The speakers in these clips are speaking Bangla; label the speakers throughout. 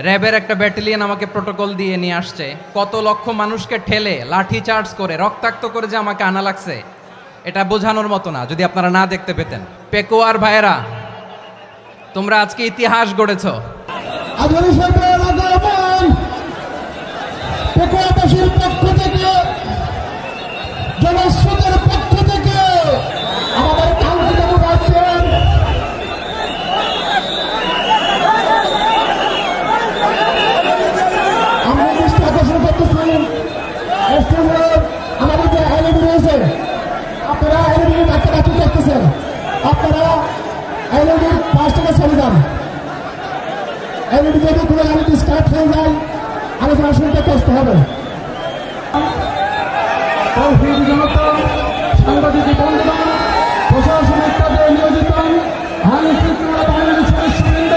Speaker 1: র্যাবের একটা ব্যাটালিয়ন আমাকে প্রোটোকল দিয়ে নিয়ে আসছে, কত লক্ষ মানুষকে ঠেলে লাঠি চার্জ করে রক্তাক্ত করে যে আমাকে আনা লাগছে, এটা বোঝানোর মতো না যদি আপনারা না দেখতে পেতেন। পেকুয়ার ভাইয়েরা, তোমরা আজকে ইতিহাস গড়েছ।
Speaker 2: পেকুয়াবাসীর পক্ষ থেকে, জনস্রোতের পক্ষ থেকে আমাদের কাঙ্ক্ষিত আছেন আমরা দৃষ্টি আকর্ষণ করতেছি। আমাদের যে এলইডি রয়েছে, আপনারা এলইডি ডাক্তারাতি করতেছেন, আপনারা এলইডির পাশ থেকে চলে যান। এলইডি যদি কোনো এলইডি স্টার্ট হয়ে যায়, আলোচনা শুনতে কষ্ট হবে। সাংবাদিক বন্ধুগণ, প্রশাসনিক কাজে নিয়োজিত আইন শৃঙ্খলা বাহিনীর সদস্যবৃন্দ,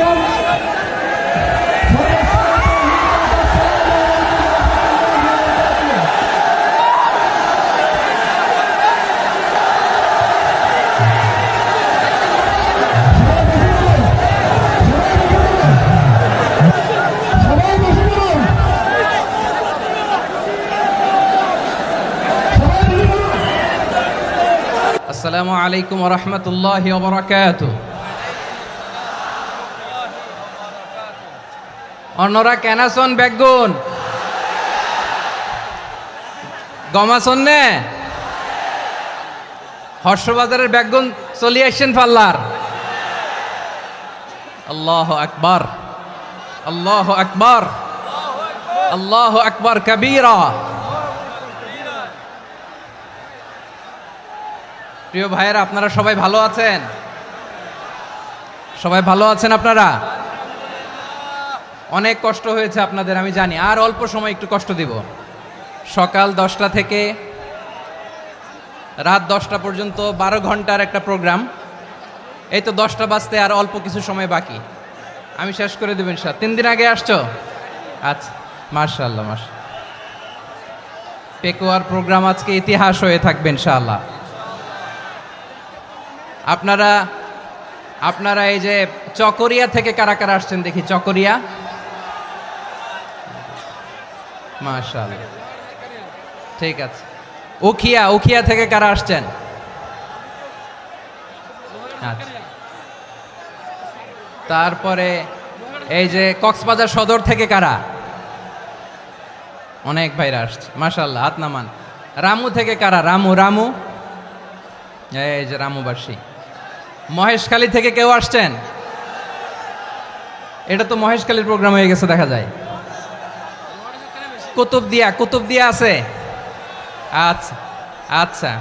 Speaker 1: আসসালামু আলাইকুম ওয়া রাহমাতুল্লাহি ওয়া বারাকাতুহু। অন্যরা কেনাসন বেগুন গমাসন নে হর্ষবাজারের বেগুন চলি আসছেন পাল্লার। আল্লাহু আকবার, আল্লাহু আকবার, আল্লাহু আকবার কাবীরা। প্রিয় ভাইয়েরা, আপনারা সবাই ভালো আছেন? সবাই ভালো আছেন? আপনারা অনেক কষ্ট হয়েছে আপনাদের, আমি জানি। আর অল্প সময় একটু কষ্ট দিব। সকাল 10টা থেকে রাত 10টা পর্যন্ত 12 ঘন্টার একটা প্রোগ্রাম। এই তো 10টা বাজতে আর অল্প কিছু সময় বাকি, আমি শেষ করে দেবেন। 3 দিন আগে আসছো? আচ্ছা, মাশাআল্লাহ, মাশাআল্লাহ। পেকুয়ার প্রোগ্রাম আজকে ইতিহাস হয়ে থাকবে ইনশাআল্লাহ। আপনারা এই যে চকরিয়া থেকে কারা কারা আসছেন দেখি? চকরিয়া, মাশাআল্লাহ, ঠিক আছে। উখিয়া থেকে কারা আসছেন? আচ্ছা। তারপরে এই যে কক্সবাজার সদর থেকে কারা? অনেক ভাইরা আসছে, মাশাআল্লাহ, হাত নামান। রামু থেকে কারা? রামু, এই যে রামুবাসী। মহেশখালী থেকে কেউ আসছেন? এটা তো মহেশখালীর প্রোগ্রাম হয়ে গেছে দেখা যায়। কুতুবদিয়া আছে? আচ্ছা আচ্ছা।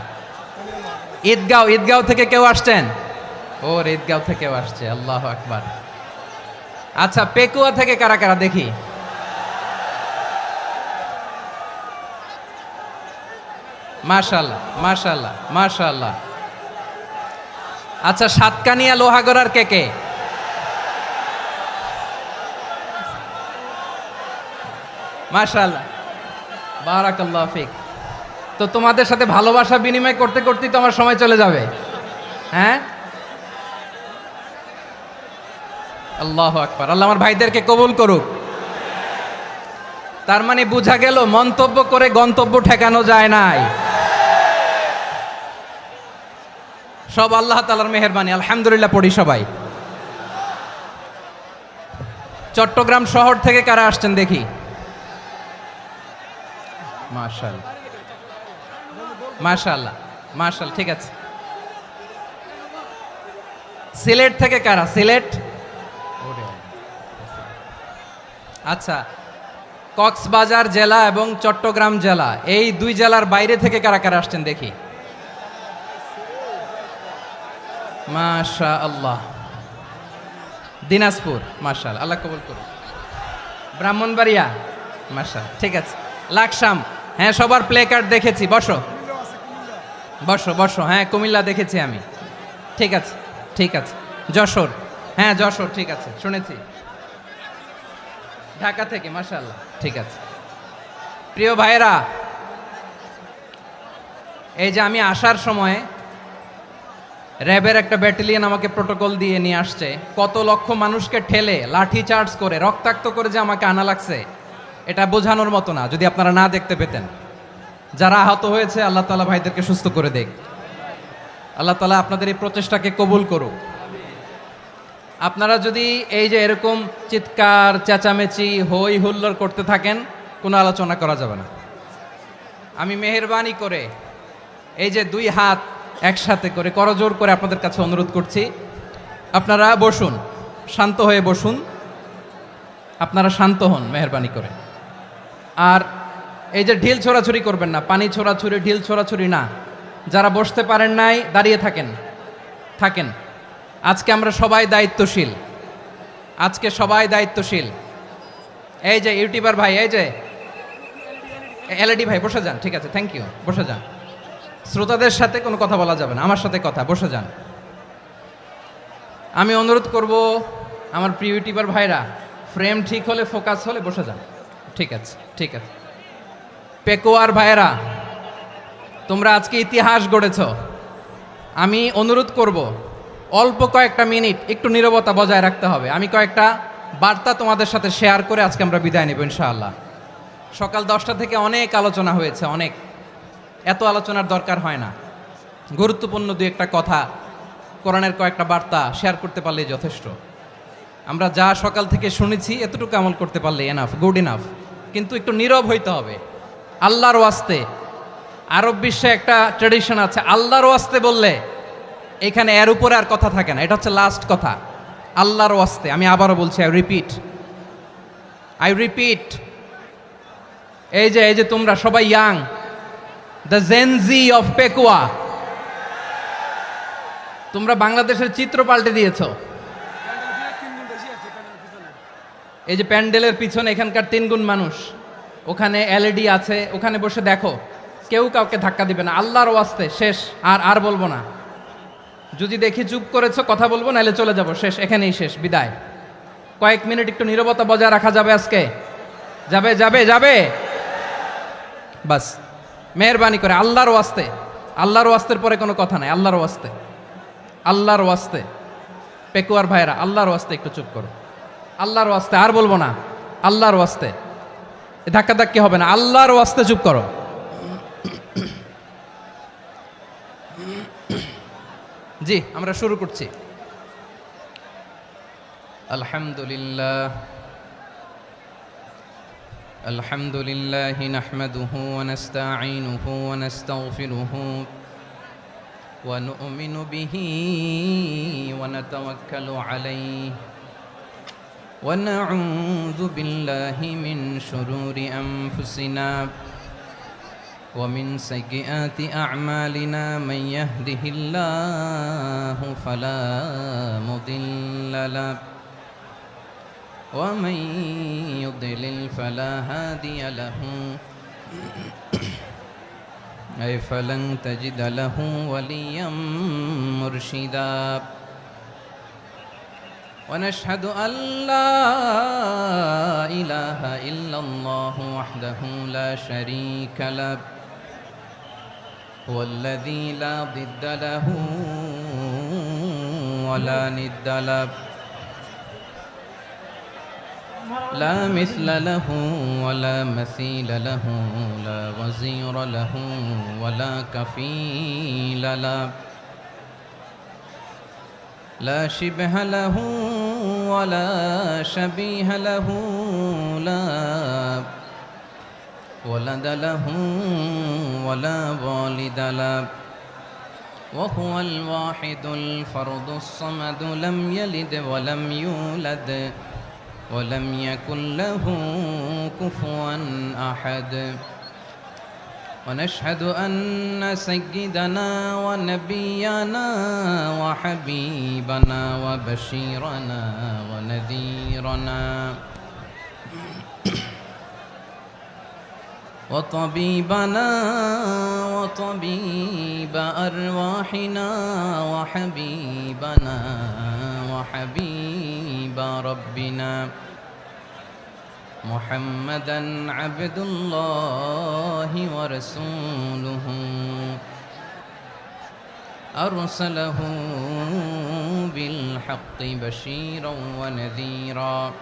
Speaker 1: ঈদগাঁও থেকে কেউ আসছেন? ওর ঈদগাঁও থেকেও আসছে, আল্লাহু আকবার। আচ্ছা, পেকুয়া থেকে কারা কারা দেখি? মাশাআল্লাহ, মাশাআল্লাহ, মাশাআল্লাহ। আচ্ছা, সাতকানিয়া লোহাগড়ার কে? মাশাআল্লাহ, বারাকাল্লাহু ফিক। তো তোমাদের সাথে ভালোবাসা বিনিময় করতে করতেই তো আমার সময় চলে যাবে। হ্যাঁ, আল্লাহু আকবার। আল্লাহ আমার ভাইদেরকে কবুল করুক। তার মানে বোঝা গেল মন্তব্য করে গন্তব্য ঠেকানো যায় নাই। সব আল্লাহ তাআলার মেহেরবানি, আলহামদুলিল্লাহ পড়ি সবাই। চট্টগ্রাম শহর থেকে কারা আসছেন দেখি? মাশাআল্লাহ, মাশাআল্লাহ, মাশাআল্লাহ, ঠিক আছে। সিলেট থেকে কারা? সিলেট, আচ্ছা। কক্সবাজার জেলা এবং চট্টগ্রাম জেলা, এই 2 জেলার বাইরে থেকে কারা কারা আসছেন দেখি? মাশাআল্লাহ। দিনাজপুর, মাশাআল্লাহ, আল্লাহ কবুল করুন। ব্রাহ্মণবাড়িয়া, মাশাআল্লাহ, ঠিক আছে। লাকসাম, হ্যাঁ, সবার প্লে কার্ড দেখেছি। বসো বসো। হ্যাঁ, কুমিল্লা দেখেছি আমি, ঠিক আছে, ঠিক আছে। যশোর, হ্যাঁ যশোর, ঠিক আছে, শুনেছি। ঢাকা থেকে, মাশাআল্লাহ, ঠিক আছে। প্রিয় ভাইয়েরা, এই যে আমি আসার সময় র্যাবের একটা ব্যাটালিয়ন আমাকে প্রোটোকল দিয়ে নিয়ে আসছে, কত লক্ষ মানুষকে ঠেলে লাঠি চার্জ করে রক্তাক্ত করে যে আমাকে আনা লাগছে, এটা বোঝানোর মতো না যদি আপনারা না দেখতে পেতেন। যারা আহত হয়েছে আল্লাহ তাআলা ভাইদেরকে সুস্থ করে দেখ। আল্লাহ তাআলা আপনাদের এই প্রচেষ্টাকে কবুল করুক। আপনারা যদি এই যে এরকম চিৎকার চেঁচামেচি হই হুল্লোড় করতে থাকেন, কোনো আলোচনা করা যাবে না। আমি মেহেরবানি করে এই যে দুই হাত একসাথে করে করজোর করে আপনাদের কাছে অনুরোধ করছি, আপনারা বসুন, শান্ত হয়ে বসুন, আপনারা শান্ত হন মেহেরবানি করে। আর এই যে ঢিল ছোড়াছুরি করবেন না, পানি ছোড়াছুরি ঢিল ছোড়াছুরি না। যারা বসতে পারেন নাই দাঁড়িয়ে থাকেন। আজকে আমরা সবাই দায়িত্বশীল, আজকে সবাই দায়িত্বশীল। এই যে ইউটিউবার ভাই, এই যে এলইডি ভাই বসে যান, ঠিক আছে, থ্যাংক ইউ, বসে যান। শ্রোতাদের সাথে কোনো কথা বলা যাবে না, আমার সাথে কথা, বসে যান। আমি অনুরোধ করব আমার প্রিয় ইউটিউবার ভাইরা, ফ্রেম ঠিক হলে ফোকাস হলে বসে যান, ঠিক আছে, ঠিক আছে। পেকোয়ার ভাইরা, তোমরা আজকে ইতিহাস গড়েছ। আমি অনুরোধ করব অল্প কয়েকটা মিনিট একটু নীরবতা বজায় রাখতে হবে। আমি কয়েকটা বার্তা তোমাদের সাথে শেয়ার করে আজকে আমরা বিদায় নেব ইনশাআল্লাহ। সকাল 10টা থেকে অনেক আলোচনা হয়েছে, অনেক, এত আলোচনার দরকার হয় না। গুরুত্বপূর্ণ দুই একটা কথা, কোরআনের কয়েকটা বার্তা শেয়ার করতে পারলেই যথেষ্ট। আমরা যা সকাল থেকে শুনেছি এতটুকু আমল করতে পারলে এনাফ, গুড ইনাফ। কিন্তু একটু নীরব হইতে হবে আল্লাহর ওয়াস্তে। আরব বিশ্বে একটা ট্র্যাডিশন আছে, আল্লাহর ওয়াস্তে বললে এখানে এর উপরে আর কথা থাকে না, এটা হচ্ছে লাস্ট কথা। আল্লাহর ওয়াস্তে, আমি আবারও বলছি, আই রিপিট। এই যে তোমরা সবাই young, the Gen Z of Pekua, তোমরা বাংলাদেশের চিত্র পাল্টে দিয়েছ। এই যে প্যান্ডেলের পিছনে এখানকার 3 গুণ মানুষ, ওখানে এলইডি আছে, ওখানে বসে দেখো, কেউ কাউকে ধাক্কা দিবে না। আল্লাহর ওয়াস্তে শেষ, আর বলবো না। যদি দেখি চুপ করেছো, কথা বলবো, নাহলে চলে যাব, শেষ, এখানেই শেষ, বিদায়। কয়েক মিনিট একটু নীরবতা বজায় রাখা যাবে আজকে? যাবে বাস, মেহেরবানি করে আল্লাহর ওয়াস্তে। আল্লাহর ওয়াস্তের পরে কোনো কথা নাই, আল্লাহর ওয়াস্তে। পেকুয়ার ভাইরা, আল্লাহর ওয়াস্তে একটু চুপ করো, আল্লাহর ওয়াস্তে, আর বলবো না, আল্লাহর ওয়াস্তে। ধাক্কাধাক্কি হবে না, আল্লাহর ওয়াস্তে চুপ করো। জি, আমরা শুরু করছি। আলহামদুলিল্লাহ নাহমাদুহু ওয়া নাস্তাঈনুহু ওয়া নাস্তাগফিরুহু ওয়া নু'মিনু বিহি ওয়া নাতাওয়াক্কালু আলাইহি ওয়া নাউযু বিল্লাহি মিন শুরুরি আনফুসিনা ومن سيئات أعمالنا من يهده الله فلا مضل له ومن يضلل فلا هادي له أي فلن تجد له وليا مرشدا ونشهد أن لا إله إلا الله وحده لا شريك له هو الذي لا ضد له ولا ند له لا مثل له ولا مثيل له لا وزير له ولا كفيل له لا شبه له ولا شبيه له لا ولد له ولا والد له وهو الواحد الفرد الصمد لم يلد ولم يولد ولم يكن له كفوا أحد ونشهد أن سيدنا ونبينا وحبيبنا وبشيرنا ونذيرنا وطبيبنا وطبيب أرواحنا وحبيبنا وحبيب ربنا محمدا عبد الله ورسوله أرسله بالحق بشيرا ونذيرا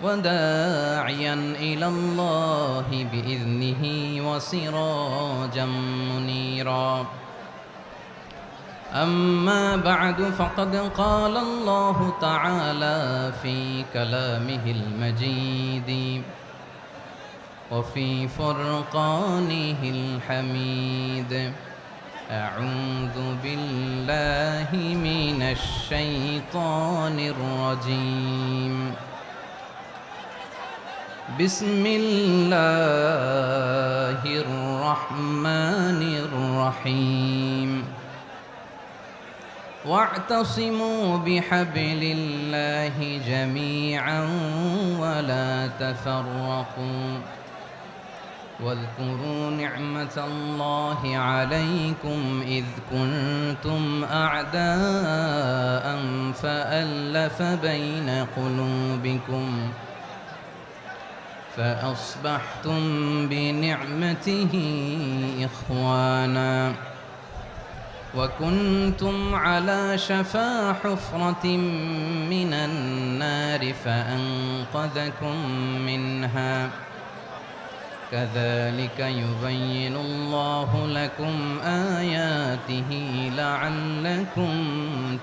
Speaker 1: وداعيا إلى الله بإذنه وسراجا منيرا أما بعد فقد قال الله تعالى في كلامه المجيد وفي فرقانه الحميد أعوذ بالله من الشيطان الرجيم بسم الله الرحمن الرحيم واعتصموا بحبل الله جميعا ولا تفرقوا واذكروا نعمة الله عليكم إذ كنتم أعداء فألف بين قلوبكم فأصبحتم بنعمته إخوانا وكنتم على شفا حفرة من النار فأنقذكم منها كذلك يبين الله لكم آياته لعلكم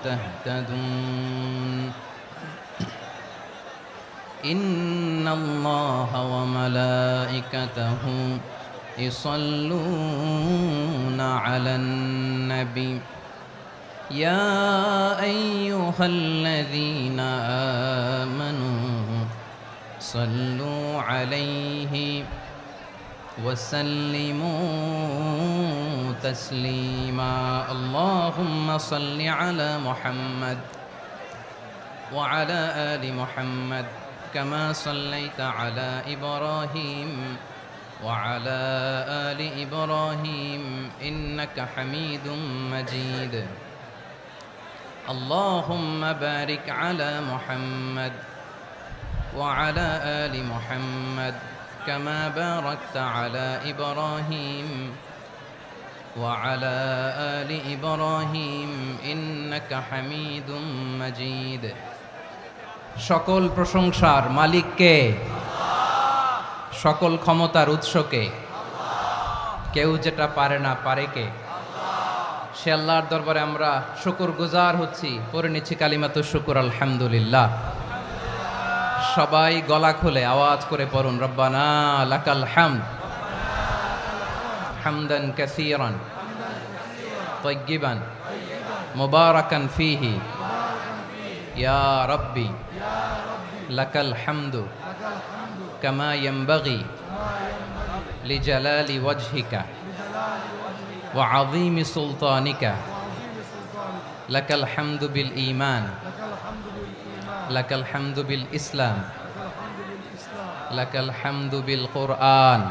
Speaker 1: تهتدون إن الله وملائكته يصلون على النبي يا أيها الذين آمنوا صلوا عليه وسلموا تسليما اللهم صل على محمد وعلى آل محمد كما صليت على إبراهيم وعلى آل إبراهيم إنك حميد مجيد اللهم بارك على محمد وعلى آل محمد كما باركت على إبراهيم وعلى آل إبراهيم إنك حميد مجيد সকল প্রশংসার মালিক কে? সকল ক্ষমতার উৎস কে? কেউ যেটা পারে না পারে কে? সে আল্লাহর দরবারে আমরা শুকরগুজার হচ্ছি, পড়ে নিচ্ছি কালিমাতুশ শুকর আলহামদুলিল্লাহ। সবাই গলা খুলে আওয়াজ করে পড়ুন রব্বানা লাকাল হামদ হামদান কাসীরান তাইয়্যিবান মুবারাকান ফীহি ইয়া রাব্বি লাকাল হামদু কামা ইয়ানবাগি লিজালালি ওয়াজহিকা ওয়া আযীমি সুলতানিকা লাকাল হামদু বিল ঈমান লাকাল হামদু বিল ইসলাম লাকাল হামদু বিল কুরআন।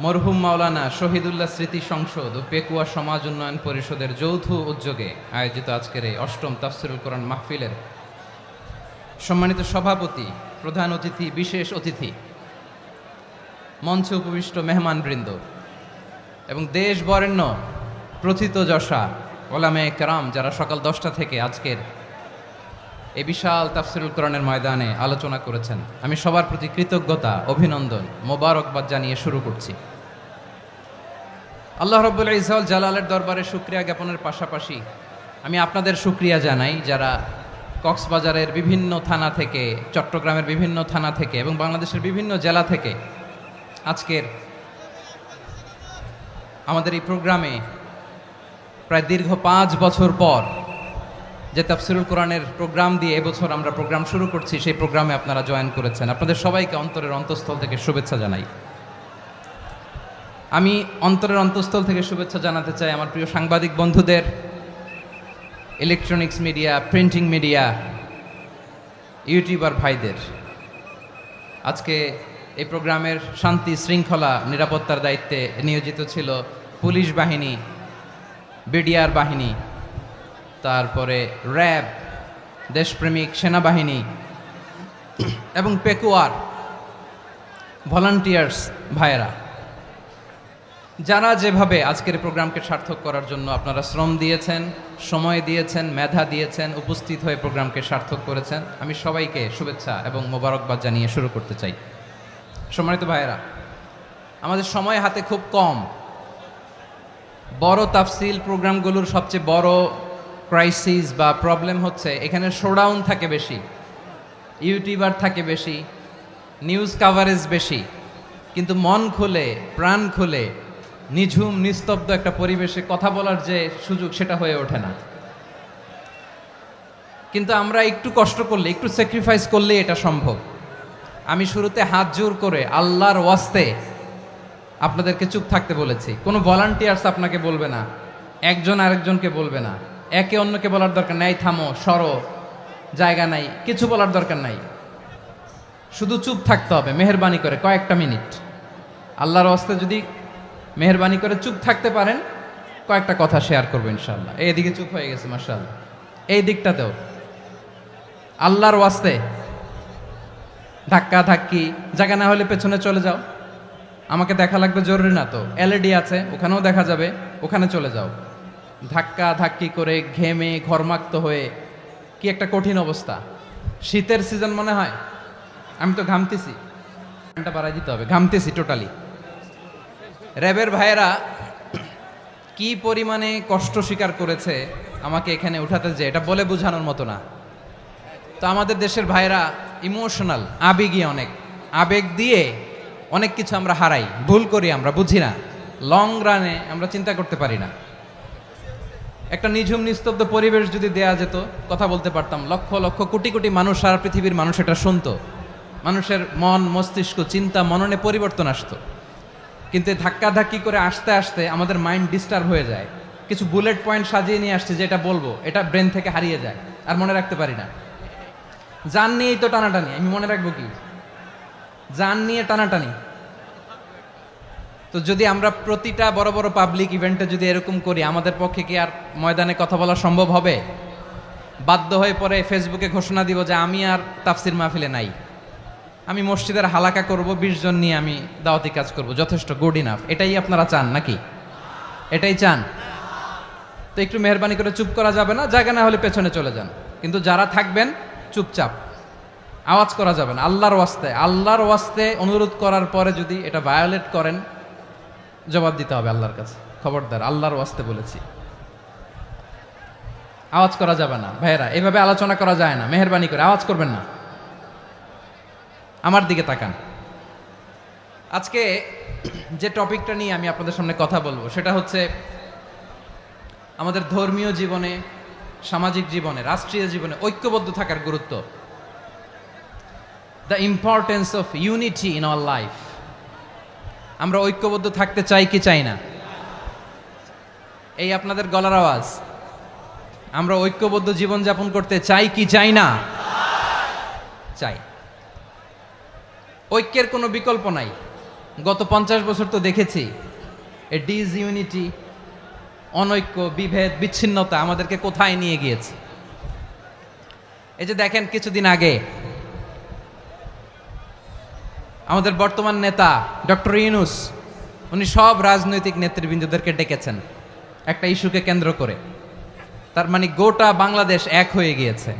Speaker 1: মরহুম মাওলানা শহীদুল্লাহ স্মৃতি সংসদ ও পেকুয়া সমাজ উন্নয়ন পরিষদের যৌথ উদ্যোগে আয়োজিত আজকের এই অষ্টম তাফসিরুল কোরআন মাহফিলের সম্মানিত সভাপতি, প্রধান অতিথি, বিশেষ অতিথি, মঞ্চে উপবিষ্ট মেহমানবৃন্দ এবং দেশ বরেণ্য প্রথিতযশা ওলামায়ে কেরাম যারা সকাল 10টা থেকে আজকের এই বিশাল তাফসিরুল কোরআনের ময়দানে আলোচনা করেছেন, আমি সবার প্রতি কৃতজ্ঞতা, অভিনন্দন, মোবারকবাদ জানিয়ে শুরু করছি। আল্লাহ রাব্বুল ইজ্জত ওয়াল জালালের দরবারে শুকরিয়া জ্ঞাপনের পাশাপাশি আমি আপনাদের শুকরিয়া জানাই যারা কক্সবাজারের বিভিন্ন থানা থেকে, চট্টগ্রামের বিভিন্ন থানা থেকে এবং বাংলাদেশের বিভিন্ন জেলা থেকে আজকের আমাদের এই প্রোগ্রামে প্রায় দীর্ঘ 5 বছর পর যে তাফসিরুল কোরআনের প্রোগ্রাম দিয়ে এবছর আমরা প্রোগ্রাম শুরু করছি, সেই প্রোগ্রামে আপনারা জয়েন করেছেন। আপনাদের সবাইকে অন্তরের অন্তঃস্থল থেকে শুভেচ্ছা জানাই। আমি অন্তরের অন্তঃস্থল থেকে শুভেচ্ছা জানাতে চাই আমার প্রিয় সাংবাদিক বন্ধুদের, electronics media, printing media, YouTuber ভাইদের। আজকে এই প্রোগ্রামের শান্তি শৃঙ্খলা নিরাপত্তার দায়িত্বে নিয়োজিত ছিল পুলিশ বাহিনী, বিডিআর বাহিনী, তারপরে র্যাব, দেশপ্রেমিক সেনাবাহিনী এবং পেকুয়ার ভলান্টিয়ার্স ভাইয়েরা। যারা যেভাবে আজকের প্রোগ্রামকে সার্থক করার জন্য আপনারা শ্রম দিয়েছেন, সময় দিয়েছেন, মেধা দিয়েছেন, উপস্থিত হয়ে প্রোগ্রামকে সার্থক করেছেন, আমি সবাইকে শুভেচ্ছা এবং মোবারকবাদ জানিয়ে শুরু করতে চাই। সম্মানিত ভাইয়েরা, আমাদের সময় হাতে খুব কম। বড় তাফসিল প্রোগ্রামগুলোর সবচেয়ে বড় ক্রাইসিস বা প্রবলেম হচ্ছে এখানে শোডাউন থাকে বেশি, ইউটিউবার থাকে বেশি, নিউজ কাভারেজ বেশি, কিন্তু মন খুলে প্রাণ খুলে নিঝুম নিস্তব্ধ একটা পরিবেশে কথা বলার যে সুযোগ সেটা হয়ে ওঠে না। কিন্তু আমরা একটু কষ্ট করলে, একটু স্যাক্রিফাইস করলে এটা সম্ভব। আমি শুরুতে হাত জোর করে আল্লাহর ওয়াস্তে আপনাদেরকে চুপ থাকতে বলেছি। কোনো ভলান্টিয়ার্স আপনাকে বলবে না, একজন আরেকজনকে বলবে না, একে অন্যকে বলার দরকার নাই, থামো সরো জায়গা নাই, কিছু বলার দরকার নাই, শুধু চুপ থাকতে হবে মেহেরবানি করে কয়েকটা মিনিট। আল্লাহর ওয়াস্তে যদি মেহেরবানি করে চুপ থাকতে পারেন, কয়েকটা কথা শেয়ার করবো ইনশাআল্লাহ। এইদিকে চুপ হয়ে গেছে মাশাআল্লাহ, এই দিকটাতেও আল্লাহর ওয়াস্তে ধাক্কা ধাক্কি জায়গা না হলে পেছনে চলে যাও। আমাকে দেখা লাগবে জরুরি না তো, এলইডি আছে ওখানেও দেখা যাবে, ওখানে চলে যাও। ধাক্কা ধাক্কি করে ঘেমে ঘরমাক্ত হয়ে কি একটা কঠিন অবস্থা। শীতের সিজন মনে হয়, আমি তো ঘামতেছি, ফ্যানটা বাড়াই দিতে হবে, ঘামতেছি টোটালি। র্যাবের ভাইয়েরা কি পরিমাণে কষ্ট স্বীকার করেছে আমাকে এখানে উঠাতে, যে এটা বলে বোঝানোর মতো না। তো আমাদের দেশের ভাইয়েরা ইমোশনাল, আবেগী অনেক, আবেগ দিয়ে অনেক কিছু আমরা হারাই, ভুল করি, আমরা বুঝি না, লং রানে আমরা চিন্তা করতে পারি না। একটা নিঝুম নিস্তব্ধ পরিবেশ যদি দেয়া যেত, কথা বলতে পারতাম, লক্ষ লক্ষ কোটি কোটি মানুষ, সারা পৃথিবীর মানুষ এটা শুনতো, মানুষের মন মস্তিষ্ক চিন্তা মননে পরিবর্তন আসতো। কিন্তু ধাক্কা ধাক্কি করে আসতে আসতে আমাদের মাইন্ড ডিস্টার্ব হয়ে যায়। কিছু বুলেট পয়েন্ট সাজিয়ে নিয়ে আসছে, যেটা বলবো এটা ব্রেন থেকে হারিয়ে যায়, আর মনে রাখতে পারি না। জান নিয়েই তো টানাটানি, আমি মনে রাখবো কি? জান নিয়ে টানাটানি। তো যদি আমরা প্রতিটা বড় বড় পাবলিক ইভেন্টে যদি এরকম করি, আমাদের পক্ষে কি আর ময়দানে কথা বলা সম্ভব হবে? বাধ্য হয়ে পরে ফেসবুকে ঘোষণা দিব যে আমি আর তাফসির মাহফিলে নাই, আমি মসজিদের হালাকা করব, 20 জন নিয়ে আমি দাওয়াতি কাজ করব, যথেষ্ট, গুড ইনাফ। এটাই আপনারা চান নাকি? এটাই চান? তো একটু মেহরবানি করে চুপ করা যাবে না, জায়গা না হলে পেছনে চলে যান। কিন্তু যারা থাকবেন চুপচাপ, আওয়াজ করা যাবে না। আল্লাহর ওয়াস্তে, আল্লাহর ওয়াস্তে অনুরোধ করার পরে যদি এটা ভায়োলেট করেন, জবাব দিতে হবে আল্লাহর কাছে। খবরদার, আল্লাহর ওয়াস্তে বলেছি, আওয়াজ করা যাবে না। ভাইয়েরা, এভাবে আলোচনা করা যায় না, মেহরবানি করে আওয়াজ করবেন না। আমার দিকে তাকান। আজকে যে টপিকটা নিয়ে আমি আপনাদের সামনে কথা বলবো সেটা হচ্ছে আমাদের ধর্মীয় জীবনে, সামাজিক জীবনে, রাষ্ট্রীয় জীবনে ঐক্যবদ্ধ থাকার গুরুত্ব। The importance of unity in our life. আমরা ঐক্যবদ্ধ থাকতে চাই কি চাই না? এই আপনাদের গলার আওয়াজ। আমরা ঐক্যবদ্ধ জীবনযাপন করতে চাই কি চাই না? চাই। ঐক্যের কোনো বিকল্প নাই। গত 50 বছর তো দেখেছি এ ডিসইউনিটি, অনৈক্য, বিভেদ, বিচ্ছিন্নতা আমাদেরকে কোথায় নিয়ে গিয়েছে। এই যে দেখেন, কিছুদিন আগে আমাদের বর্তমান নেতা ডক্টর ইউনূস, উনি সব রাজনৈতিক নেতৃবৃন্দদেরকে ডেকেছেন একটা ইস্যুকে কেন্দ্র করে। তার মানে গোটা বাংলাদেশ এক হয়ে গিয়েছে।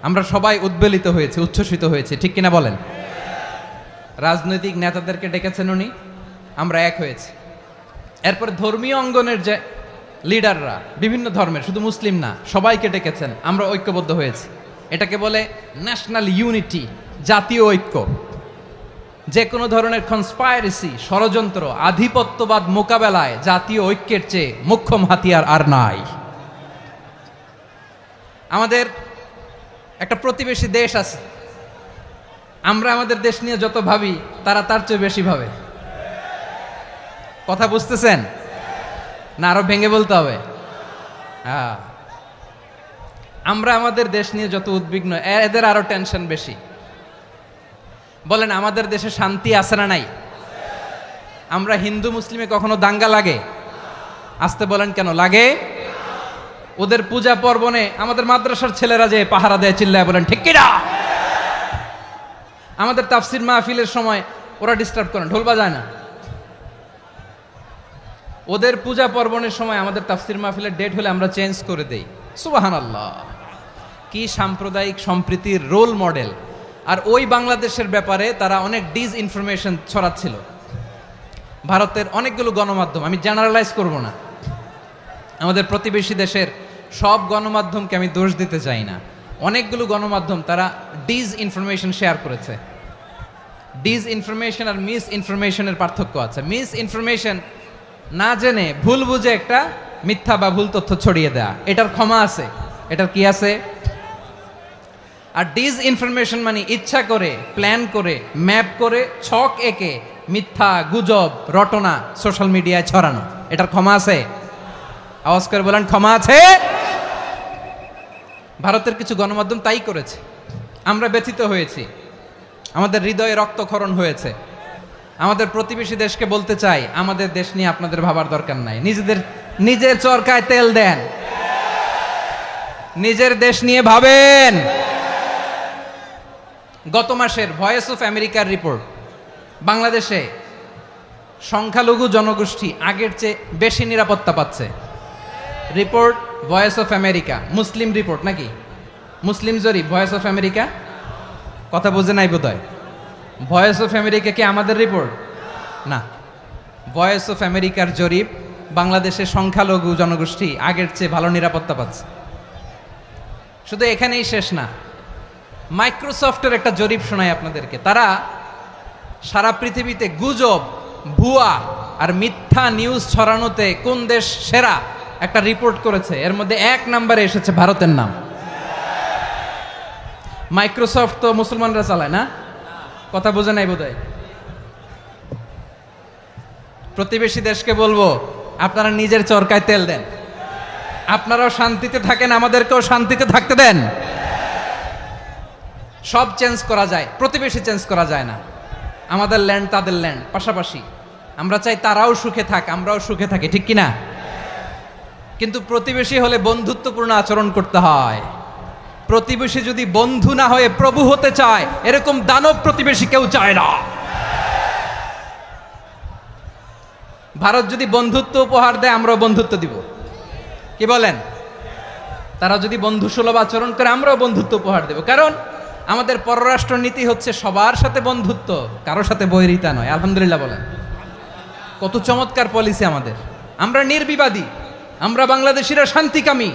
Speaker 1: আমরা সবাই উদ্বেলিত হয়েছে, উচ্ছ্বসিত হয়েছে, ঠিক কিনা বলেন? রাজনৈতিক নেতাদেরকে ডেকেছেন উনি, আমরা এক হয়েছি। এরপর ধর্মীয় অঙ্গনের যে লিডাররা, বিভিন্ন ধর্মের, শুধু মুসলিম না, সবাইকে ডেকেছেন, আমরা ঐক্যবদ্ধ হয়েছি। এটাকে বলে ন্যাশনাল ইউনিটি, জাতীয় ঐক্য। যে কোনো ধরনের কনস্পাইরেসি, ষড়যন্ত্র, আধিপত্যবাদ মোকাবেলায় জাতীয় ঐক্যের চেয়ে মোক্ষম হাতিয়ার আর নাই। আমাদের একটা প্রতিবেশী দেশ আছে, আমরা আমাদের দেশ নিয়ে যত ভাবি তারা তার চেয়ে বেশি ভাবে। কথা বুঝতেছেন না? আরো ভেঙে বলতে হবে। হ্যাঁ, আমরা আমাদের দেশ নিয়ে যত উদ্বিগ্ন, এদের আরো টেনশন বেশি। বলেন, আমাদের দেশে শান্তি আছে না নাই? আমরা হিন্দু মুসলিমে কখনো দাঙ্গা লাগে? আসতে বলেন, কেন লাগে? ওদের পূজা পার্বণে আমাদের মাদ্রাসার ছেলেরা যে পাহারা দেয়, চিল্লায় বলেন ঠিক কিনা? আমাদের তাফসির মাহফিলের সময় ওরা ডিস্টার্ব করেন, ঢোল বাজায় না। ওদের পূজা পার্বণের সময় আমাদের তাফসির মাহফিলের ডেট হলে আমরা চেঞ্জ করে দেই। সুবহানাল্লাহ, কি সাম্প্রদায়িক সম্প্রীতির রোল মডেল। আর ওই বাংলাদেশের ব্যাপারে তারা অনেক ডিসইনফরমেশন ছড়াচ্ছিল। ভারতের অনেকগুলো গণমাধ্যম, আমি জেনারেলাইজ করব না, আমাদের প্রতিবেশী দেশের সব গণমাধ্যমকে আমি দোষ দিতে চাই না, অনেকগুলো গণমাধ্যম তারা ডিসইনফরমেশন শেয়ার করেছে। ডিসইনফরমেশন আর মিস ইনফরমেশনের পার্থক্য আছে। মিস ইনফরমেশন না জেনে ভুল বুঝে একটা মিথ্যা বা ভুল তথ্য ছড়িয়ে দেয়া, এটার ক্ষমা আছে, এটার কি আছে। আর ডিসইনফরমেশন মানে ইচ্ছা করে, প্ল্যান করে, ম্যাপ করে, ছক এঁকে মিথ্যা, গুজব, রটনা সোশ্যাল মিডিয়ায় ছড়ানো, এটার ক্ষমা আছে? আওয়াজ করে বলেন, ক্ষমা আছে? ভারতের কিছু গণমাধ্যম তাই করেছে, আমরা ব্যথিত হয়েছি, আমাদের হৃদয়ে রক্তক্ষরণ হয়েছে। আমাদের প্রতিবেশী দেশকে বলতে চাই, আমাদের দেশ নিয়ে আপনাদের ভাবার দরকার নাই, নিজের চরকায় তেল দেন, নিজের দেশ নিয়ে ভাবেন। গত মাসের ভয়েস অফ আমেরিকার রিপোর্ট, বাংলাদেশে সংখ্যালঘু জনগোষ্ঠী আগের চেয়ে বেশি নিরাপত্তা পাচ্ছে। Report voice of America, Muslim report নাকি? মুসলিম জরিপ, ভয়েস অফ আমেরিকা। কথা বোঝে নাই বোধহয়। ভয়েস অফ আমেরিকা কি আমাদের রিপোর্ট? না, ভয়েস অফ আমেরিকার জরিপ, বাংলাদেশের সংখ্যালঘু জনগোষ্ঠী আগের চেয়ে ভালো নিরাপত্তা পাচ্ছে। শুধু এখানেই শেষ না, মাইক্রোসফটের একটা জরিপ শোনাই আপনাদেরকে। তারা সারা পৃথিবীতে গুজব, ভুয়া আর মিথ্যা নিউজ ছড়ানোতে কোন দেশ সেরা একটা রিপোর্ট করেছে। এর মধ্যে 1 নম্বরে এসেছে ভারতের নাম। মাইক্রোসফট তো মুসলমানরা চালায় না, কথা বোঝে নাই বোধহয়। প্রতিবেশী দেশকে বলবো, আপনারা নিজের চরকায় তেল দেন, আপনারাও শান্তিতে থাকেন, আমাদেরকেও শান্তিতে থাকতে দেন। সব চেঞ্জ করা যায়, প্রতিবেশী চেঞ্জ করা যায় না। আমাদের ল্যান্ড তাদের ল্যান্ড, পাশাপাশি। আমরা চাই তারাও সুখে থাক, আমরাও সুখে থাকি, ঠিক কিনা? কিন্তু প্রতিবেশী হলে বন্ধুত্বপূর্ণ আচরণ করতে হয়। প্রতিবেশী যদি বন্ধু না হয়ে প্রভু হতে চায়, এরকম দানব প্রতিবেশী কেউ চায় না। ভারত যদি বন্ধুত্ব উপহার দেয়, আমরাও বন্ধুত্ব দিব, কি বলেন? তারা যদি বন্ধু সুলভ আচরণ করে, আমরাও বন্ধুত্ব উপহার দেব। কারণ আমাদের পররাষ্ট্র নীতি হচ্ছে সবার সাথে বন্ধুত্ব, কারোর সাথে বৈরিতা নয়। আলহামদুলিল্লাহ বলেন, কত চমৎকার পলিসি আমাদের। আমরা নির্বিবাদী, আমরা বাংলাদেশিরা শান্তিকামী,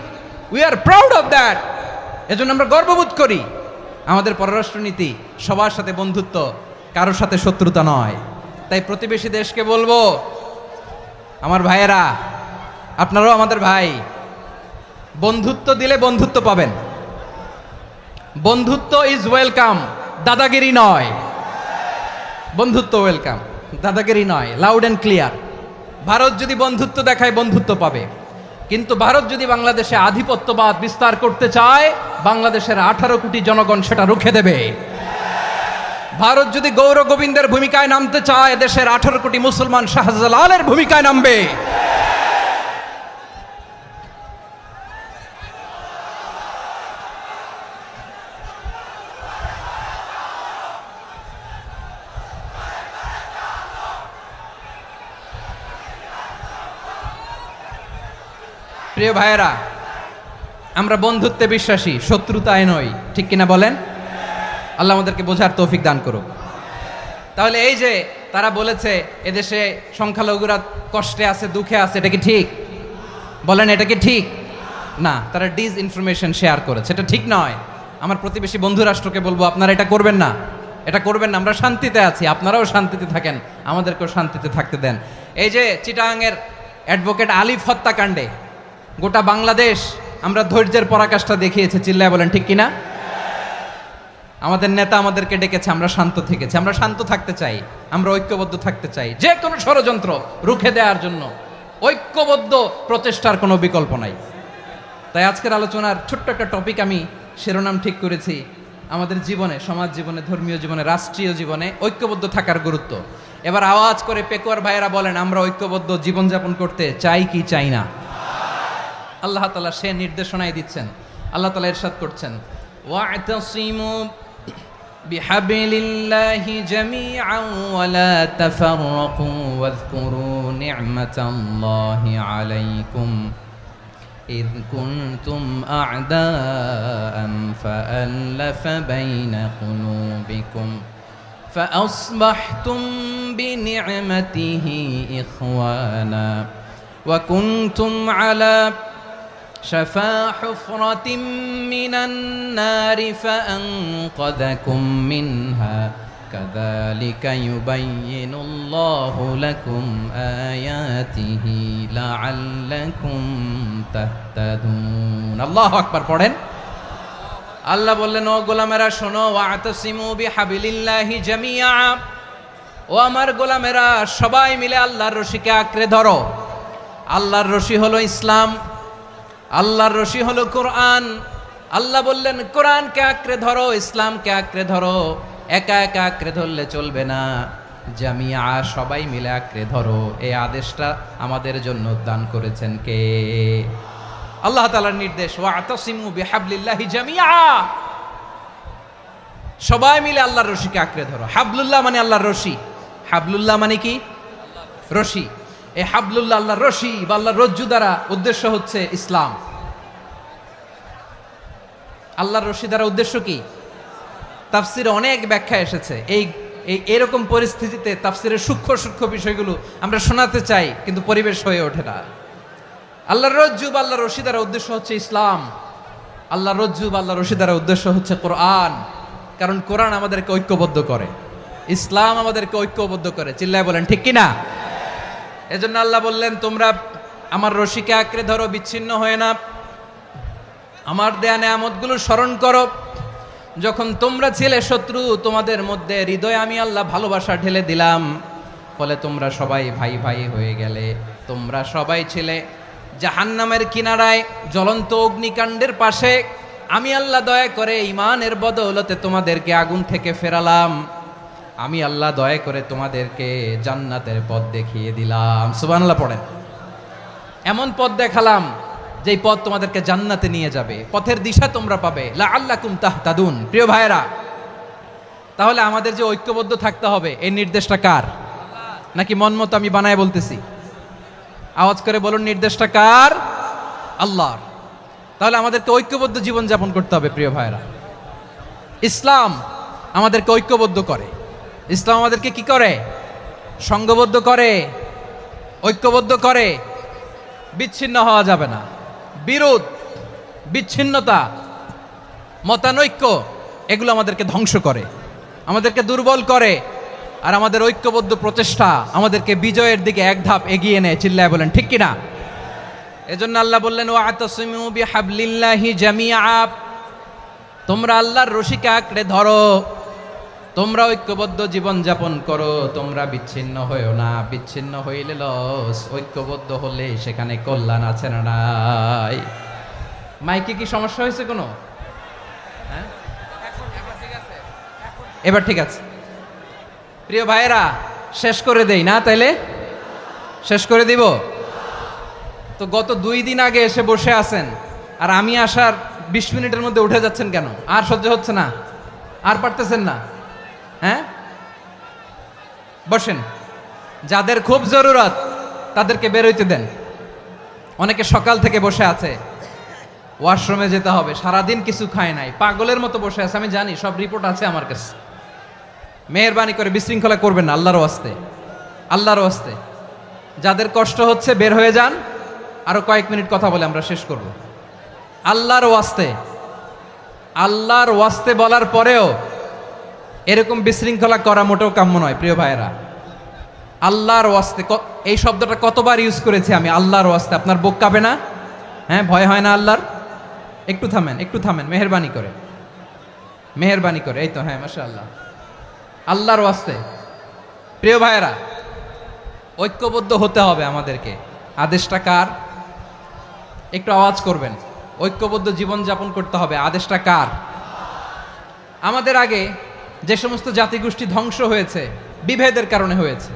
Speaker 1: we are proud of that. এজন্য আমরা গর্ববোধ করি। আমাদের পররাষ্ট্র নীতি সবার সাথে বন্ধুত্ব, কারোর সাথে শত্রুতা নয়। তাই প্রতিবেশী দেশকে বলবো, আমার ভাইয়েরা, আপনারাও আমাদের ভাই, বন্ধুত্ব দিলে বন্ধুত্ব পাবেন। বন্ধুত্ব ইজ ওয়েলকাম, দাদাগিরি নয়। বন্ধুত্ব ওয়েলকাম, দাদাগিরি নয়, লাউড অ্যান্ড ক্লিয়ার। ভারত যদি বন্ধুত্ব দেখায়, বন্ধুত্ব পাবে। কিন্তু ভারত যদি বাংলাদেশে আধিপত্যবাদ বিস্তার করতে চায়, বাংলাদেশের 18 কোটি জনগণ সেটা রুখে দেবে। ভারত যদি গৌর গোবিন্দের ভূমিকায় নামতে চায়, দেশের 18 কোটি মুসলমান শাহজালালের ভূমিকায় নামবে। প্রিয় ভাইয়েরা, আমরা বন্ধুত্বে বিশ্বাসী, শত্রুতায় নই, ঠিক কিনা বলেন? আল্লাহ আমাদেরকে বোঝার তৌফিক দান করুক। তাহলে এই যে তারা বলেছে এদেশে সংখ্যালঘুরা কষ্টে আছে, দুঃখে আছে, এটা কি ঠিক? বলেন, এটা কি ঠিক? না, তারা ডিসইনফরমেশন শেয়ার করেছে, এটা ঠিক নয়। আমার প্রতিবেশী বন্ধু রাষ্ট্রকে বলবো, আপনারা এটা করবেন না, এটা করবেন না। আমরা শান্তিতে আছি, আপনারাও শান্তিতে থাকেন, আমাদেরকেও শান্তিতে থাকতে দেন। এই যে চিটাগাংয়ের অ্যাডভোকেট আলিফ হত্যাকাণ্ডে গোটা বাংলাদেশ আমরা ধৈর্যের পরাকাষ্ঠা দেখিয়েছে, চিল্লায় বলেন ঠিক কিনা? আমাদের নেতা আমাদেরকে ডেকেছে, আমরা শান্ত থেকেছি। আমরা শান্ত থাকতে চাই, আমরা ঐক্যবদ্ধ থাকতে চাই। যে কোনো ষড়যন্ত্র রুখে দেওয়ার জন্য ঐক্যবদ্ধ প্রচেষ্টার কোনো বিকল্প নাই। তাই আজকের আলোচনার ছোট্ট একটা টপিক আমি শিরোনাম ঠিক করেছি, আমাদের জীবনে, সমাজ জীবনে, ধর্মীয় জীবনে, রাষ্ট্রীয় জীবনে ঐক্যবদ্ধ থাকার গুরুত্ব। এবার আওয়াজ করে পেকুয়ার ভাইয়েরা বলেন, আমরা ঐক্যবদ্ধ জীবনযাপন করতে চাই কি চাই না? আল্লাহ তাআলা সে নির্দেশনাই দিচ্ছেন। আল্লাহ তাআলা ইরশাদ করছেন, ওয়া'তাসিমু বিহাবিলিল্লাহি জামিআন ওয়া লা তাফাররাকু ওয়াযকুরু নি'মাতাল্লাহি আলাইকুম إذ كنتم أعداء فألف بين قلوبكم فأصبحتم بنعمته إخوانا وكنتم على شفا حفرة من النار فأنقذكم منها كذلك يبين الله لكم آياته لعلكم تهتدون الله أكبر পড়েন আল্লাহ বললেন ও গোলামেরা শোনো ওয়াতাসিমু বিহাবিলিল্লাহি জামিআ ও আমার গোলামেরা সবাই মিলে আল্লাহর রশিকে আঁকড়ে ধরো আল্লাহর রশি হলো ইসলাম আল্লাহর রশি হলো কোরআন আল্লাহ বললেন কোরআনকে আঁকড়ে ধরো ইসলামকে আঁকড়ে ধরো একা একা আঁকড়ে ধরলে চলবে না জামিয়া সবাই মিলে আঁকড়ে ধরো এই আদেশটা আমাদের জন্য দান করেছেন কে আল্লাহ তাআলার নির্দেশ ওয়াতাসিমু বিহাবলিল্লাহি জামিআ সবাই মিলে আল্লাহর রশিকে আঁকড়ে ধরো হাবলুল্লাহ মানে আল্লাহর রশি হাবলুল্লাহ মানে কি রশি এই হাবলুল্লাহ আল্লাহর রশি বা আল্লাহর রজ্জু দ্বারা উদ্দেশ্য হচ্ছে ইসলাম আল্লাহর রশি দ্বারা উদ্দেশ্য কি তাফসিরে অনেক ব্যাখ্যা এসেছে এই এরকম পরিস্থিতিতে তাফসিরের সূক্ষ্ম সূক্ষ্ম বিষয়গুলো আমরা শোনাতে চাই কিন্তু পরিবেশ হয়ে ওঠে না আল্লাহর রজ্জু বা আল্লাহর রশি দ্বারা উদ্দেশ্য হচ্ছে ইসলাম আল্লাহর রজ্জু বা আল্লাহর রশি দ্বারা উদ্দেশ্য হচ্ছে কোরআন কারণ কোরআন আমাদেরকে ঐক্যবদ্ধ করে ইসলাম আমাদেরকে ঐক্যবদ্ধ করে চিল্লায় বলেন ঠিক কি না এজন্য আল্লাহ বললেন তোমরা আমার রশিকে আঁকড়ে ধরো বিচ্ছিন্ন হয়ে না আমার দেয়া নেয়ামতগুলো স্মরণ করো যখন তোমরা ছিলে শত্রু তোমাদের মধ্যে হৃদয়ে আমি আল্লাহ ভালোবাসা ঢেলে দিলাম ফলে তোমরা সবাই ভাই ভাই হয়ে গেলে তোমরা সবাই ছিলে জাহান্নামের কিনারায় জ্বলন্ত অগ্নিকাণ্ডের পাশে আমি আল্লাহ দয়া করে ঈমানের বদৌলতে তোমাদেরকে আগুন থেকে ফেরালাম আমি আল্লাহ দয়া করে তোমাদেরকে জান্নাতের পথ দেখিয়ে দিলাম সুবহানাল্লাহ পড়েন এমন পথ দেখালাম যেই পথ তোমাদেরকে জান্নাতে নিয়ে যাবে পথের দিশা তোমরা পাবে লাআল্লাকুম তাহতাদুন প্রিয় ভাইরা তাহলে আমাদের যে ঐক্যবদ্ধ থাকতে হবে এই নির্দেশটা কার নাকি মন মতো আমি বানায় বলতেছি আওয়াজ করে বলুন নির্দেশটা কার আল্লাহর তাহলে আমাদেরকে ঐক্যবদ্ধ জীবন যাপন করতে হবে প্রিয় ভাইরা ইসলাম আমাদেরকে ঐক্যবদ্ধ করে ইসলাম আমাদেরকে কি করে সংঘবদ্ধ করে ঐক্যবদ্ধ করে বিচ্ছিন্ন হওয়া যাবে না বিরোধ বিচ্ছিন্নতা মতানৈক্য এগুলো আমাদেরকে ধ্বংস করে আমাদেরকে দুর্বল করে আর আমাদের ঐক্যবদ্ধ প্রচেষ্টা আমাদেরকে বিজয়ের দিকে এক ধাপ এগিয়ে নেয় চিল্লায় বলেন ঠিক কিনা এজন্য আল্লাহ বললেন ওয়াতাসিমু বিহাবলিল্লাহি জামিআ তোমরা আল্লাহর রশিকে আঁকড়ে ধরো তোমরা ঐক্যবদ্ধ জীবন যাপন করো তোমরা বিচ্ছিন্ন হইও না বিচ্ছিন্ন হইলে লস ঐক্যবদ্ধ হলে সেখানে কল্যাণ আছে না নাই মাইকে কি সমস্যা হয়েছে কোনো হ্যাঁ এবার ঠিক আছে প্রিয় ভাইয়েরা শেষ করে দেই না তাইলে শেষ করে দিব তো গত 2 দিন আগে এসে বসে আছেন আর আমি আসার 20 মিনিটের মধ্যে উঠে যাচ্ছেন কেন আর সহ্য হচ্ছে না আর পারতেছেন না হ্যাঁ বসেন যাদের খুব জরুরত তাদেরকে বের হইতে দেন অনেকে সকাল থেকে বসে আছে ওয়াশরুমে যেতে হবে সারাদিন কিছু খায় নাই পাগলের মতো বসে আছে আমি জানি সব রিপোর্ট আছে আমার কাছে মেহেরবানি করে বিশৃঙ্খলা করবেন না আল্লাহর ওয়াস্তে আল্লাহর ওয়াস্তে যাদের কষ্ট হচ্ছে বের হয়ে যান আরো কয়েক মিনিট কথা বলে আমরা শেষ করব আল্লাহর ওয়াস্তে বলার পরেও এরকম বিশৃঙ্খলা করা মোটেও কাম্য নয় প্রিয় ভাইয়েরা আল্লাহর ওয়াস্তে এই শব্দটা কতবার ইউজ করেছি আমি আল্লাহর ওয়াস্তে আপনার বুক কাঁপে না হ্যাঁ ভয় হয় না আল্লাহর একটু থামেন মেহেরবানি করে এই তো হ্যাঁ মাশাআল্লাহ আল্লাহর ওয়াস্তে প্রিয় ভাইয়েরা ঐক্যবদ্ধ হতে হবে আমাদেরকে আদেশটা কার একটু আওয়াজ করবেন ঐক্যবদ্ধ জীবন যাপন করতে হবে আদেশটা কার আমাদের আগে যে সমস্ত জাতিগোষ্ঠী ধ্বংস হয়েছে বিভেদের কারণে হয়েছে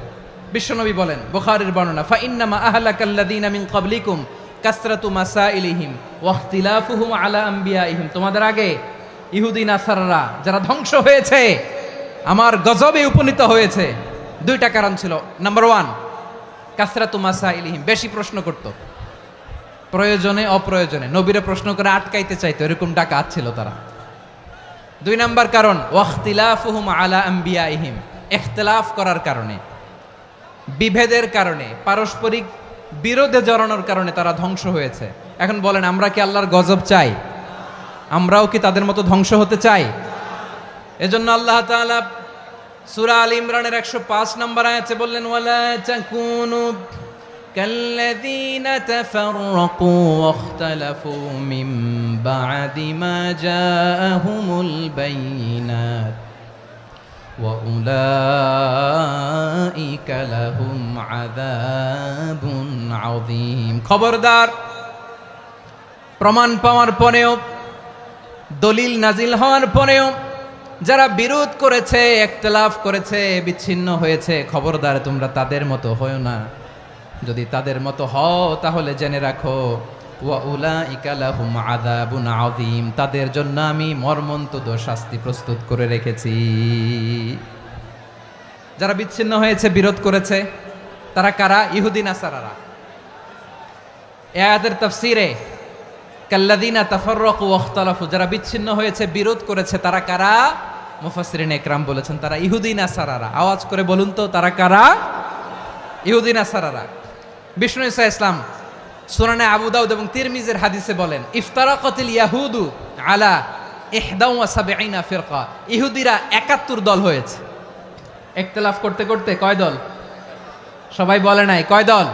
Speaker 1: বিশ্বনবী বলেন বুখারীর বর্ণনা ফা ইন্নামা আহলাকাল্লাযীনা মিন ক্বাবলিকুম কাসরাতু মাসাইলিহিম ওয়া ইখতিলাফুহুম আলা আমবিয়াইহিম তোমাদের আগে ইহুদি নাসারারা যারা ধ্বংস হয়েছে, আমার গজবে উপনীত হয়েছে, দুইটা কারণ ছিল। নাম্বার ওয়ান, কাসরাতু মাসাইলিহিম, বেশি প্রশ্ন করত, প্রয়োজনে অপ্রয়োজনে নবীরে প্রশ্ন করে আটকাইতে চাইতো, এরকম ডাকাত ছিল তারা। দুই নাম্বার কারণ, ওয়াখতিলাফুহুম আলা আম্বিয়াইহিম, ইখতিলাফ করার কারণে, বিভেদের কারণে, পারস্পরিক বিরোধে জড়ানোর কারণে তারা ধ্বংস হয়েছে। এখন বলেন, আমরা কি আল্লাহর গজব চাই? আমরাও কি তাদের মতো ধ্বংস হতে চাই? এজন্য আল্লাহ তাআলা সূরা আল ইমরানের 105 নম্বর আয়াতে বললেন, ওয়ালা তাকুনু কাল্লাযীনা তাফাররাকু ওয়াখতালাফু মিন বা'দি মা জাআহুমুল বাইয়িনাত ওয়া উলাইকা লাহুম আযাবুন আযীম। খবরদার, প্রমাণ পাওয়ার পরেও, দলিল নাজিল হওয়ার পরেও যারা বিরোধ করেছে, ইখতিলাফ করেছে, বিচ্ছিন্ন হয়েছে, খবরদার তোমরা তাদের মতো হয়ো না। যদি তাদের মতো হও তাহলে জেনে রাখো, ওয়া উলাইকা লাহুম আযাবুন আযীম, তাদের জন্য আমি মর্মন্তুদ শাস্তি প্রস্তুত করে রেখেছি। যারা বিচ্ছিন্ন হয়েছে, বিরোধ করেছে, তারা কারা? ইহুদি নাসারারা। এই আয়াতের তাফসীরে কাল্লাযীনা তাফাররাকু ওয়াখতালাফু, যারা বিচ্ছিন্ন হয়েছে, বিরোধ করেছে, তারা কারা? মুফাসসিরিন ইকরাম বলেছেন তারা ইহুদি নাসারারা। আওয়াজ করে বলুন তো, তারা কারা? ইহুদি নাসারারা। বিষ্ণু ঈসা ইসলাম সুনানে আবু দাউদ এবং তিরমিজির হাদিসে বলেন, ইফতারাকাতিল ইয়াহুদু আলা 71 ফিরকা, ইহুদিরা 71 দল হয়েছে। ইখতিলাফ করতে করতে কয় দল? সবাই বলে নাই, কয় দল?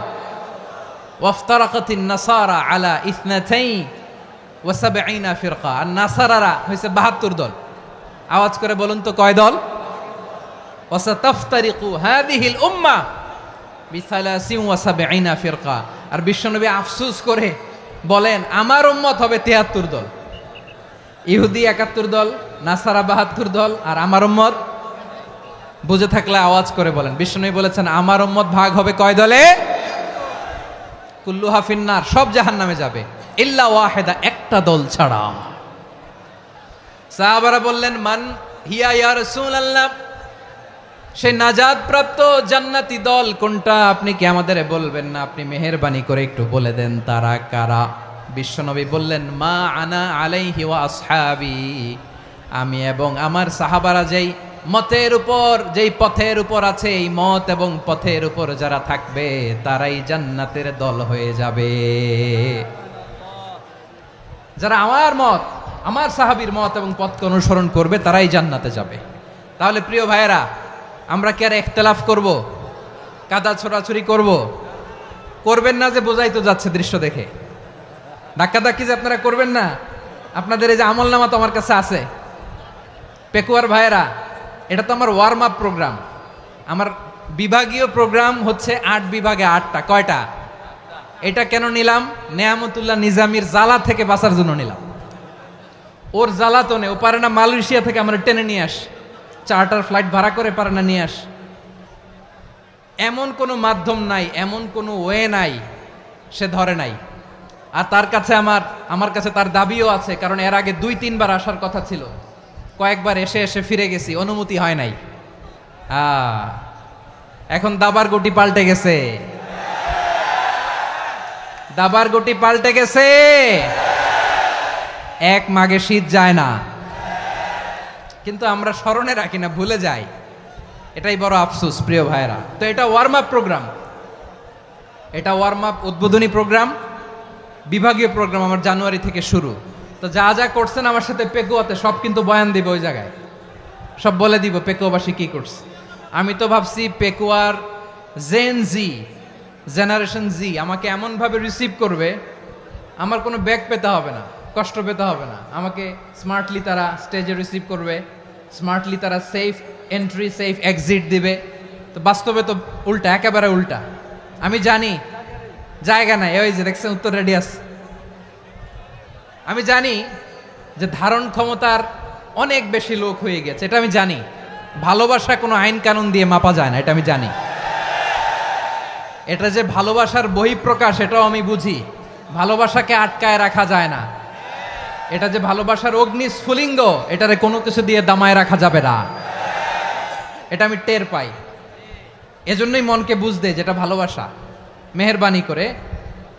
Speaker 1: ওয়াফতারাকাতিন নাসারা আলা 72 ফিরকা, আর নাসারারা হয়েছে 72 দল। আওয়াজ করে বলুন তো, কয় দল? ওয়াসাতাফতারিকু হাযিহিল উম্মাহ বি73 ফিরকা। আর বিশ্বনবী আফসোস করে বলেন, আমার উম্মত হবে 73 দল। ইহুদি 71 দল, নাসারা 72 দল, আর আমার উম্মত, বুঝে থাকলে আওয়াজ করে বলেন। বিশ্বনবী বলেছেন, আমার উম্মত ভাগ হবে কয় দলে? কুল্লুহা ফিন্নার, সব জাহান্নামে যাবে, ইল্লা ওয়াহিদা, একটা দল ছাড়া। সাহাবারা বললেন, মান হিয়া ইয়া রাসূলুল্লাহ, সেই নাজাত প্রাপ্ত জান্নাতি দল কোনটা? আপনি কি আমাদের বলবেন না? আপনি মেহেরবানি করে একটু বলে দেন তারা কারা। বিশ্বনবী বললেন, মা আনা আলাইহি ওয়া আসহাবি, আমি এবং আমার সাহাবারা যেই মতের উপর, যেই পথের উপর আছে, এই মত এবং পথের উপর যারা থাকবে তারাই জান্নাতের দল হয়ে যাবে। যারা আমার মত, আমার সাহাবীর মত এবং পথকে অনুসরণ করবে তারাই জান্নাতে যাবে। তাহলে প্রিয় ভাইয়েরা, আমরা কি আর ইখতিলাফ করব? কাদা ছোড়াছুরি করব? করবেন না যে বোঝাই তো যাচ্ছে দৃশ্য দেখে। ধাক্কাধাক্কি যে আপনারা করবেন না। আপনাদের এই যে আমলনামা তো আমার কাছে আছে। পেকুয়ার ভাইয়েরা, এটা তো আমার ওয়ার্ম আপ প্রোগ্রাম। আমার বিভাগীয় প্রোগ্রাম হচ্ছে 8 বিভাগে 8টা। কয়টা? এটা কেন নিলাম? নেয়ামতুল্লাহ নিজামীর জ্বালা থেকে বাঁচার জন্য নিলাম। ওর জ্বালাতনে ও পারে না মালয়েশিয়া থেকে আমরা টেনে নিয়ে আস, চার্টার ফ্লাইট ভাড়া করে পারে না নিয়ে আস। এমন কোনো মাধ্যম নাই, এমন কোনো ওয়ে নাই সে ধরে নাই। আর তার কাছে আমার কাছে তার দাবিও আছে, কারণ এর আগে 2-3 বার আসার কথা ছিল। কয়েকবার এসে এসে ফিরে গেছি, অনুমতি হয় নাই। এখন দাবার গুটি পাল্টে গেছে, দাবার গুটি পাল্টে গেছে। এক মাঘে শীত যায় না, কিন্তু আমরা স্মরণে রাখি না, ভুলে যাই। এটাই বড় আফসোস প্রিয় ভাইরা। তো এটা ওয়ার্ম আপ প্রোগ্রাম, এটা ওয়ার্ম আপ উদ্বোধনী প্রোগ্রাম, বিভাগীয় প্রোগ্রাম আমার জানুয়ারি থেকে শুরু। তো যা যা করছেন আমার সাথে পেকুয়াতে সব কিন্তু বয়ান দিব, ওই জায়গায় সব বলে দিব পেকুয়াবাসী কি করছে। আমি তো ভাবছি পেকুয়ার জেনারেশন জি আমাকে এমনভাবে রিসিভ করবে, আমার কোনো ব্যাক পেতে হবে না, কষ্ট পেতে হবে না। আমাকে স্মার্টলি তারা স্টেজে রিসিভ করবে, স্মার্টলি তারা সেফ এন্ট্রি সেফ এক্সিট দিবে। তো বাস্তবে তো উল্টা, একেবারে উল্টা। আমি জানি জায়গা নাই, ওই যে দেখছেন উত্তর রেডিয়াস। আমি জানি যে ধারণ ক্ষমতার অনেক বেশি লোক হয়ে গেছে, এটা আমি জানি। ভালোবাসা কোনো আইন কানুন দিয়ে মাপা যায় না, এটা আমি জানি। এটা যে ভালোবাসার বহিঃপ্রকাশ এটাও আমি বুঝি। ভালোবাসাকে আটকায় রাখা যায় না। এটা যে ভালোবাসার অগ্নি স্ফুলিঙ্গ, এটারে কোনো কিছু দিয়ে দামায় রাখা যাবে না। এটা আমি টের পাই, এজন্যই মনকে বুঝতে যেটা ভালোবাসা। মেহেরবানি করে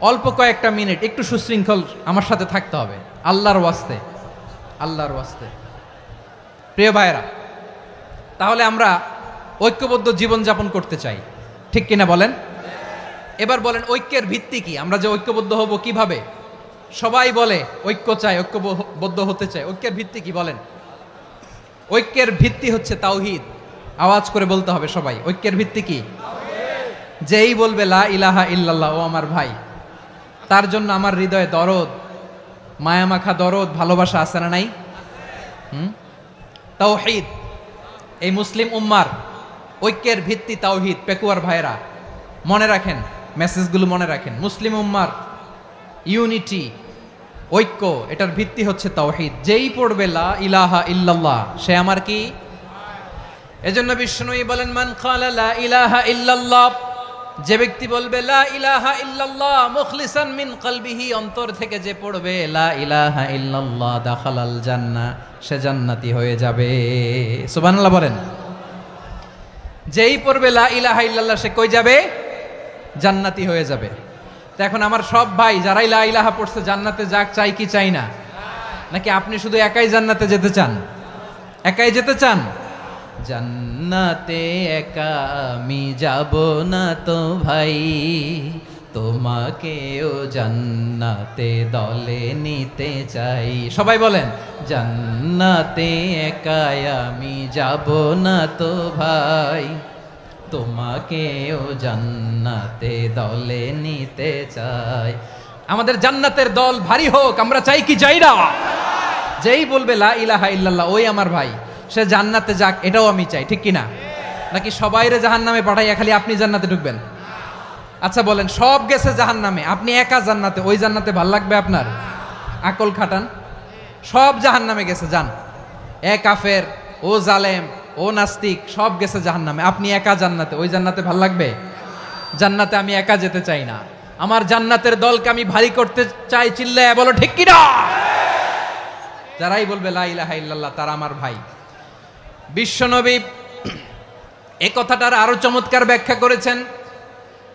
Speaker 1: অল্প কয়েকটা মিনিট একটু সুশৃঙ্খল আমার সাথে থাকতে হবে, আল্লাহর ওয়াস্তে, আল্লাহর ওয়াস্তে। প্রিয় ভাইরা, তাহলে আমরা ঐক্যবদ্ধ জীবনযাপন করতে চাই, ঠিক কিনা বলেন? এবার বলেন ঐক্যের ভিত্তি কি? আমরা যে ঐক্যবদ্ধ হব কিভাবে? সবাই বলে ঐক্য চাই, ঐক্যবদ্ধ হতে চাই। ঐক্যের ভিত্তি কি বলেন? ঐক্যের ভিত্তি হচ্ছে তাওহীদ। আওয়াজ করে বলতে হবে সবাই, ঐক্যের ভিত্তি কি? যেই বলবে লা ইলাহা ইল্লাল্লাহ, ও আমার ভাই, তার জন্য আমার হৃদয়ে দরদ, মায়ামাখা দরদ, ভালোবাসা আছে না নাই? তাওহীদ। এই মুসলিম উম্মার ঐক্যের ভিত্তি তাওহীদ। পেকুয়ার ভাইরা মনে রাখেন, মেসেজগুলো মনে রাখেন। মুসলিম উম্মার ইউনিটি, ঐক্য, এটার ভিত্তি হচ্ছে তাওহীদ। যেই পড়বে লা ইলাহা ইল্লাল্লাহ, সে আমার কি? এজন্য বিষ্ণুই বলেন, মান ক্বালা লা ইলাহা ইল্লাল্লাহ, যে ব্যক্তি বলবে লা ইলাহা ইল্লাল্লাহ মুখলিসান মিন কলবিহি, অন্তর থেকে যে পড়বে লা ইলাহা ইল্লাল্লাহ, দাখালাল জান্নাহ, সে জান্নাতি হয়ে যাবে। সুবহানাল্লাহ বলেন। যেই পড়বে লা ইলাহা ইল্লাল্লাহ, সে কই যাবে? জান্নাতি হয়ে যাবে। তো এখন আমার সব ভাই যারাই লা ইলাহা পড়ছে জান্নাতে যাক, চাই কি চাই না? নাকি আপনি শুধু একাই জান্নাতে যেতে চান? একাই যেতে চান? জান্নাতে একা আমি যাব না তো ভাই, তোমাকেও জান্নাতে দলে নিতে চাই। সবাই বলেন, জান্নাতে একা আমি যাব না তো ভাই, তোমাকেও জান্নাতে দলে নিতে চাই। আমাদের জান্নাতের দল ভারী হোক, আমরা চাই কি চাই না? যেই বলবে লা ইলাহা ইল্লাল্লাহ, ওই আমার ভাই, সে জান্নাতে যাক, এটাও আমি চাই, ঠিক কিনা? নাকি সবাইরে জাহান্নামে পাঠাইয়া খালি আপনি জান্নাতে ঢুকবেন? আচ্ছা বলেন, সব গেছে জাহান্নামে, আপনি একা জান্নাতে, ওই জান্নাতে ভাল লাগবে আপনার? আকল খাটান। সব জাহান্নামে গেছে, যান। এ কাফের, ও জালেম, ও নাস্তিক, সব গেছে জাহান্নামে, আপনি একা জান্নাতে, ওই জান্নাতে ভাল লাগবে? জান্নাতে আমি একা যেতে চাই না, আমার জান্নাতের দলকে আমি ভারী করতে চাই। চিল্লায় বলো ঠিক কিনা? যারাই বলবে লা ইলাহা ইল্লাল্লাহ, তারা আমার ভাই। বিশ্বনবী এ কথাটার আরো চমৎকার ব্যাখ্যা করেছেন।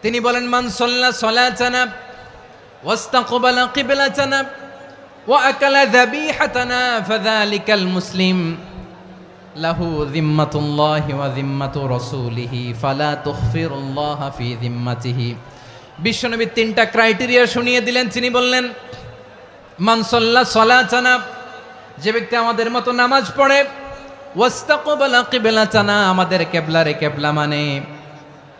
Speaker 1: তিনি বলেন, মান সাল্লা সালাতানা ওয়াস্তাকবালা কিবলাতানা ওয়া আকালা যাবিহাতানা ফাযালিকাল মুসলিম লাহু যিম্মাতুল্লাহি ওয়া যিম্মাতু রাসূলিহি ফালা তুখফিরুল্লাহা ফি যিম্মাতিহি। বিশ্বনবী তিনটা ক্রাইটেরিয়া শুনিয়ে দিলেন। তিনি বললেন, মান সাল্লা সালাতানা, যে ব্যক্তি আমাদের মতো নামাজ পড়ে, ওয়াস্তাকবালা কিবলাতানা, আমাদের কিবলারে কিবলা মানে,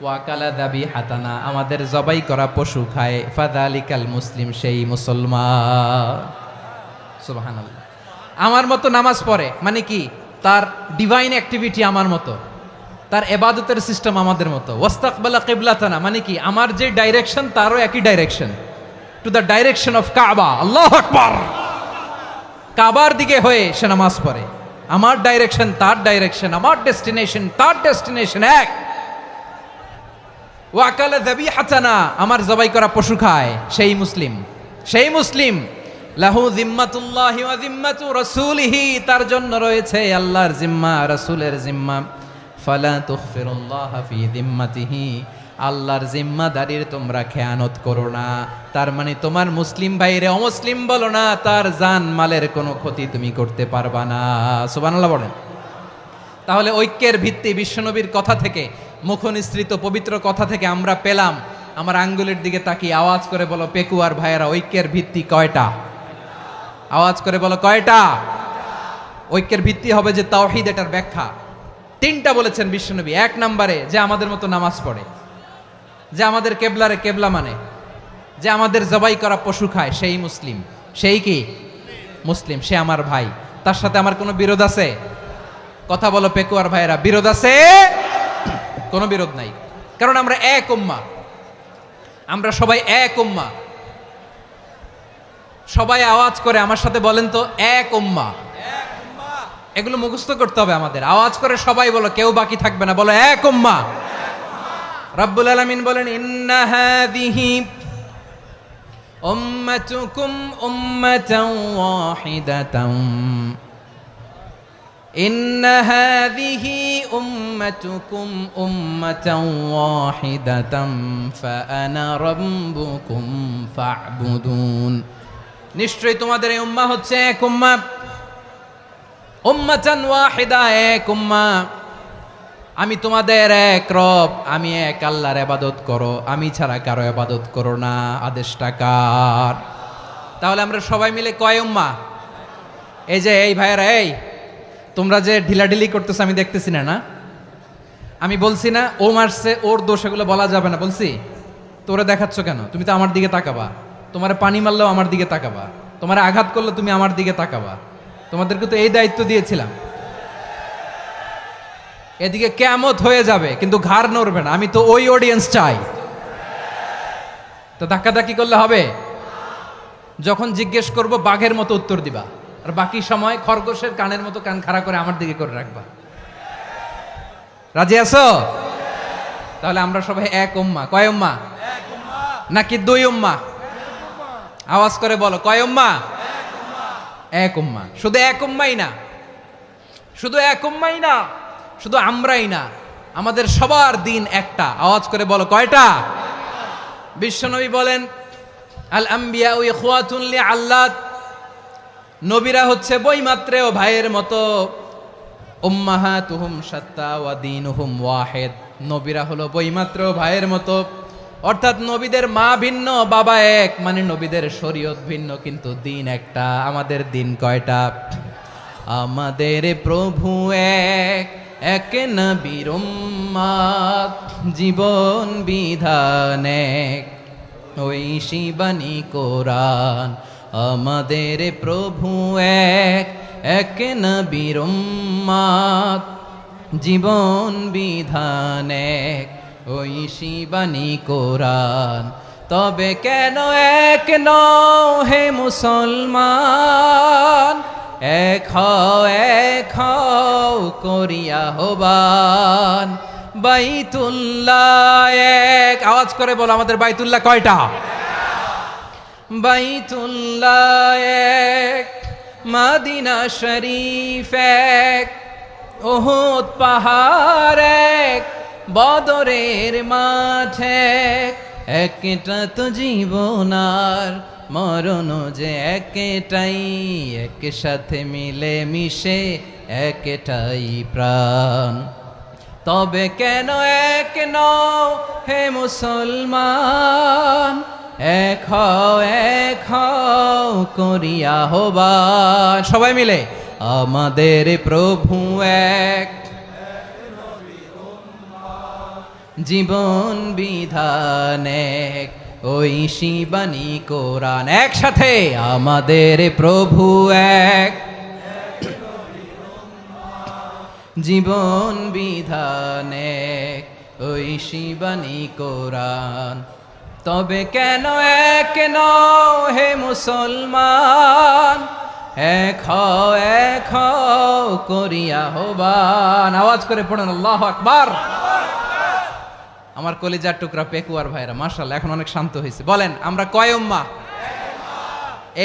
Speaker 1: ওয়াকালা যাবিহাতানা, আমাদের জবাই করা পশু খায়, ফাযালিকাল মুসলিম, সেই মুসলমান। সুবহানাল্লাহ। আমার মতো নামাজ পড়ে মানে কি? তার ডিভাইন অ্যাক্টিভিটি আমার মতো, তার ইবাদতের সিস্টেম আমাদের মতো। ওয়াস্তাকবালা কিবলাতানা মানে কি? আমার যে ডাইরেকশন তারও একই direction, to the direction of কাবা। আল্লাহু আকবার। কাবার দিকে হয়ে সে নামাজ পড়ে। আমার ডাইরেকশন তার ডাইরেকশন, আমার ডেস্টিনেশন তার ডেস্টিনেশন এক। ওয়াকালা যাবিহাতানা, আমার জবাই করা পশু খায়, সেই মুসলিম, সেই মুসলিম। লাহু যিম্মাতুল্লাহি ওয়া যিম্মাতু রাসূলিহি, তার জন্য রয়েছে আল্লাহর জিম্মা, রাসূলের জিম্মা। ফালা তুখফিরুল্লাহা ফি যিম্মাতিহি, আল্লাহর জিম্মাদারির তোমরা খেয়ানত করো না। তার মানে তোমার মুসলিম ভাইরে অমুসলিম বলো না, তার জান মালের কোনো ক্ষতি তুমি করতে পারবা না। সুবহানাল্লাহ বলেন। তাহলে ঐক্যের ভিত্তি বিশ্বনবীর কথা থেকে, মুখনিসৃত পবিত্র কথা থেকে আমরা পেলাম। আমার আঙ্গুলের দিকে তাকিয়ে আওয়াজ করে বলো পেকুয়ার ভাইয়েরা, ঐক্যের ভিত্তি কয়টা? আওয়াজ করে বলো কয়টা? ঐক্যের ভিত্তি হবে যে তাওহীদ, এটার ব্যাখ্যা তিনটা বলেছেন বিশ্বনবী। এক নম্বরে, যে আমাদের মতো নামাজ পড়ে, যে আমাদের কেবলারে কেবলা মানে, যে আমাদের জবাই করা পশু খায়, সেই মুসলিম। সেই কি? মুসলিম, সে আমার ভাই। তার সাথে আমার কোনো বিরোধ আছে? কথা বলো পেকুয়ার ভাইয়েরা, বিরোধ আছে? কোনো বিরোধ নাই, কারণ আমরা এক উম্মাহ, আমরা সবাই এক উম্মাহ। সবাই আওয়াজ করে আমার সাথে বলেন তো, এক উম্মাহ। এগুলো মুখস্থ করতে হবে আমাদের। আওয়াজ করে সবাই বলো, কেউ বাকি থাকবে না, বলো এক উম্মাহ। রব্বুল আলামিন বলেন, ইন্না হাযিহি উম্মাতুকুম উম্মাতান ওয়াহিদাতাম ইন্না হাযিহি উম্মাতুকুম উম্মাতান ওয়াহিদাতাম ফাআনা রাব্বুকুম ফা'বুদুন। নিশ্চয়ই তোমাদের এই উম্মাহ হচ্ছে এক উম্মাহ, উম্মাতান ওয়াহিদা, এক উম্মাহ। আমি তোমাদের এক রব, আমি এক আল্লাহর ইবাদত করো, আমি ছাড়া কারো ইবাদত করো না। আদেশটা কার? তাহলে আমরা সবাই মিলে কয় উম্মাহ? এই যে এই ভাইয়েরা, এই তোমরা যে ঢিলাঢিলি করতেছো আমি দেখতেছি না, না আমি বলছি না ও মারছে ওর দোষ, এগুলো বলা যাবে না বলছি? তোরে দেখাচ্ছ কেন? তুমি তো আমার দিকে তাকাবা। তোমার পানি মারলেও আমার দিকে তাকাবা, তোমার আঘাত করলে তুমি আমার দিকে তাকাবা। তোমাদেরকে তো এই দায়িত্ব দিয়েছিলাম। এদিকে কিয়ামত হয়ে যাবে কিন্তু ঘাড় নড়বে না, আমি তো ওই অডিয়েন্স চাই। তো ধাক্কাধাক্কি করলে হবে? যখন জিজ্ঞেস করব বাঘের মতো উত্তর দিবা, আর বাকি সময় খরগোশের কানের মতো কান খাড়া করে আমার দিকে করে রাখবা। রাজি আছো? তাহলে আমরা সবাই এক উম্মাহ। কয় উম্মাহ? নাকি দুই উম্মাহ? আওয়াজ করে বলো, কয় উম্মাহ? এক উম্মাহ। শুধু এক উম্মাই না, শুধু এক উম্মাই না, শুধু আমরাই না, আমাদের সবার দিন একটা। আওয়াজ করে বলো, কয়টা? বিশ্বনবী বলেন, আল আম্বিয়া ইখওয়াতুন লিআল্লাত, নবীরা হচ্ছে বইমাত্রেও ভাইয়ের মতো। উম্মাহাতুহুম শাত্তা ওয়া দীনুহুম ওয়াহিদ, নবীরা হলো বইমাত্রেও ভাইয়ের মতো। অর্থাৎ নবীদের মা ভিন্ন, বাবা এক, মানে নবীদের শরীয়ত ভিন্ন কিন্তু দিন একটা। আমাদের দিন কয়টা? আমাদের প্রভু এক, এক নবীর উম্মাত, জীবন বিধান এক, ওই শিবানী কোরআন। আমাদের প্রভু এক, এক নবীর উম্মাত, জীবন বিধান এক, ওই শিবানী কোরআন। তবে কেন এক নও হে মুসলমান? এক হও করিয়া হবান। বাইতুল্লাহ এক, আওয়াজ করে বলো আমাদের বাইতুল্লাহ কয়টা? বাইতুল্লাহ এক, মদিনা শরীফ এক, উহুদ পাহাড় এক, বদরের মাঠ এক। একটা তো জীবন আর মরণ যে একটাই, একসাথে মিলে মিশে একটাই প্রাণ। তবে কেন এক নও হে মুসলমান? এক হও করিয়া হবান। সবাই মিলে, আমাদের প্রভু এক, জীবন বিধান এক, ওই শিবানী কোরআন। একসাথে, আমাদের প্রভু এক, জীবন বিধান এক, ওই শিবানী কোরআন। তবে কেন এক নও হে মুসলমান? এক হও করিয়া হবান। আওয়াজ করে পড়েন আল্লাহু আকবার। আমার কলিজার টুকরা পেকুয়ার ভাইরা মাশাআল্লাহ এখন অনেক শান্ত হয়েছে। বলেন আমরা কয় উম্মাহ?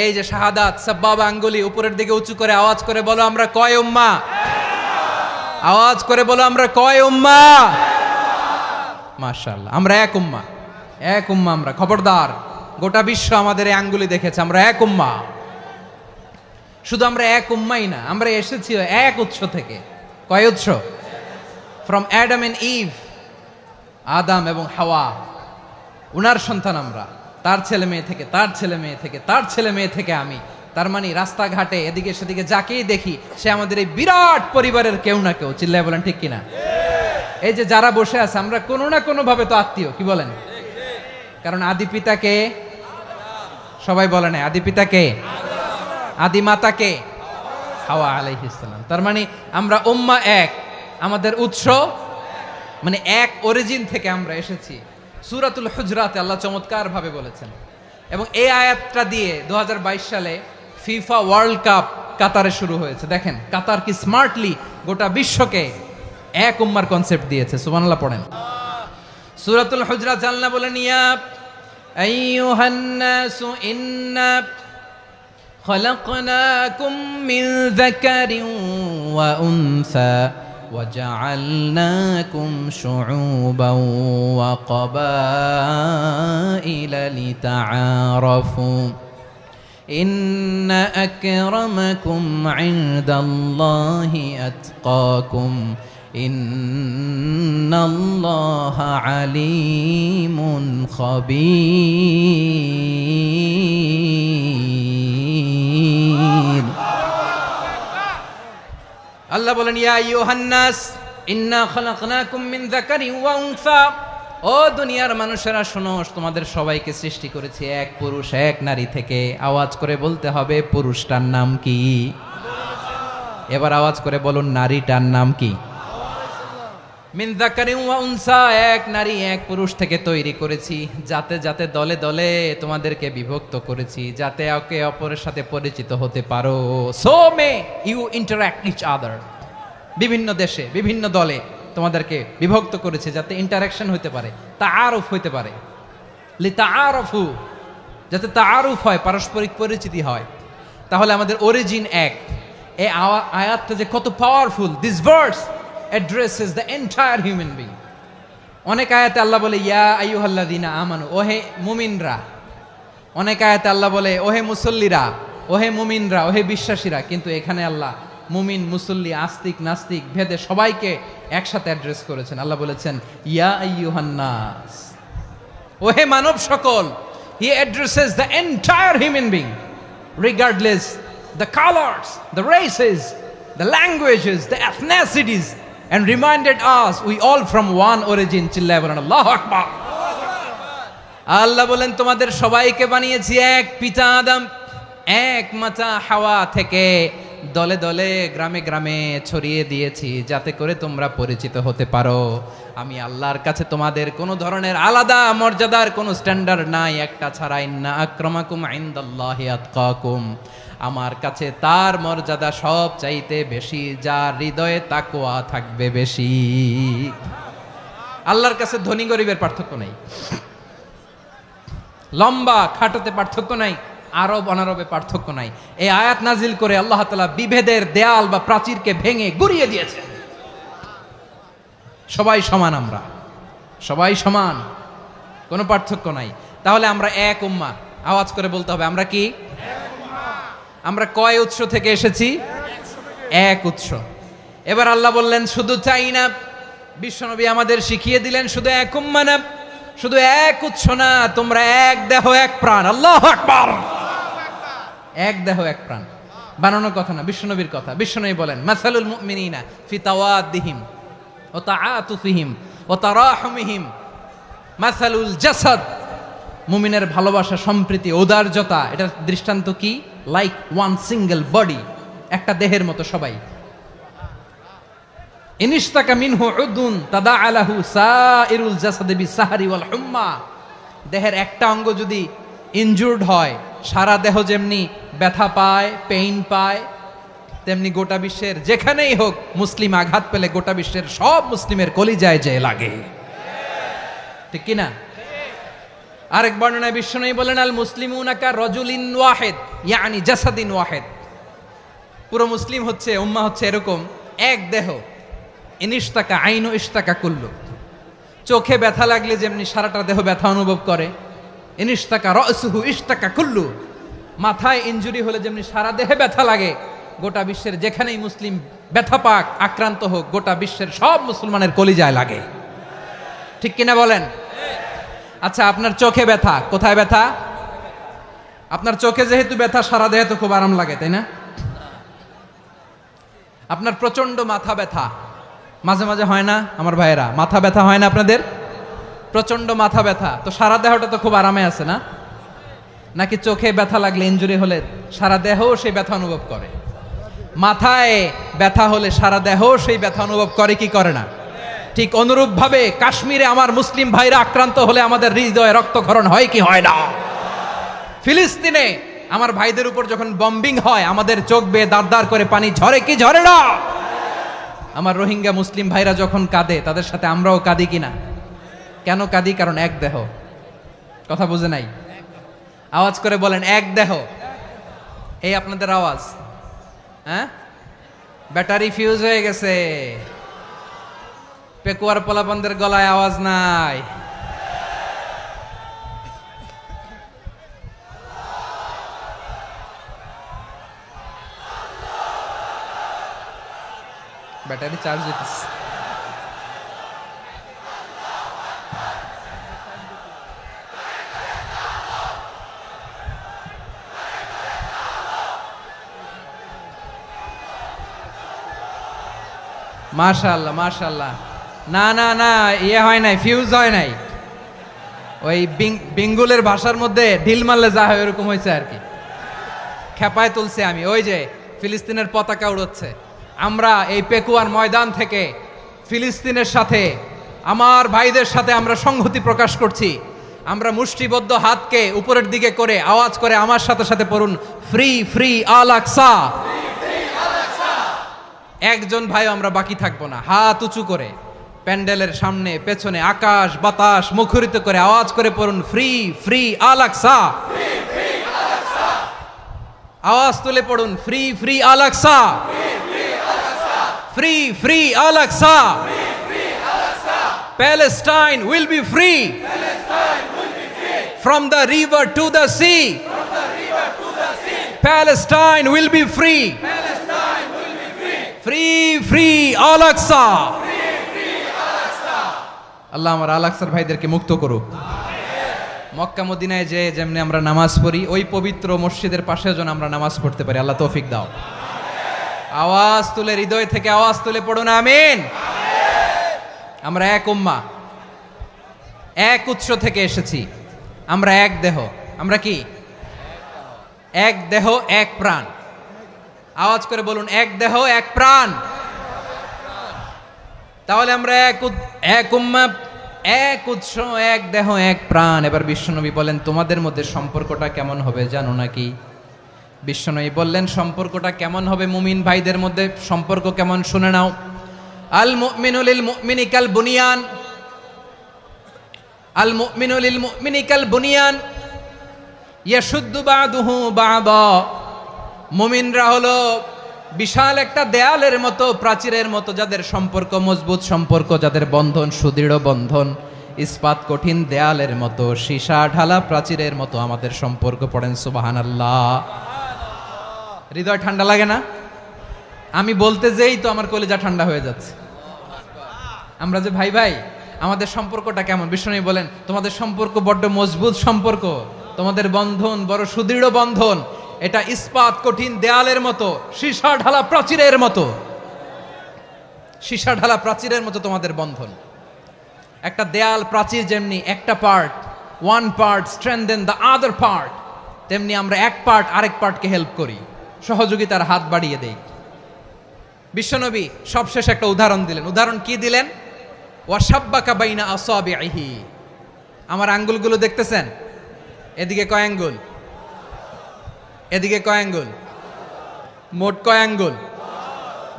Speaker 1: এই যে শাহাদাত সাব্বাবা আঙ্গুলি উপরের দিকে উঁচু করে আওয়াজ করে বলো আমরা কয় উম্মাহ? আওয়াজ করে বলো আমরা কয় উম্মাহ? মাশাআল্লাহ আমরা এক উম্মাহ, এক উম্মাহ আমরা। খবরদার, গোটা বিশ্ব আমাদের এই আঙ্গুলি দেখেছে, আমরা এক উম্মাহ। শুধু আমরা এক উম্মাই না, আমরা এসেছি এক উৎস থেকে। কয় উৎস? ফ্রম অ্যাডাম এন্ড ইভ, আদাম এবং হাওয়া, উনার সন্তান আমরা। তার ছেলে মেয়ে থেকে, তার ছেলে মেয়ে থেকে, তার ছেলে মেয়ে থেকে আমি। তার মানে রাস্তাঘাটে এদিকে সেদিকে যাকেই দেখি সে আমাদের এই বিরাট পরিবারের কেউ না কেউ। চিল্লায় বলেন ঠিক কিনা? এই যে যারা বসে আছে আমরা কোনো না কোনো ভাবে তো আত্মীয়, কি বলেন? কারণ আদি পিতাকে সবাই বলে না, আদি পিতাকে, আদি মাতাকে হাওয়া আলাইহিস সালাম। তার মানে আমরা উম্মাহ এক, আমাদের উৎস মানে এক অরিজিন থেকে আমরা এসেছি। সূরাতুল হুজরাতে আল্লাহ চমৎকার ভাবে বলেছেন, এবং এই আয়াতটা দিয়ে 2022 সালে ফিফা ওয়ার্ল্ড কাপ কাতারে শুরু হয়েছে। দেখেন কাতার কি স্মার্টলি গোটা বিশ্বকে এক উম্মার কনসেপ্ট দিয়েছে। সুবহানাল্লাহ পড়েন। সূরাতুল হুজরাত আল্লাহ বলেন, ইয়া আইয়ুহান নাসু ইন্না খলাকনাকুম মিন যাকারিন ওয়া উনসা وجعلناكم شعوبا وقبائل لتعارفوا إن أكرمكم عند الله أتقاكم إن الله عليم خبير আল্লাহ বলেন ইয়া আইয়ুহান নাস ইন্না খালাকনাকুম মিন যাকারিন ওয়া উনসা, ও দুনিয়ার মানুষেরা শোনো, তোমাদের সবাইকে সৃষ্টি করেছি এক পুরুষ এক নারী থেকে। আওয়াজ করে বলতে হবে পুরুষটার নাম কি? এবার আওয়াজ করে বলুন নারীটার নাম কি? মিন যাকারিন ওয়া উনসা, এক নারী এক পুরুষ থেকে তৈরি করেছি, যাতে যাতে দলে দলে তোমাদেরকে বিভক্ত করেছি, যাতে একে অপরের সাথে পরিচিত হতে পারো। So may you interact each other, বিভিন্ন দেশে বিভিন্ন দলে তোমাদেরকে বিভক্ত করেছে যাতে ইন্টারাকশন হতে পারে, তাআরুফ হতে পারে। লিতাআরফু, যাতে তাআরুফ হয়, পারস্পরিক পরিচিতি হয়। তাহলে আমাদের অরিজিন এক। এই আয়াতটা যে কত powerful! This verse addresses the entire human being. অনেক আয়াতে আল্লাহ বলে ইয়া আইয়ুহাল্লাযীনা আমানু, ওহে মুমিনরা। অনেক আয়াতে আল্লাহ বলে ওহে মুসল্লিরা, ওহে মুমিনরা, ওহে বিশ্বাসীরা। কিন্তু এখানে আল্লাহ মুমিন মুসল্লি আস্তিক নাস্তিক ভেদে সবাইকে একসাথে অ্যাড্রেস করেছেন। আল্লাহ বলেছেন ইয়া আইয়ুহান নাস, ওহে মানব সকল। He addresses the entire human being regardless the colors, the races, the languages, the ethnicities, and reminded us we all from one origin. চিল্লায় বলেন আল্লাহু আকবার। আল্লাহ বলেন তোমাদের সবাইকে বানিয়েছি এক পিতা আদম, এক মাতা হাওয়া থেকে, দলে দলে গ্রামে গ্রামে ছড়িয়ে দিয়েছি যাতে করে তোমরা পরিচিত হতে পারো। আমি আল্লাহর কাছে তোমাদের কোনো ধরনের আলাদা মর্যাদার কোনো স্ট্যান্ডার্ড নাই একটা ছাড়া। ইন্না আক্রামাকুম ইনদাল্লাহি আতকাকুম, আমার কাছে তার মর্যাদা সব চাইতে বেশি যার হৃদয়ে তাকওয়া থাকবে বেশি। আল্লাহর কাছে ধনী গরিবের পার্থক্য নাই, লম্বা খাটোতে পার্থক্য নাই, আরব অনারবে পার্থক্য নাই। এই আয়াত নাজিল করে আল্লাহ তাআলা বিভেদের দেয়াল বা প্রাচীরকে ভেঙে গুড়িয়ে দিয়েছেন। সবাই সমান, আমরা সবাই সমান, কোনো পার্থক্য নাই। তাহলে আমরা এক উম্মাহ। আওয়াজ করে বলতে হবে আমরা কি? আমরা কয় উৎস থেকে এসেছি? এক উৎস। এবার আল্লাহ বললেন শুধু চাই না, বিশ্বনবী আমাদের শিখিয়ে দিলেন শুধু এক উম্মাহ না, শুধু এক উৎস না, তোমরা এক দেহ এক প্রাণ। আল্লাহু আকবার। এক দেহ এক প্রাণ বানানো কথা না, বিশ্বনবীর কথা। বিশ্বনবী বলেন মাসালুল মুমিনিনা ফি তাওয়াদ্দিহিম ওয়া তাআতুফিহিম ওয়া তারাহুমিহিম মাসালুল জাসাদ, মুমিনের ভালোবাসা, সম্প্রীতি, ঔদার্যতা, এটা দৃষ্টান্ত কি? লাইক ওয়ান সিঙ্গেল বডি, একটা দেহের মতো সবাই। ইনিশতাকা মিনহু উদুন তাদাআলাহু সাইরুল জাসাদি বিসাহরি ওয়াল হুম্মা, দেহের একটা অঙ্গ যদি ইনজুরড হয় সারা দেহ যেমনি ব্যথা পায়, পেইন পায়, তেমনি গোটা বিশ্বের যেখানেই হোক মুসলিম আঘাত পেলে গোটা বিশ্বের সব মুসলিমের কলিজায় যে লাগে, ঠিক কিনা? আরেক বর্ণনায় বিশ্বনবী বলেন আল মুসলিমুনা কা রাজুলিন ওয়াহিদ ইয়ানি জাসাদিন ওয়াহিদ, পুরো মুসলিম হচ্ছে, উম্মাহ হচ্ছে এরকম এক দেহ। ইনিশতাকা আইনু ইশতাকা কুল্লু, চোখে ব্যথা লাগলে যেমনি সারাটা দেহ ব্যথা অনুভব করে, ইনিশতাকা রাসুহু ইশতাকা কুল্লু, মাথায় ইনজুরি হলে যেমনি সারা দেহে ব্যথা লাগে, গোটা বিশ্বের যেখানেই মুসলিম ব্যথা পাক, আক্রান্ত হোক, গোটা বিশ্বের সব মুসলমানের কলিজায় লাগে, ঠিক কিনা বলেন? আচ্ছা, আপনার চোখে ব্যথা, কোথায় ব্যথা? আপনার চোখে যেহেতু ব্যথা, সারা দেহে তো খুব আরাম লাগে, তাই না? আপনার প্রচন্ড মাথা ব্যথা মাঝে মাঝে হয় না আমার ভাইয়েরা? মাথা ব্যথা হয় না আপনাদের? প্রচন্ড মাথা ব্যথা, তো সারা দেহটা তো খুব আরামে আছে না? নাকি চোখে ব্যথা লাগলে, ইনজুরি হলে সারা দেহ সেই ব্যথা অনুভব করে? মাথায় ব্যথা হলে সারা দেহ সেই ব্যথা অনুভব করে কি করে না? ঠিক অনুরূপ ভাবে কাশ্মীরে আমার মুসলিম ভাইরা আক্রান্ত হলে আমাদের হৃদয়ে রক্তক্ষরণ হয় কি হয় না? ফিলিস্তিনে আমার ভাইদের উপর যখন বম্বিং হয় আমাদের চোখ বেয়ে দাঁড় দাঁড় করে পানি ঝরে কি ঝরে না? আমার রোহিঙ্গা মুসলিম ভাইরা যখন কাঁদে তাদের সাথে আমরাও কাঁদি কিনা? কেন কাঁদি? কারণ এক দেহ। কথা বুঝে নাই? আওয়াজ করে বলেন এক দেহ। এই আপনাদের আওয়াজ। হ্যাঁ, ব্যাটারি ফিউজ হয়ে গেছে। পেকুয়ার পোলাপানদের গলায় আওয়াজ নাই। ব্যাটারি চার্জ হইতেছে। মাশাআল্লাহ মাশাআল্লাহ। না না না, ইয়ে হয় নাই, ফিউজ হয় নাই। ওই বিঙ্গুলের ভাষার মধ্যে ঢিল মারলে যা হয় ওরকম হয়েছে আর কি। খেপায় তুলছে আমি। ওই যে ফিলিস্তিনের পতাকা উড়োচ্ছে। আমরা এই পেকুয়ার ময়দান থেকে ফিলিস্তিনের সাথে, আমার ভাইদের সাথে আমরা সংহতি প্রকাশ করছি। আমরা মুষ্টিবদ্ধ হাতকে উপরের দিকে করে আওয়াজ করে আমার সাথে সাথে পড়ুন, ফ্রি ফ্রি আল আকসা। একজন ভাই আমরা বাকি থাকবো না। হাত উঁচু করে প্যান্ডেলের সামনে পেছনে আকাশ বাতাস মুখরিত করে আওয়াজ করে পড়ুন, ফ্রি ফ্রি আল আকসা। আওয়াজ তুলে পড়ুন, free free Al Aqsa, free free Al Aqsa. Palestine will be free from the river to the sea. Palestine will be free. Free free Al Aqsa. আল্লাহ আমার আল আকসার ভাইদেরকে মুক্ত করুক। মক্কা মদিনায় যে যেমনি আমরা নামাজ পড়ি, ওই পবিত্র মসজিদের পাশে যেন আমরা নামাজ পড়তে পারি। আল্লাহ তৌফিক দাও। আওয়াজ তুলে, হৃদয় থেকে আওয়াজ তুলে পড়ুন আমিন। আমরা এক উম্মাহ, এক উৎস থেকে এসেছি। আমরা এক দেহ। আমরা কি? এক দেহ এক প্রাণ। আওয়াজ করে বলুন, এক দেহ এক প্রাণ। তাহলে আমরা এক উম্মাহ, এক উৎস, এক দেহ এক প্রাণ। এবার বিশ্বনবী বলেন, তোমাদের মধ্যে সম্পর্কটা কেমন হবে জানো নাকি? বিশ্বনবী বললেন, সম্পর্কটা কেমন হবে মুমিন ভাইদের মধ্যে? সম্পর্ক কেমন শুনে নাও। আল মুমিনু লিল মুমিনি কাল বুনিয়ান, আল মুমিনু লিল মুমিনি কাল বুনিয়ান ইয়াশুদ্দু বাদুহু বাদা। মুমিনরা হলো বিশাল একটা দেয়ালের মতো, প্রাচীরের মতো, যাদের সম্পর্ক মজবুত সম্পর্ক, যাদের বন্ধন সুদৃঢ় বন্ধন, ইস্পাত কঠিন দেয়ালের মতো, সীসা ঢালা প্রাচীরের মতো আমাদের সম্পর্ক। পড়েন সুবহানাল্লাহ। হৃদয় ঠান্ডা লাগে না? আমি বলতে যেই তো আমার কলিজা ঠান্ডা হয়ে যাচ্ছে। আমরা যে ভাই ভাই, আমাদের সম্পর্কটা কেমন? বিষ্ণু বলেন, তোমাদের সম্পর্ক বড্ড মজবুত সম্পর্ক, তোমাদের বন্ধন বড় সুদৃঢ় বন্ধন। এটা ইস্পাত কঠিন দেয়ালের মতো, সীসা ঢালা প্রাচীরের মতো, সীসা ঢালা প্রাচীরের মতো তোমাদের বন্ধন। একটা দেয়াল প্রাচীর যেমনি একটা part, one part strengthen the other part, তেমনি আমরা এক পার্ট আরেক পার্টকে হেল্প করি, সহযোগিতার হাত বাড়িয়ে দেই। বিশ্বনবী সবশেষ একটা উদাহরণ দিলেন। উদাহরণ কি দিলেন? ওয়াশাব্বাকা বাইনা আসাবিহি। আমার আঙ্গুলগুলো দেখতেছেন? এদিকে কয় আঙ্গুল? এদিকে কয় আঙ্গুল? মোট কয় আঙ্গুল?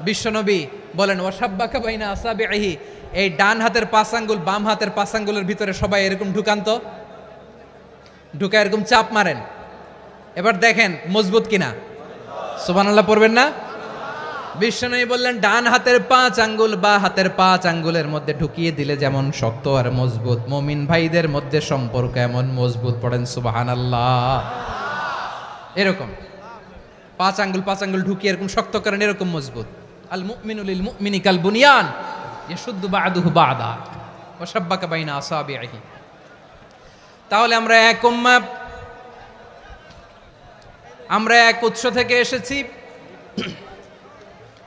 Speaker 1: বিশ্বনবী বলেন, ওয়াশাব্বাকা বাইনা আসাবিহি। এই ডান হাতের 5 আঙ্গুল বাম হাতের 5 আঙ্গুলের ভিতরে সবাই এরকম ঢুকান তো, ঢুকা এরকম চাপ মারেন। এবার দেখেন মজবুত কিনা। সুবহানাল্লাহ পড়বেন না? বিশ্বনবী বললেন, ডান হাতের 5 আঙ্গুল বা হাতের 5 আঙ্গুলের মধ্যে ঢুকিয়ে দিলে যেমন শক্ত আর মজবুত, মুমিন ভাইদের মধ্যে সম্পর্ক এমন মজবুত। পড়েন সুবহানাল্লাহ। এরকম 5 আঙ্গুল ঢুকিয়ে এরকম শক্ত করেন, এরকম মজবুত। আল মুমিনু লিল মুমিনি কাল বুনিয়ান ইয়াশুদ্দু বাদুহু বাদা ওয়া শাব্বাকা বাইনা আসাবিহি। তাহলে আমরা এক উম্মাহ, আমরা এক উৎস থেকে এসেছি,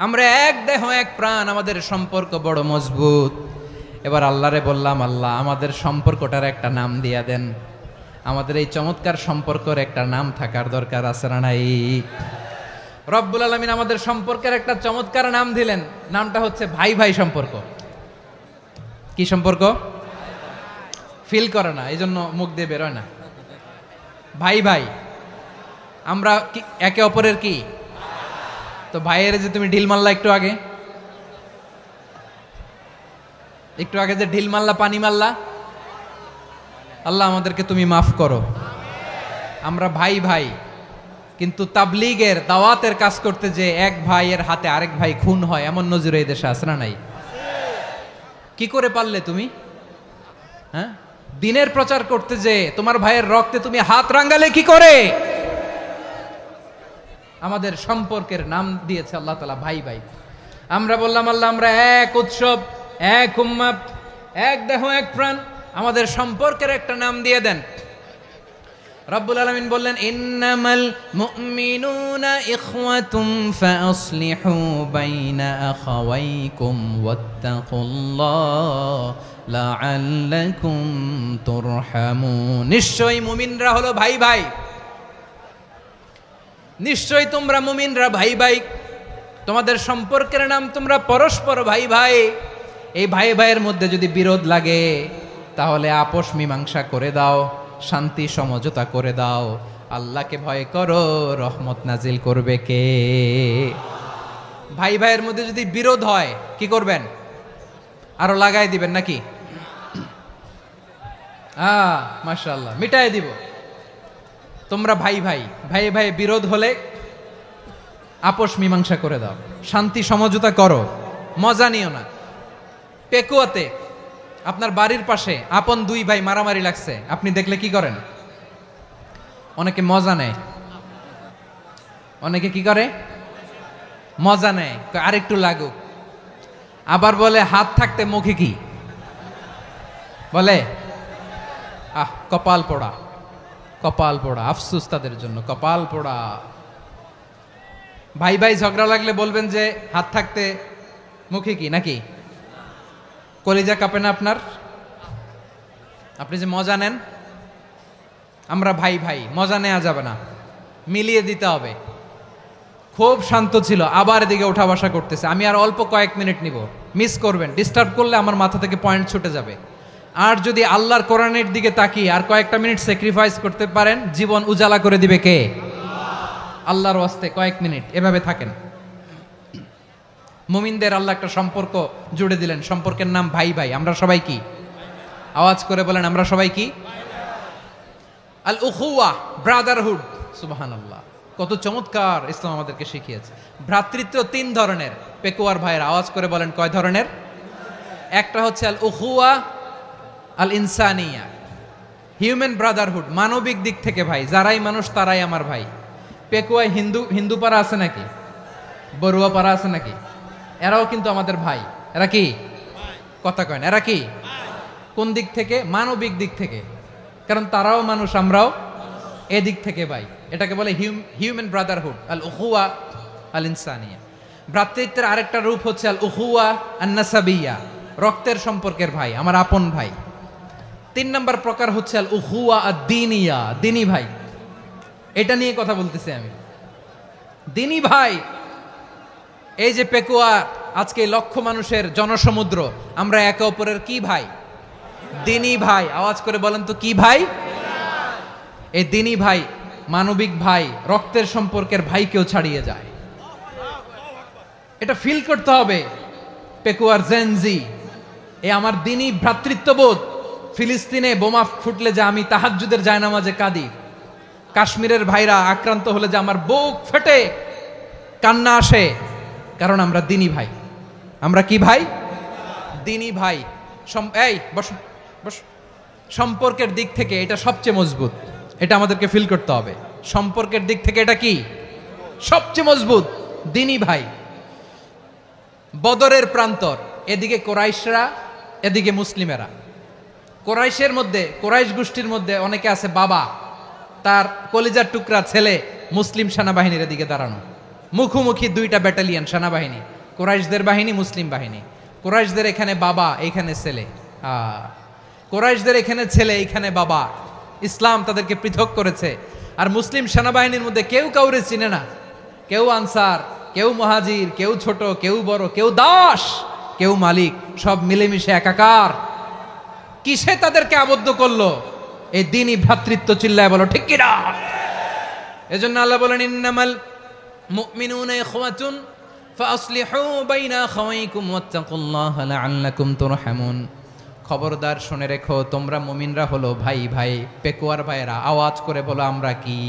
Speaker 1: আমরা এক দেহ এক প্রাণ, আমাদের সম্পর্ক বড় মজবুত। এবার আল্লাহরে বললাম, আল্লাহ আমাদের সম্পর্কটার একটা নাম দিয়া দেন। আমাদের এই চমৎকার সম্পর্কের একটা নাম থাকার দরকার আছে না নাই? রব্বুল আলামিন আমাদের সম্পর্কের একটা চমৎকার নাম দিলেন। নামটা হচ্ছে ভাই ভাই সম্পর্ক। কি সম্পর্ক? ফিল করে না, এই জন্য মুখ দিয়ে বেরোয় না। ভাই ভাই, আমরা একে অপরের কি? তো ভাইয়ের যে তুমি ঢিল মারলা একটু আগে, একটু আগে যে ঢিল মারলা, পানি মারলা, আল্লাহ আমাদেরকে তুমি মাফ করো। আমরা ভাই ভাই, কিন্তু তাবলীগের দাওয়াতের কাজ করতে যে এক ভাইয়ের হাতে আরেক ভাই খুন হয়, এমন নজির এই দেশে আছে না নাই? কি করে পারলে তুমি? হ্যাঁ, দিনের প্রচার করতে যে তোমার ভাইয়ের রক্তে তুমি হাত রাঙ্গালে কি করে? আমাদের সম্পর্কের নাম দিয়েছে আল্লাহ তাআলা ভাই ভাই। আমরা বললাম আল্লাহ আমরা এক উৎসব, এক উম্মাত, এক দেহ এক প্রাণ, আমাদের সম্পর্কের একটা নাম দিয়ে দেন। রব্বুল আলামিন বললেন ইন্নামাল মুমিনুনা ইখওয়াতুম ফাসলিহু বাইনা আখাওয়াইকুম ওয়াত্তাকুল্লাহ লাআল্লাকুম তুরহামুন। নিশ্চয়ই মুমিনরা হলো ভাই ভাই, নিশ্চয়ই তোমরা মুমিনরা ভাই ভাই, তোমাদের সম্পর্কের নাম তোমরা পরস্পর ভাই ভাই। এই ভাই ভাইয়ের মধ্যে যদি বিরোধ লাগে তাহলে আপোষ মীমাংসা করে দাও, শান্তি সমঝোতা করে দাও। আল্লাহকে ভয় করো, রহমত নাজিল করবে কে? ভাই ভাইয়ের মধ্যে যদি বিরোধ হয় কি করবেন? আরো লাগাই দিবেন নাকি? মাশাআল্লাহ, মিটাই দিব। তোমরা ভাই ভাই, ভাই ভাই বিরোধ হলে আপোষ মীমাংসা করে দাও, শান্তি সমঝোতা করো, মজা নিও না। পেকুয়াতে আপনার বাড়ির পাশে আপন দুই ভাই মারামারি লাগছে, আপনি দেখলে কি করেন? অনেকে মজা নেয়, অনেকে কি করে? মজা নেয়, আরেকটু লাগুক। আবার বলে হাত থাকতে মুখে কি বলে? কপাল পোড়া, কপাল পোড়া, আফসোস তাদের জন্য, কপাল পোড়া। ভাই ভাই ঝগড়া লাগলে বলবেন যে হাত থাকতে মুখে কি, নাকি? কলিজা কাঁপে না আপনার? আপনি যে মজা নেন। আমরা ভাই ভাই, মজা নেওয়া যাবে না, মিলিয়ে দিতে হবে। খুব শান্ত ছিল, আবার এদিকে ওঠা বসা করতেছে। আমি আর অল্প কয়েক মিনিট নিব, মিস করবেন। ডিস্টার্ব করলে আমার মাথা থেকে পয়েন্ট ছুটে যাবে। আর যদি আল্লাহর কোরআনের দিকে তাকিয়ে আর কয়েকটা মিনিট স্যাক্রিফাইস করতে পারেন, জীবন উজালা করে দিবে কে? আল্লাহর ওয়াস্তে কয়েক মিনিট এভাবে থাকেন। মুমিনদের আল্লাহ একটা সম্পর্ক জুড়ে দিলেন, সম্পর্কের নাম ভাই ভাই। আমরা সবাই কি? আওয়াজ করে বলেন, আমরা সবাই কি? আল উখুয়া, ব্রাদারহুড। সুবহানাল্লাহ, কত চমৎকার ইসলাম আমাদেরকে শিখিয়েছে। ভ্রাতৃত্ব তিন ধরনের। পেকুয়ার ভাইয়ের আওয়াজ করে বলেন, কয় ধরনের? একটা হচ্ছে আল উখুয়া আল ইনসানিয়া, হিউম্যান ব্রাদারহুড, মানবিক দিক থেকে ভাই, যারাই মানুষ তারাই আমার ভাই। পেকুয়ায় হিন্দু পাড়া আছে নাকি? বড়ুয়া পাড়া আছে নাকি? এরাও কিন্তু আমাদের ভাই। এরা কি? কথা কয় না, এরা কি? কোন দিক থেকে? মানবিক দিক থেকে, কারণ তারাও মানুষ, আমরাও এদিক থেকে ভাই। এটাকে বলে হিউম্যান ব্রাদারহুড, আল উখুয়া আল ইনসানিয়া। ভ্রাতৃত্বের আরেকটা রূপ হচ্ছে আল উখুয়া আন নাসাবিয়া, রক্তের সম্পর্কের ভাই, আমার আপন ভাই। তিন নম্বর প্রকার হচ্ছে আল উখুয়া আদ দ্বীনিয়া, দ্বীনি ভাই। এটা নিয়ে কথা বলতেছি আমি, দ্বীনি ভাই। এই যে পেকুয়া, আজকে লক্ষ মানুষের জনসমুদ্র, আমরা একে অপরের কি ভাই? দ্বীনি ভাই। আওয়াজ করে বলেন তো, কি ভাই? এই দ্বীনি ভাই, মানবিক ভাই, রক্তের সম্পর্কের ভাইকেও ছাড়িয়ে যায়। এটা ফিল করতে হবে। পেকুয়ার জেনজি, এ আমার দ্বীনি ভ্রাতৃত্ববোধ। ফিলিস্তিনে বোমা ফুটলে যে আমি তাহাজ্জুদের জায়নামাজে কাঁদি, কাশ্মীরের ভাইরা আক্রান্ত হলে যে আমার বুক ফেটে কান্না আসে, কারণ আমরা দ্বীনি ভাই। আমরা কি ভাই? দ্বীনি ভাই। এই বস বস। সম্পর্কের দিক থেকে এটা সবচেয়ে মজবুত, এটা আমাদেরকে ফিল করতে হবে। সম্পর্কের দিক থেকে এটা কি? সবচেয়ে মজবুত, দ্বীনি ভাই। বদরের প্রান্তর, এদিকে কোরাইশরা, এদিকে মুসলিমেরা। কোরাইশের মধ্যে, কোরাইশ গোষ্ঠীর মধ্যে অনেকে আছে বাবা, তার কলিজার টুকরা ছেলে মুসলিম সেনাবাহিনীর এদিকে দাঁড়ানো, মুখোমুখি দুইটা ব্যাটালিয়ন সেনাবাহিনী, কোরাইশদের বাহিনী, মুসলিম বাহিনী। কোরাইশদের এখানে বাবা, এইখানে ছেলে। কোরাইশদের এখানে ছেলে, এইখানে বাবা। ইসলাম তাদেরকে পৃথক করেছে। আর মুসলিম সেনাবাহিনীর মধ্যে কেউ কাউরে চিনে না, কেউ আনসার, কেউ মুহাজির, কেউ ছোট, কেউ বড়, কেউ দাস, কেউ মালিক, সব মিলেমিশে একাকার। কিসে তাদেরকে আবদ্ধ করলো? এই দ্বীনি ভ্রাতৃত্ব। চিল্লায় বলো ঠিক কিনা? এজন্য আল্লাহ বলেন, ইন্নামাল মুমিনুনা ইখওয়াতুন ফাসলিহু বাইনা আখাওয়াইকুম ওয়াত্তাকুল্লাহা লাআল্লাকুম তুরহামুন। খবরদার শুনে রেখো, তোমরা মুমিনরা হলো ভাই ভাই। পেকুয়ার ভাইয়েরা আওয়াজ করে বলো আমরা কি?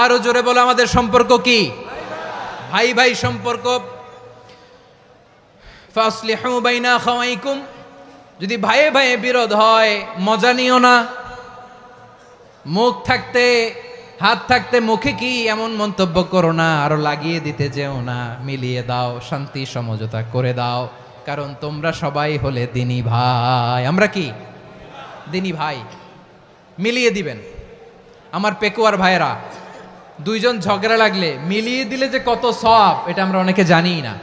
Speaker 1: আরো জোরে বলো আমাদের সম্পর্ক কি? ভাই ভাই সম্পর্ক। ফাসলিহু বাইনা খাওয়াইকুম, যদি ভাইয়ে ভাইয়ে বিরোধ হয় মজা নিও না। মুখ থাকতে হাত থাকতে মুখে কি এমন মন্তব্য করো না, আরো লাগিয়ে দিতে যেও না। মিলিয়ে দাও, শান্তি সমঝোতা করে দাও, কারণ তোমরা সবাই হলে দিনী ভাই। আমরা কি দিনী ভাই? মিলিয়ে দিবেন। আমার পেকুয়ার ভাইয়েরা, দুইজন ঝগড়া লাগলে মিলিয়ে দিলে যে কত সওয়াব, এটা আমরা অনেকে জানিই না।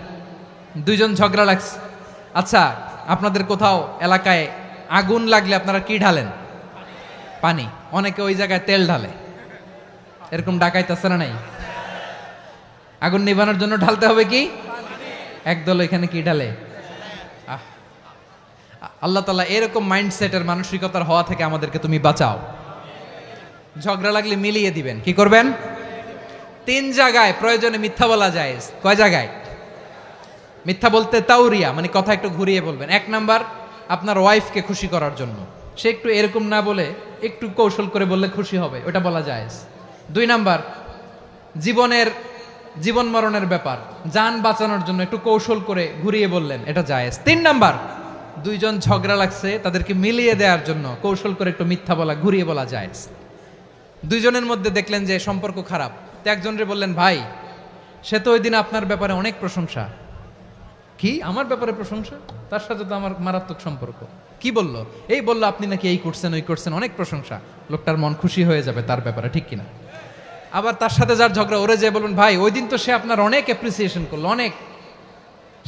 Speaker 1: দুইজন ঝগড়া লাগছে, আচ্ছা আপনাদের কোথাও এলাকায় আগুন লাগলে আপনারা কি ঢালেন? পানি। অনেকে ওই জায়গায় তেল ঢালে, এরকম ডাকাইতেছে না নাই? আগুন নিভানোর জন্য ঢালতে হবে কি? একদল এখানে কি ঢালে? আল্লাহ তাআলা এরকম মাইন্ডসেটের মানসিকতার হওয়া থেকে আমাদেরকে তুমি বাঁচাও। ঝগড়া লাগলে মিলিয়ে দিবেন। কি করবেন? 3 জায়গায় প্রয়োজনে মিথ্যা বলা যায়। কয় জায়গায় মিথ্যা বলতে? তাউরিয়া, মানে কথা একটু ঘুরিয়ে বলবেন। 1 নাম্বার, আপনার ওয়াইফকে খুশি করার জন্য, সে একটু এরকম না বলে একটু কৌশল করে বললে খুশি হবে, ওটা বলা যায়। 2 নাম্বার, জীবন মরণের ব্যাপার, জান বাঁচানোর জন্য একটু কৌশল করে ঘুরিয়ে বললেন, এটা জায়েজ। 3 নাম্বার, দুইজন ঝগড়া লাগছে তাদেরকে মিলিয়ে দেওয়ার জন্য কৌশল করে একটু মিথ্যা বলা, ঘুরিয়ে বলা জায়েজ। দুইজনের মধ্যে দেখলেন যে সম্পর্ক খারাপ, তো একজনরে বললেন, ভাই সে তো ওই দিন আপনার ব্যাপারে অনেক প্রশংসা। কি আমার ব্যাপারে প্রশংসা? তার সাথে তো আমার মারাত্মক সম্পর্ক। কি বলল? এই বলল আপনি নাকি এই করছেন ওই করছেন, অনেক প্রশংসা। লোকটার মন খুশি হয়ে যাবে তার ব্যাপারে, ঠিক কিনা? আবার তার সাথে যার ঝগড়া, ওরে যে বলবেন, ভাই ওই দিন তো সে আপনার অনেক অ্যাপ্রিসিয়েশন করলো, অনেক।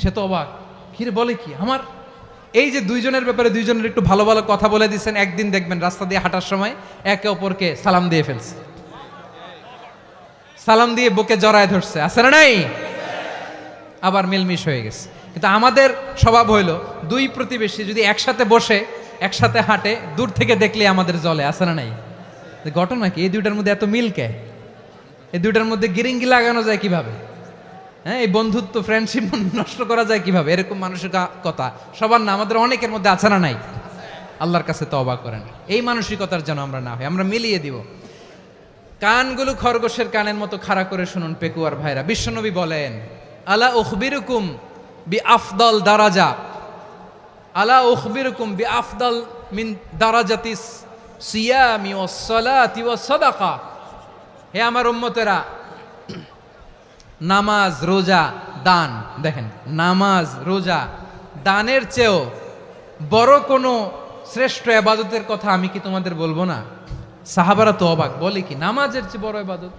Speaker 1: সে তো অবাক, কি রে বলে কি আমার? এই যে দুইজনের ব্যাপারে দুইজনের একটু ভালো ভালো কথা বলে দিচ্ছেন, একদিন দেখবেন রাস্তা দিয়ে হাঁটার সময় একে অপরকে সালাম দিয়ে ফেলছে, সালাম দিয়ে বুকে জড়ায় ধরছে, আছে না নাই? আবার মিলমিশ হয়ে গেছে। কিন্তু আমাদের স্বভাব হইল, দুই প্রতিবেশী যদি একসাথে বসে একসাথে হাঁটে, দূর থেকে দেখলে আমাদের জলে, আছে না নাই? ঘটনা কি? এই দুইটার মধ্যে এত মিল কে? এই দুইটার মধ্যে গিরিঙ্গি লাগানো যায় কিভাবে? হ্যাঁ, এই বন্ধুত্ব ফ্রেন্ডশিপ নষ্ট করা যায় কিভাবে? এরকম মানসিকতা সবার না, আমাদের অনেকের মধ্যে আছে না নাই? আল্লাহর কাছে তওবা করেন, এই মানসিকতার যেন আমরা না হই, আমরা মিলিয়ে দিব। কানগুলো খরগোশের কানের মতো খাড়া করে শুনুন পেকুয়ার ভাইরা। বিশ্বনবী বলেন, আলা উখবিরুকুম বি আফদল দারাজা, আলা উখবিরুকুম বি আফদল মিন দারাজাতিস সিয়ামি ওয়াস সালাতি ওয়াস সাদাকা। হে আমার উম্মতেরা, নামাজ, রোজা, দান, দেখেন নামাজ, রোজা, দানের চেয়েও বড় কোনো শ্রেষ্ঠ ইবাদতের কথা আমি কি তোমাদের বলবো না? সাহাবারা তো অবাক, বলে কি নামাজের চেয়ে বড় ইবাদত,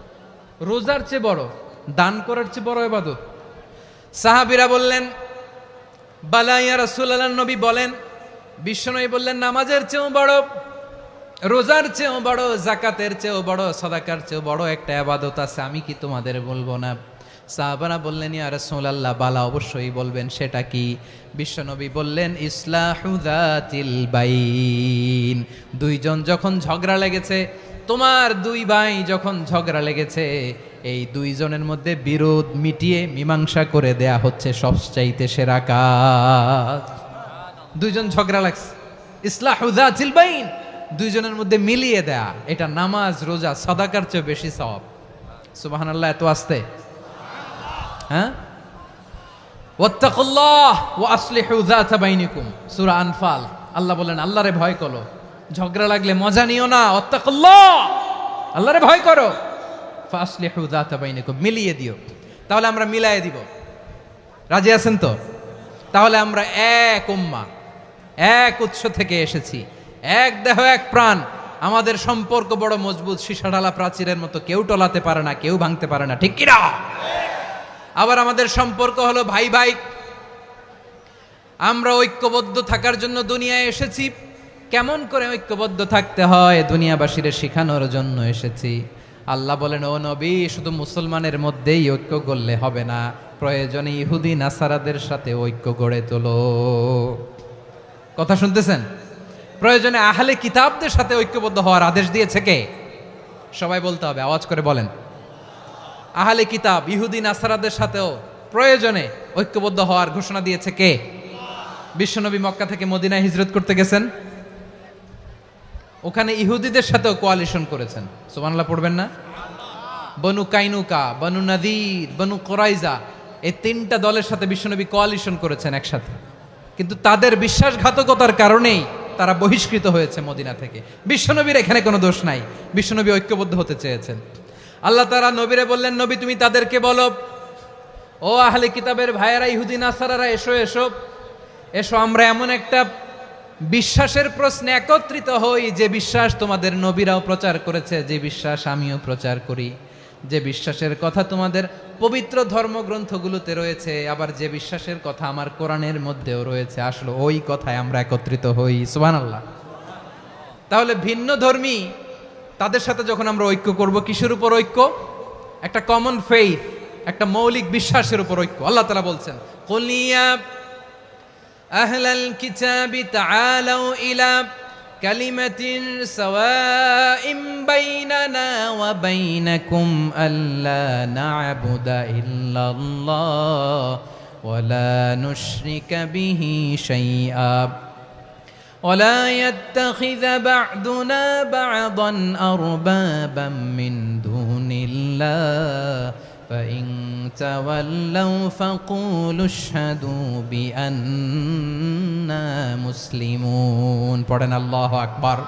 Speaker 1: রোজার চেয়ে বড়, দান করার চেয়ে বড় ইবাদত? সাহাবীরা বললেন, বালা ইয়া রাসূলুল্লাহ। নবী বলেন, বিশ্বনবী বললেন, নামাজের চেয়েও বড়, রোজার চেয়েও বড়, যাকাতের চেয়েও বড়, সাদাকার চেয়েও বড় একটা ইবাদত আছে, আমি কি তোমাদের বলবো না? সাহাবারা বললেন, ইয়া রাসূলুল্লাহ, বালা অবশ্যই বলবেন, সেটা কি? বিশ্বনবী বললেন, ইসলাহু যাতিল বাইন। দুইজন যখন ঝগড়া লেগেছে, তোমার দুই ভাই যখন ঝগড়া লেগেছে, এই দুইজনের মধ্যে বিরোধ মিটিয়ে মীমাংসা করে দেয়া হচ্ছে সবচাইতে সেরা কাজ। দুইজন ঝগড়া লাগছে, ইসলাহু যাতিল বাইন, দুইজনের মধ্যে মিলিয়ে দেয়া, এটা নামাজ, রোজা, সাদাকার চেয়ে বেশি সওয়াব। সুবহানাল্লাহ, এত আস্তে? হ্যাঁ, ওয়াত্তাকুল্লাহ ওয়া আসলিহু যাতা বাইনিকুম, সূরা আনফাল। আল্লাহ বলেন, আল্লাহরে ভয় করো, ঝগড়া লাগলে মজা নিও না, ওয়াত্তাকুল্লাহ, আল্লাহরে ভয় করো, ফাসলিহু যাতা বাইনিকুম, মিলিয়ে দিও। তাহলে আমরা মিলায়ে দিব, রাজি আছেন তো? তাহলে আমরা এক উম্মাহ, এক উৎস থেকে এসেছি, এক দেহ এক প্রাণ, আমাদের সম্পর্ক বড় মজবুত, সীসাঢালা প্রাচীরের মতো, কেউ টলাতে পারে না, কেউ ভাঙতে পারে না, ঠিক কিনা? আবার আমাদের সম্পর্ক হলো ভাই ভাই, আমরা ঐক্যবদ্ধ থাকার জন্য দুনিয়ায় এসেছি। কেমন করে ঐক্যবদ্ধ থাকতে হয় দুনিয়াবাসীর শেখানোর জন্য এসেছি। আল্লাহ বলেন, ও নবী, শুধু মুসলমানের মধ্যেই ঐক্য গড়লে হবে না, প্রয়োজনে ইহুদি নাসারাদের সাথে ঐক্য গড়ে তোলো। কথা শুনতেছেন? প্রয়োজনে আহলে কিতাবদের সাথে ঐক্যবদ্ধ হওয়ার আদেশ দিয়েছে কে? সবাই বলতে হবে, আওয়াজ করে বলেন। আহলে কিতাব ইহুদি নাসারাদের সাথেও প্রয়োজনে ঐক্যবদ্ধ হওয়ার ঘোষণা দিয়েছে কে? বিশ্বনবী মক্কা থেকে মদিনায় হিজরত করতে গেছেন, ওখানে ইহুদিদের সাথেও কোয়ালিশন করেছেন। সুবহানাল্লাহ পড়বেন না? বনু কাইনুকা, বনু নাদির, বনু কোরাইজা, এই তিনটা দলের সাথে বিশ্বনবী কোয়ালিশন করেছেন একসাথে। কিন্তু তাদের বিশ্বাসঘাতকতার কারণেই তারা বহিষ্কৃত হয়েছে মদিনা থেকে। বিশ্বনবীর এখানে কোনো দোষ নাই, বিশ্বনবী ঐক্যবদ্ধ হতে চেয়েছেন। আল্লাহ তাআলা নবীরে বললেন, নবী তুমি তাদেরকে বলো, ও আহলে কিতাবের ভাইয়েরা, ইহুদি নাসারারা, এসো এসো এসো, আমরা এমন একটা বিশ্বাসের প্রশ্নে একত্রিত হই যে বিশ্বাস তোমাদের নবীরাও প্রচার করেছে, যে বিশ্বাস আমিও প্রচার করি, যে বিশ্বাসের কথা তোমাদের পবিত্র ধর্মগ্রন্থগুলোতে রয়েছে, আবার যে বিশ্বাসের কথা আমার কোরআনের মধ্যেও রয়েছে, আসলে ওই কথায় আমরা একত্রিত হই। সুবহানাল্লাহ। তাহলে ভিন্ন ধর্মী তাদের সাথে যখন আমরা ঐক্য করব, কিসের উপর ঐক্য? একটা কমন ফেইথ, একটা মৌলিক বিশ্বাসের উপর ঐক্য। আল্লাহ তাআলা বলছেন, কুল ইয়া আহলাল কিতাবি তাআলাউ ইলা কালিমাতিন সাওয়াইম বাইনানা ওয়া বাইনাকুম আল্লা না'বুদা ইল্লাল্লাহ ওয়া লা নুশরিকা বিহি শাইআ ولا يتخذ بعضنا بعضا أربابا من دون الله فإن تولوا فقولوا اشهدوا بأننا مسلمون পড়েন আল্লাহু আকবার।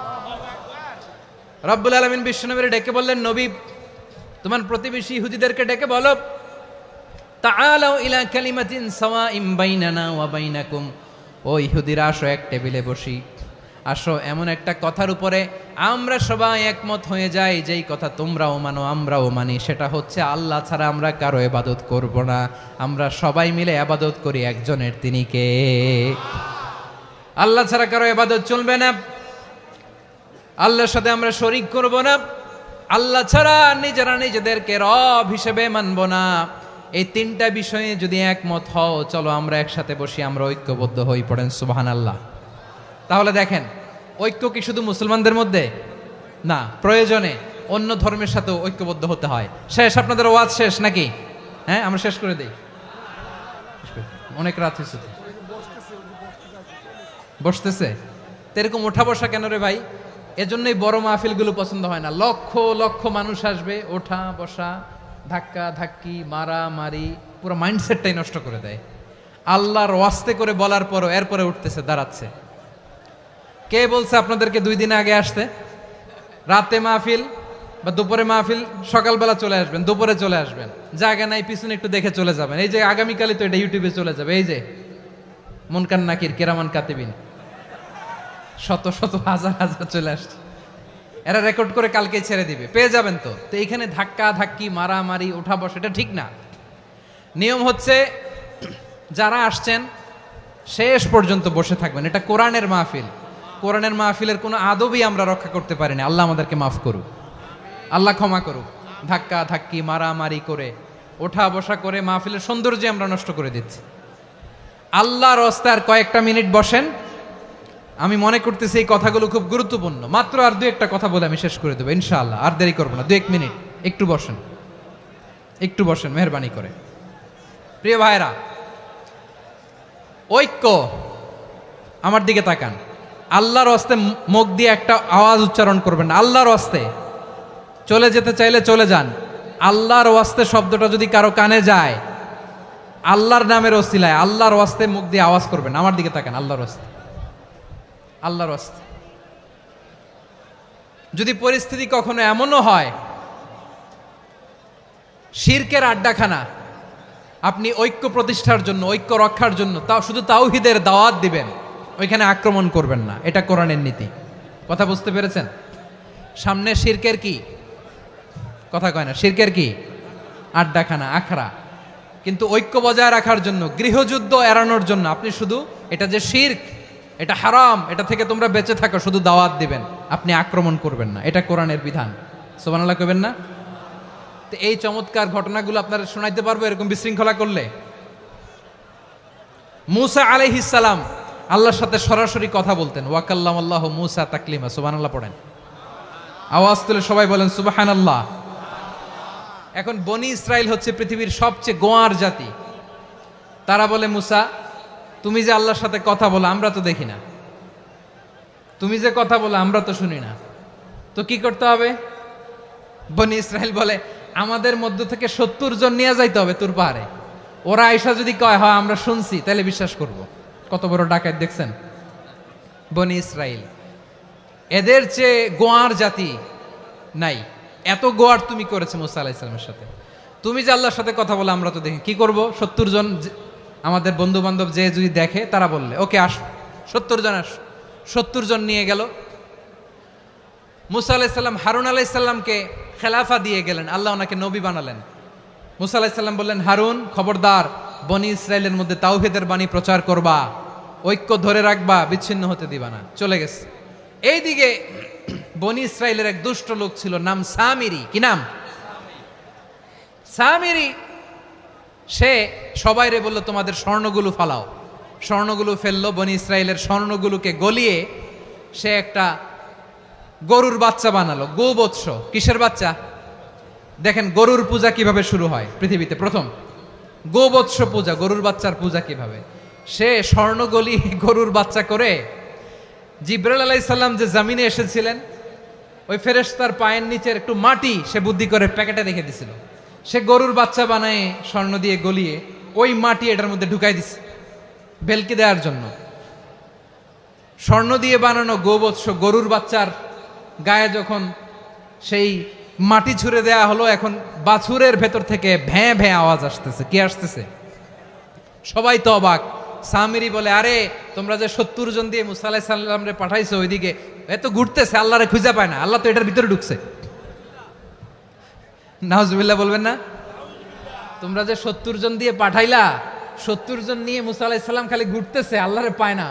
Speaker 1: রব্বুল আলামিন বিশ্বনবীর ডেকে বললেন, নবী তোমার প্রতিবেশী ইহুদিদেরকে ডেকে বলো, তাআলাউ ইলা কালিমাতিন সাওয়াইম বাইনানা ওয়া বাইনাকুম, ও ইহুদিরা আসো, এক টেবিলে বসি, আসো এমন একটা কথার উপরে আমরা সবাই একমত হয়ে যাই, যেই কথা তোমরাও মানো আমরাও মানি, সেটা হচ্ছে আল্লাহ ছাড়া আমরা কারো ইবাদত করব না, আমরা সবাই মিলে ইবাদত করি একজনের, তিনি কে? আল্লাহ ছাড়া কারো ইবাদত চলবে না, আল্লাহর সাথে আমরা শরীক করব না, আল্লাহ ছাড়া নিজেরা নিজেদেরকে রব হিসেবে মানব না। এই তিনটা বিষয়ে যদি একমত হও, চলো আমরা একসাথে বসি, আমরা ঐক্যবদ্ধ হই। পড়েন সুবহানাল্লাহ। তাহলে দেখেন, ঐক্য কি শুধু মুসলমানদের মধ্যে না, প্রয়োজনে অন্য ধর্মের সাথে ঐক্যবদ্ধ হতে হয়। শেষ, আপনাদের ওয়াজ শেষ নাকি? হ্যাঁ, আমরা শেষ করে দেই, অনেক রাত হয়েছে। বসতেছে তো এরকম ওঠা বসা কেন রে ভাই? এজন্যই বড় মাহফিলগুলো পছন্দ হয় না। লক্ষ লক্ষ মানুষ আসবে, ওঠা বসা, ধাক্কা ধাক্কি, মারামারি, পুরো মাইন্ডসেটটাই নষ্ট করে দেয়। আল্লাহর ওয়াস্তে করে বলার পরও এরপরে উঠতেছে, দাঁড়াচ্ছে। কে বলছে আপনাদেরকে 2 দিন আগে আসতে? রাতে মাহফিল বা দুপুরে মাহফিল, সকালবেলা চলে আসবেন, দুপুরে চলে আসবেন, জায়গা নাই পিছনে একটু দেখে চলে যাবেন। এই যে আগামীকালই তো এটা ইউটিউবে চলে যাবে, এই যে মুনকার নাকির কিরামান কাতিবিন, শত শত হাজার হাজার চলে আসছে, এরা রেকর্ড করে কালকে ছেড়ে দিবে, পেয়ে যাবেন। তো এইখানে ধাক্কা ধাক্কি, মারামারি, ওঠা বসা, এটা ঠিক না। নিয়ম হচ্ছে যারা আসছেন শেষ পর্যন্ত বসে থাকবেন। এটা কোরআনের মাহফিল, কোরআনের মাহফিলের কোনো আদবই আমরা রক্ষা করতে পারিনি। আল্লাহ আমাদেরকে মাফ করুক, আল্লাহ ক্ষমা করুক। ধাক্কা ধাক্কি, মারামারি করে, ওঠা বসা করে মাহফিলের সৌন্দর্য আমরা নষ্ট করে দিচ্ছি। আল্লাহর রাস্তায় আর কয়েকটা মিনিট বসেন। আমি মনে করতেছি এই কথাগুলো খুব গুরুত্বপূর্ণ। মাত্র আর 2-1টা কথা বলে আমি শেষ করে দেবো ইনশাআল্লাহ, আর দেরি করবো না। 2-1 মিনিট একটু বসেন, একটু বসেন মেহরবানি করে। প্রিয় ভাইরা, ঐক্য, আমার দিকে তাকান। আল্লাহর ওয়াস্তে মুখ দিয়ে একটা আওয়াজ উচ্চারণ করবেন, আল্লাহর ওয়াস্তে। চলে যেতে চাইলে চলে যান। আল্লাহর ওয়াস্তে শব্দটা যদি কারো কানে যায়, আল্লাহর নামের ওসিলায় আল্লাহর ওয়াস্তে মুখ দিয়ে আওয়াজ করবেন। আমার দিকে তাকান, আল্লাহর ওয়াস্তে, আল্লাহর ওয়াস্তে। যদি পরিস্থিতি কখনো এমনও হয় শিরকের আড্ডাখানা, আপনি ঐক্য প্রতিষ্ঠার জন্য, ঐক্য রক্ষার জন্য তাও শুধু তাওহীদের দাওয়াত দিবেন, ওইখানে আক্রমণ করবেন না। এটা কোরআনের নীতি। কথা বুঝতে পেরেছেন? সামনে শিরকের কি কথা কয় না, শিরকের কি আড্ডাখানা, আখড়া। কিন্তু ঐক্য বজায় রাখার জন্য, গৃহযুদ্ধ এড়ানোর জন্য আপনি শুধু এটা যে শিরক, এটা হারাম, এটা থেকে তোমরা বেঁচে থাকো, শুধু দাওয়াত দিবেন, আপনি আক্রমণ করবেন না। এটা কোরআনের বিধান। সুবহানাল্লাহ কইবেন না? তো এই চমৎকার ঘটনাগুলো আপনারা শোনাইতে পারবো এরকম বিশৃঙ্খলা করলে। মূসা আলাইহিস সালাম আল্লাহর সাথে সরাসরি কথা বলতেন। ওয়াকাল্লামাল্লাহু মূসা তাকলিমা। সুবহানাল্লাহ পড়েন, আওয়াজ তুলে সবাই বলেন সুবহানাল্লাহ। এখন বনি ইসরাইল হচ্ছে পৃথিবীর সবচেয়ে গোয়ার জাতি। তারা বলে, মূসা তুমি যে আল্লাহর সাথে কথা বলো আমরা তো দেখি না, তুমি যে কথা বলো আমরা তো শুনি না, তো কি করতে হবে? বনি ইসরাইল বলে আমাদের মধ্য থেকে 70 জন নিয়ে যাইতে হবে তুর পাহাড়ে। ওরা আয়সা যদি কয় হয় আমরা শুনছি তাহলে বিশ্বাস করব। কত বড় ডাকাত দেখছেন বনি ইসরাইল। এদের চেয়ে গোয়ার জাতি নাই, এত গোয়ার তুমি করেছে মুসা আলাইহিস সালামের সাথে। তুমি যে আল্লাহর সাথে কথা বলে আমরা তো দেখি, কি করব? 70 জন আমাদের বন্ধু বান্ধব যে যদি দেখে তারা বললে ওকে আস, 70 জন আস। 70 জন নিয়ে গেল। মুসা আলাইহিস সালাম হারুন আলাইহিস সালামকে খেলাফা দিয়ে গেলেন, আল্লাহ ওনাকে নবী বানালেন। মুসা আলাইহিস সালাম বললেন, হারুন খবরদার বনি ইসরাইলের মধ্যে তাওহীদের বাণী প্রচার করবা, ঐক্য ধরে রাখবা, বিচ্ছিন্ন হতে দিবা না। চলে গেছে। এইদিকে বনি ইসরাইলের এক দুষ্ট লোক ছিল, নাম সামিরি। কি নাম? সামিরি। সে সবাইরে বলল তোমাদের স্বর্ণগুলো ফালাও। স্বর্ণগুলো ফেললো, বনি ইসরাইলের স্বর্ণগুলোকে গলিয়ে সে একটা গরুর বাচ্চা বানালো। গোবৎস। কিসের বাচ্চা? দেখেন গরুর পূজা কিভাবে শুরু হয় পৃথিবীতে প্রথম, গোবৎস পূজা, গরুর বাচ্চার পূজা কিভাবে। সে স্বর্ণ গলিয়ে গরুর বাচ্চা করে জিবরাইল আলাইহিস সালাম যে জমিনে এসেছিলেন ওই ফেরেশতার পায়ের নিচের একটু মাটি সে বুদ্ধি করে প্যাকেটে রেখে দিছিল। সে গরুর বাচ্চা বানায় স্বর্ণ দিয়ে গলিয়ে ওই মাটি এটার মধ্যে ঢুকাই দিছে ভেলকি দেওয়ার জন্য। স্বর্ণ দিয়ে বানানো গোবৎস গরুর বাচ্চার গায়ে যখন সেই মাটি ছুঁড়ে দেয়া হলো, এখন বাছুরের ভেতর থেকে ভ্যাঁ ভ্যাঁ আওয়াজ আসতেছে। কি আসতেছে? সবাই তো অবাক। সামিরি বলে, আরে তোমরা যে 70 জন দিয়ে মুসা আলাইহিস সালামরে পাঠাইছো ওইদিকে, এত ঘুরতেছে, আল্লাহরে খুঁজে পায় না, আল্লাহ তো এটার ভিতরে ঢুকছে। নাউজুবিল্লাহ বলবেন না? তোমরা যে 70 জন দিয়ে পাঠাইলা, 70 জন নিয়ে মুসা আলাইহিস সালাম খালি ঘুরতেছে, আল্লাহরে পায় না।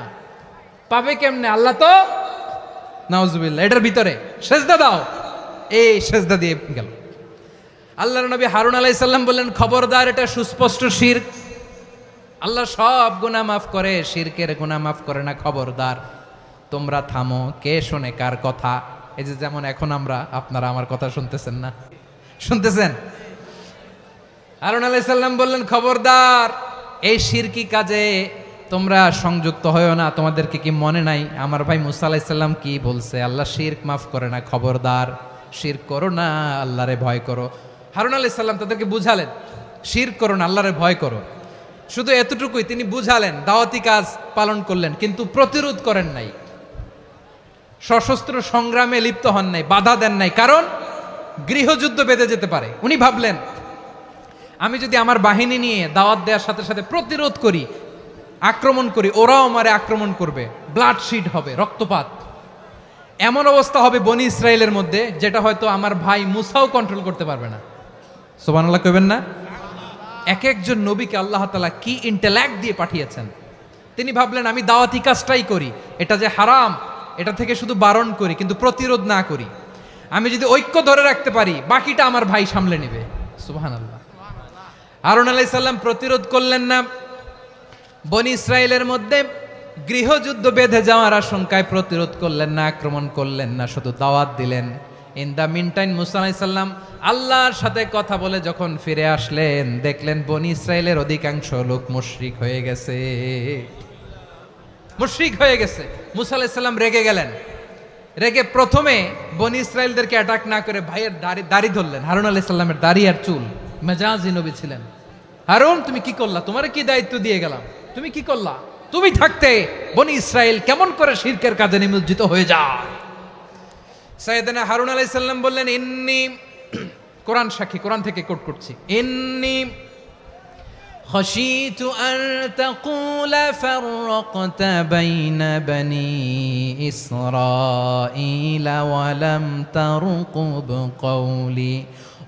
Speaker 1: পাবে কেমনে? আল্লাহ তো নাউজুবিল্লাহ এটার ভিতরে। সেজদা দাও। এই সেজদা দিয়ে গেল। আল্লাহর নবী হারুন আলাইহিস সালাম বললেন, খবরদার, এটা সুস্পষ্ট শিরক। আল্লাহ সব গুনাহ মাফ করে, শিরকের গুনাহ মাফ করে না। খবরদার, তোমরা থামো। কে শোনে কার কথা? এই যে যেমন এখন আপনারা আমার কথা শুনতেছেন না? শুনতেছেন? হারুন আলাইহিস সালাম বললেন, খবরদার, এই শিরকি কাজে তোমরা সংযুক্ত হয়েও না। তোমাদেরকে কি মনে নাই আমার ভাই মুসা আলাইহিস সালাম কি বলছে? আল্লাহ শিরক মাফ করে না। খবরদার, শিরক করো না, আল্লাহরে ভয় করো। হারুন আলাইহিস সালাম তাদেরকে বুঝালেন, শিরক করো না, আল্লাহরে ভয় করো। শুধু এতটুকুই তিনি বুঝালেন, দাওয়াতি কাজ পালন করলেন, কিন্তু প্রতিরোধ করেন নাই, সশস্ত্র সংগ্রামে লিপ্ত হন নাই, বাধা দেন নাই। কারণ গৃহযুদ্ধ বেঁধে যেতে পারে। উনি ভাবলেন, আমি যদি আমার বাহিনী নিয়ে দাওয়াত দেওয়ার সাথে সাথে প্রতিরোধ করি, আক্রমণ করি, ওরাও আমারে আক্রমণ করবে, ব্লাডশিড হবে, রক্তপাত। এমন অবস্থা হবে বনি ইসরায়েলের মধ্যে যেটা হয়তো আমার ভাই মুসাও কন্ট্রোল করতে পারবে না। সুবহানাল্লাহ কইবেন না? এক একজন নবীকে আল্লাহ তাআলা কি ইন্টেলেক্ট দিয়ে পাঠিয়েছেন। তিনি ভাবলেন, আমি দাওয়াতি কাজটাই করি, এটা যে হারাম এটা থেকে শুধু বারণ করি, কিন্তু প্রতিরোধ না করি। আমি যদি ঐক্য ধরে রাখতে পারি, বাকিটা আমার ভাই সামলে নেবে। সুবহানাল্লাহ। হারুন আলাইহিস সালাম প্রতিরোধ করলেন না। বনি ইসরায়েলের মধ্যে গৃহযুদ্ধ বেঁধে যাওয়ার আশঙ্কায় প্রতিরোধ করলেন না, আক্রমণ করলেন না, শুধু দাওয়াত দিলেন। ইন দ্য মিন টাইম মুসা আলাইহিস সালাম আল্লাহর সাথে কথা বলে যখন ফিরে আসলেন, দেখলেন বনি ইসরায়েলের অধিকাংশ লোক মুশরিক হয়ে গেছে। মুশরিক হয়ে গেছে। মুসা আলাইহিস সালাম রেগে গেলেন। রেগে প্রথমে বনি ইসরায়েলদেরকে অ্যাটাক না করে ভাইয়ের দাড়ি ধরলেন। হারুন আলাইহিস সালামের দাড়ি আর চুল। মেজাজি নবী ছিলেন। হারুন, তুমি কি করলা? তোমারে কি দায়িত্ব দিয়ে গেলাম? তুমি কি করলা? তুমি থাকতে বনি ইসরায়েল কেমন করে শিরকের কাজে নিমজ্জিত হয়ে যায়? সাইয়েদনা হারুন আলাইহিস সালাম বললেন, ইন্নী, কোরআন সাক্ষী, কোরআন থেকে কোট করছি, ইন্নী খাশিতু আন তাকুলা ফাররাকতা বাইনা বনি ইসরাঈলা ওয়া লাম তারকুব কওলি।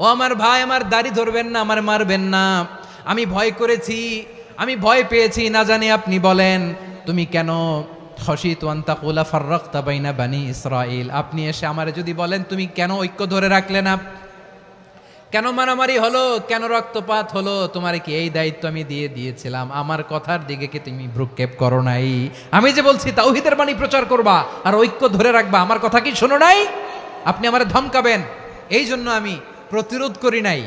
Speaker 1: ও আমার ভাই, আমার দাড়ি ধরবেন না, আমার মারবেন না। আমি ভয় করেছি, আমি ভয় পেয়েছি, না জানি আপনি বলেন তুমি কেন খাশিতু আন তাকুলা ফাররাকতা বাইনা বনি ইসরাঈল, আপনি এসে আমারে যদি বলেন তুমি কেন ঐক্য ধরে রাখলে না, কেন মারামারি হলো, কেন রক্তপাত হলো, তোমারে কি এই দায়িত্ব আমি দিয়ে দিয়েছিলাম? আমার কথার দিকে কি তুমি ভ্রুক্ষেপ করো নাই? আমি যে বলছি তাওহীদের বাণী প্রচার করবা আর ঐক্য ধরে রাখবা, আমার কথা কি শোনো নাই? আপনি আমারে ধমকাবেন, এই জন্য আমি প্রতিরোধ করি নাই,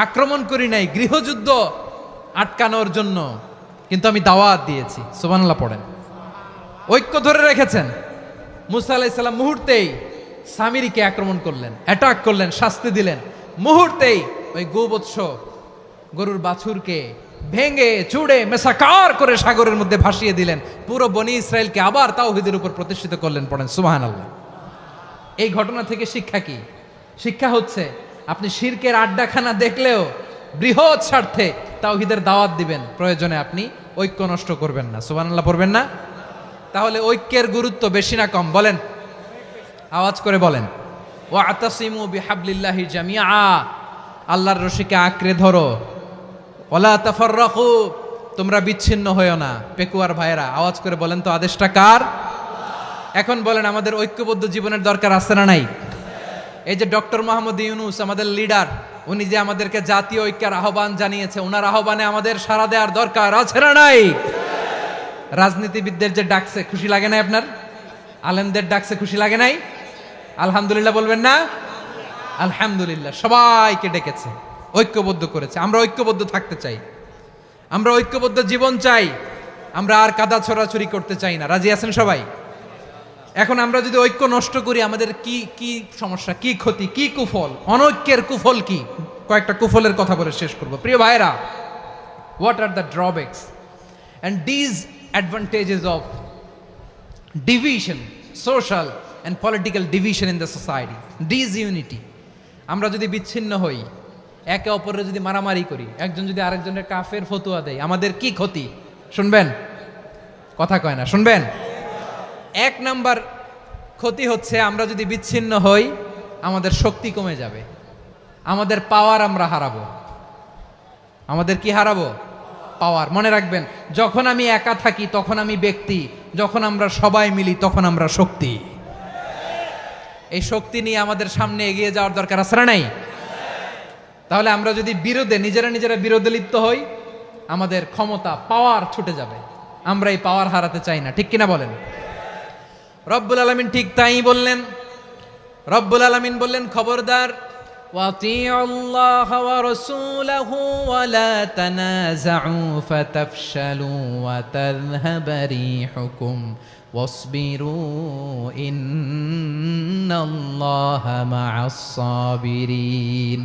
Speaker 1: আক্রমণ করি নাই, গৃহযুদ্ধ আটকানোর জন্য কিন্তু আমি দাওয়াত দিয়েছি। সুবহানাল্লাহ পড়েন। ঐক্য ধরে রেখেছেন। মুসা আলাইহিস সালাম মুহূর্তেই সামিরীকে আক্রমণ করলেন, অ্যাটাক করলেন, শাস্তি দিলেন। মুহূর্তেই ওই গোবৎস গরুর বাছুরকে ভেঙে চুড়ে মেসাকার করে সাগরের মধ্যে ভাসিয়ে দিলেন। পুরো বনি ইসরায়েলকে আবার তাওহীদের উপর প্রতিষ্ঠিত করলেন। পড়েন সুবহানাল্লাহ। এই ঘটনা থেকে শিক্ষা কি? শিক্ষা হচ্ছে আপনি শিরকের আড্ডাখানা দেখলেও বৃহৎ স্বার্থে তাওহীদের দাওয়াত দিবেন, প্রয়োজনে আপনি ঐক্য নষ্ট করবেন না। সুবহানাল্লাহ পড়বেন না? তাহলে ঐক্যের গুরুত্ব বেশি না কম বলেন? আওয়াজ করে বলেন। ওয়াতাসিমু বিহাবলিল্লাহি জামিআ, আল্লাহর রশিকে আঁকড়ে ধরো। ওয়ালা তাফাররাকু, তোমরা বিচ্ছিন্ন হয়ো না। পেকুয়ার ভাইরা আওয়াজ করে বলেন তো আদেশটা কার? এখন বলেন আমাদের ঐক্যবদ্ধ জীবনের দরকার আছে না নাই? এই যে ডক্টর মোহাম্মদ ইউনূস আমাদের লিডার, উনি যে আমাদেরকে জাতীয় ঐক্যের আহ্বান জানিয়েছে, ওনার আহ্বানে আমাদের সাড়া দেওয়ার দরকার আছে না নাই? রাজনীতিবিদদের যে ডাকছে খুশি লাগে নাই আপনার? আলেমদের ডাকছে খুশি লাগে নাই? আলহামদুলিল্লাহ বলবেন না? আলহামদুলিল্লাহ। সবাইকে ডেকেছে, ঐক্যবদ্ধ করেছে। আমরা ঐক্যবদ্ধ থাকতে চাই, আমরা ঐক্যবদ্ধ জীবন চাই, আমরা আর কাদা ছড়াছড়ি করতে চাই না। রাজি আছেন সবাই? এখন আমরা যদি ঐক্য নষ্ট করি আমাদের কি কি সমস্যা, কি ক্ষতি, কি কুফল? অনৈক্যের কুফল কি? কয়েকটা কুফলের কথা বলে শেষ করব। প্রিয় ভাইরা, what are the drawbacks and disadvantages of division, social and political division in the society, disunity? আমরা যদি বিচ্ছিন্ন হই, একে অপরের যদি মারামারি করি, একজন যদি আরেকজনের কাফের ফতোয়া দেয়, আমাদের কি ক্ষতি? শুনবেন? কথা কয় না, শুনবেন? এক নাম্বার ক্ষতি হচ্ছে আমরা যদি বিচ্ছিন্ন হই আমাদের শক্তি কমে যাবে, আমাদের পাওয়ার আমরা হারাবো। আমাদের কি হারাবো? পাওয়ার। মনে রাখবেন, যখন আমি একা থাকি তখন আমি ব্যক্তি, যখন আমরা সবাই মিলি তখন আমরা শক্তি। এই শক্তি নিয়ে আমাদের সামনে এগিয়ে যাওয়ার দরকার আছে না নাই? তাহলে আমরা যদি বিরোধে নিজেরা বিরোধে লিপ্ত হই আমাদের ক্ষমতা, পাওয়ার ছুটে যাবে। আমরা এই পাওয়ার হারাতে চাই না, ঠিক কিনা বলেন? রব্বুল আলামিন ঠিক তাই বললেন। রব্বুল আলামিন বললেন, খবরদার, ওয়াতিউল্লাহ ওয়া রাসূলাহু ওয়া লা তানাযাউ ফাতাফশালু ওয়া তাযহাবা রিহুকুম ওয়াসবিরু ইন্নাল্লাহা মা'আস সাবিরিন।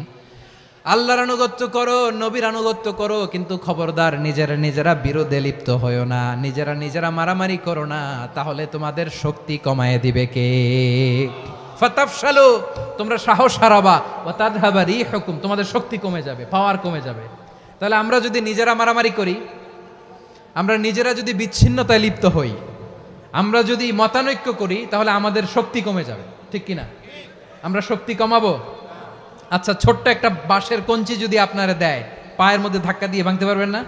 Speaker 1: আল্লাহর আনুগত্য করো, নবীর আনুগত্য করো, কিন্তু খবরদার নিজেরা বিরোধে লিপ্ত হয়ো না, নিজেরা মারামারি করো না, তাহলে তোমাদের শক্তি কমায় দিবে কে? ফাতাফশালু, তোমরা সাহস হারাবা, ওয়া তাযহাবা রিহুকুম, তোমাদের শক্তি কমে যাবে, পাওয়ার কমে যাবে। তাহলে আমরা যদি নিজেরা মারামারি করি, আমরা নিজেরা যদি বিচ্ছিন্নতায় লিপ্ত হই, আমরা যদি মতানৈক্য করি, তাহলে আমাদের শক্তি কমে যাবে, ঠিক কিনা? আমরা শক্তি কমাবো। আচ্ছা, ছোট্ট একটা বাঁশের কঞ্চি যদি আপনারা দেয়, পায়ের মধ্যে ধাক্কা দিয়ে ভাঙতে পারবেন না?